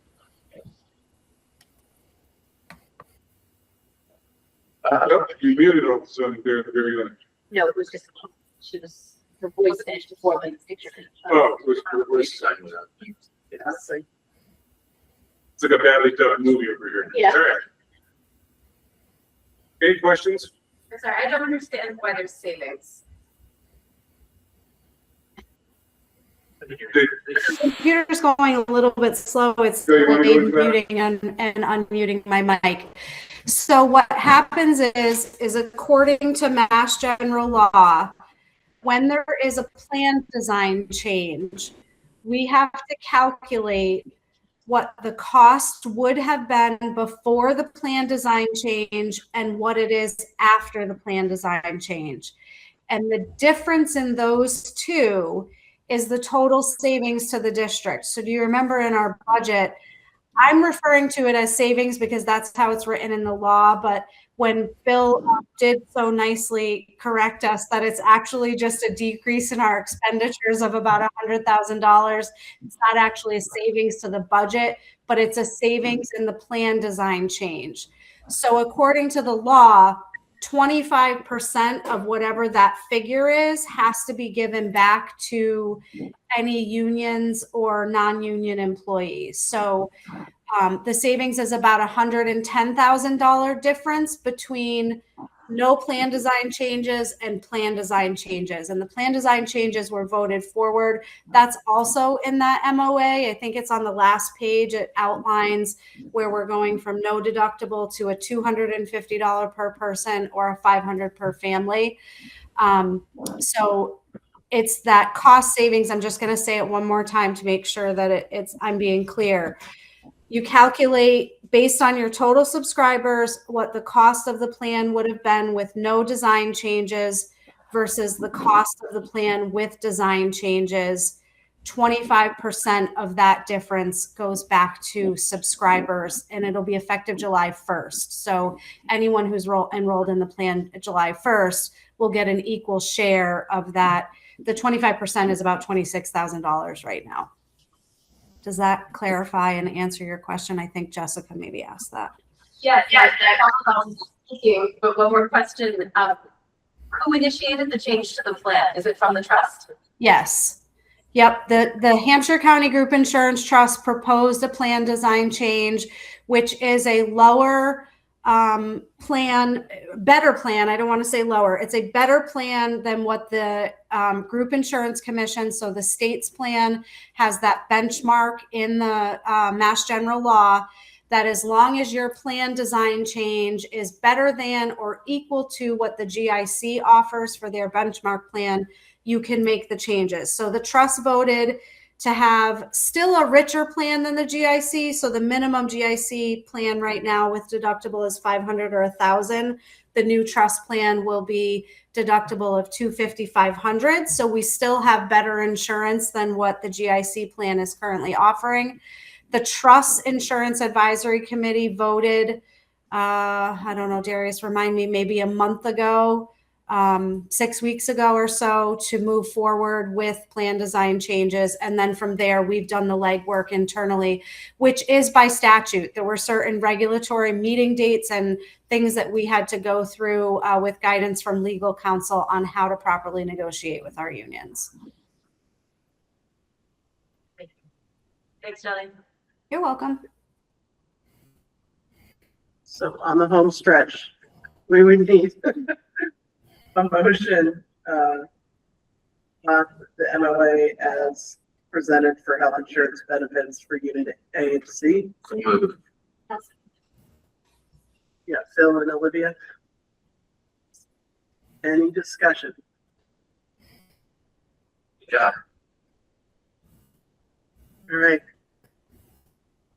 You muted it, so there at the very end. No, it was just, her voice finished before the picture. Oh, it was. It's like a badly done movie over here. Yeah. All right. Any questions? I'm sorry, I don't understand why there's savings. The computer's going a little bit slow. It's So you wanna go into that? muting and unmuting my mic. So what happens is according to Mass General Law, when there is a plan design change, we have to calculate what the cost would have been before the plan design change and what it is after the plan design change. And the difference in those two is the total savings to the district. So do you remember in our budget, I'm referring to it as savings because that's how it's written in the law, but when Bill did so nicely correct us that it's actually just a decrease in our expenditures of about $100,000. It's not actually a savings to the budget, but it's a savings in the plan design change. So according to the law, 25% of whatever that figure is has to be given back to any unions or non-union employees. So the savings is about $110,000 difference between no plan design changes and plan design changes. And the plan design changes were voted forward. That's also in that MOA. I think it's on the last page. It outlines where we're going from no deductible to a $250 per person or a $500 per family. So it's that cost savings. I'm just going to say it one more time to make sure that I'm being clear. You calculate based on your total subscribers what the cost of the plan would have been with no design changes versus the cost of the plan with design changes. 25% of that difference goes back to subscribers, and it'll be effective July 1st. So anyone who's enrolled in the plan July 1st will get an equal share of that. The 25% is about $26,000 right now. Does that clarify and answer your question? I think Jessica maybe asked that. Yes, thank you. But one more question. Who initiated the change to the plan? Is it from the trust? Yes. Yep. The Hampshire County Group Insurance Trust proposed a plan design change, which is a lower plan, better plan. I don't want to say lower. It's a better plan than what the Group Insurance Commission, so the state's plan, has that benchmark in the Mass General Law that as long as your plan design change is better than or equal to what the GIC offers for their benchmark plan, you can make the changes. So the trust voted to have still a richer plan than the GIC. So the minimum GIC plan right now with deductible is $500 or $1,000. The new trust plan will be deductible of $250, $500. So we still have better insurance than what the GIC plan is currently offering. The Trust Insurance Advisory Committee voted, I don't know, Darius, remind me, maybe a month ago, 6 weeks ago or so, to move forward with plan design changes. And then from there, we've done the legwork internally, which is by statute. There were certain regulatory meeting dates and things that we had to go through with guidance from legal counsel on how to properly negotiate with our unions. Thanks, Jelly. You're welcome. So on the home stretch, we would need a motion on the MOA as presented for health insurance benefits for unit A and C. Yeah, Phil and Olivia. Any discussion? Good job. All right.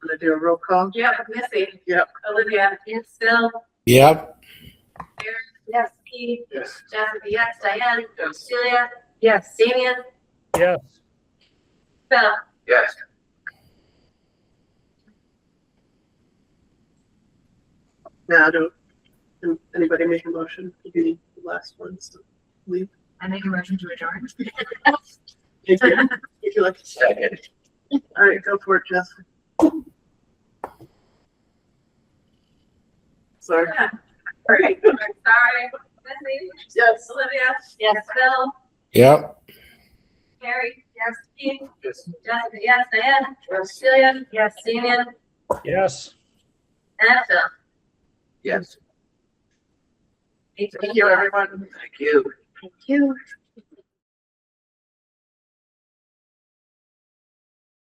I'm gonna do a roll call. Yep, Missy. Yep. Olivia. Yes. Phil. Yep. Yes. Keith. Yes. Jessica. Yes. Diane. Yes. Celia. Yes. Damian. Yes. Phil. Yes. Now, can anybody make a motion to be the last ones to leave? I make a motion to adjourn. Thank you. Would you like to Second. All right, go for it, Jess. Sorry. All right. Sorry. Missy. Yes. Olivia. Yes. Phil. Yep. Carrie. Yes. Keith. Yes. Jessica. Yes. Diane. Yes. Celia. Yes. Damian. Yes. And Phil. Yes. Thank you, everyone. Thank you. Thank you.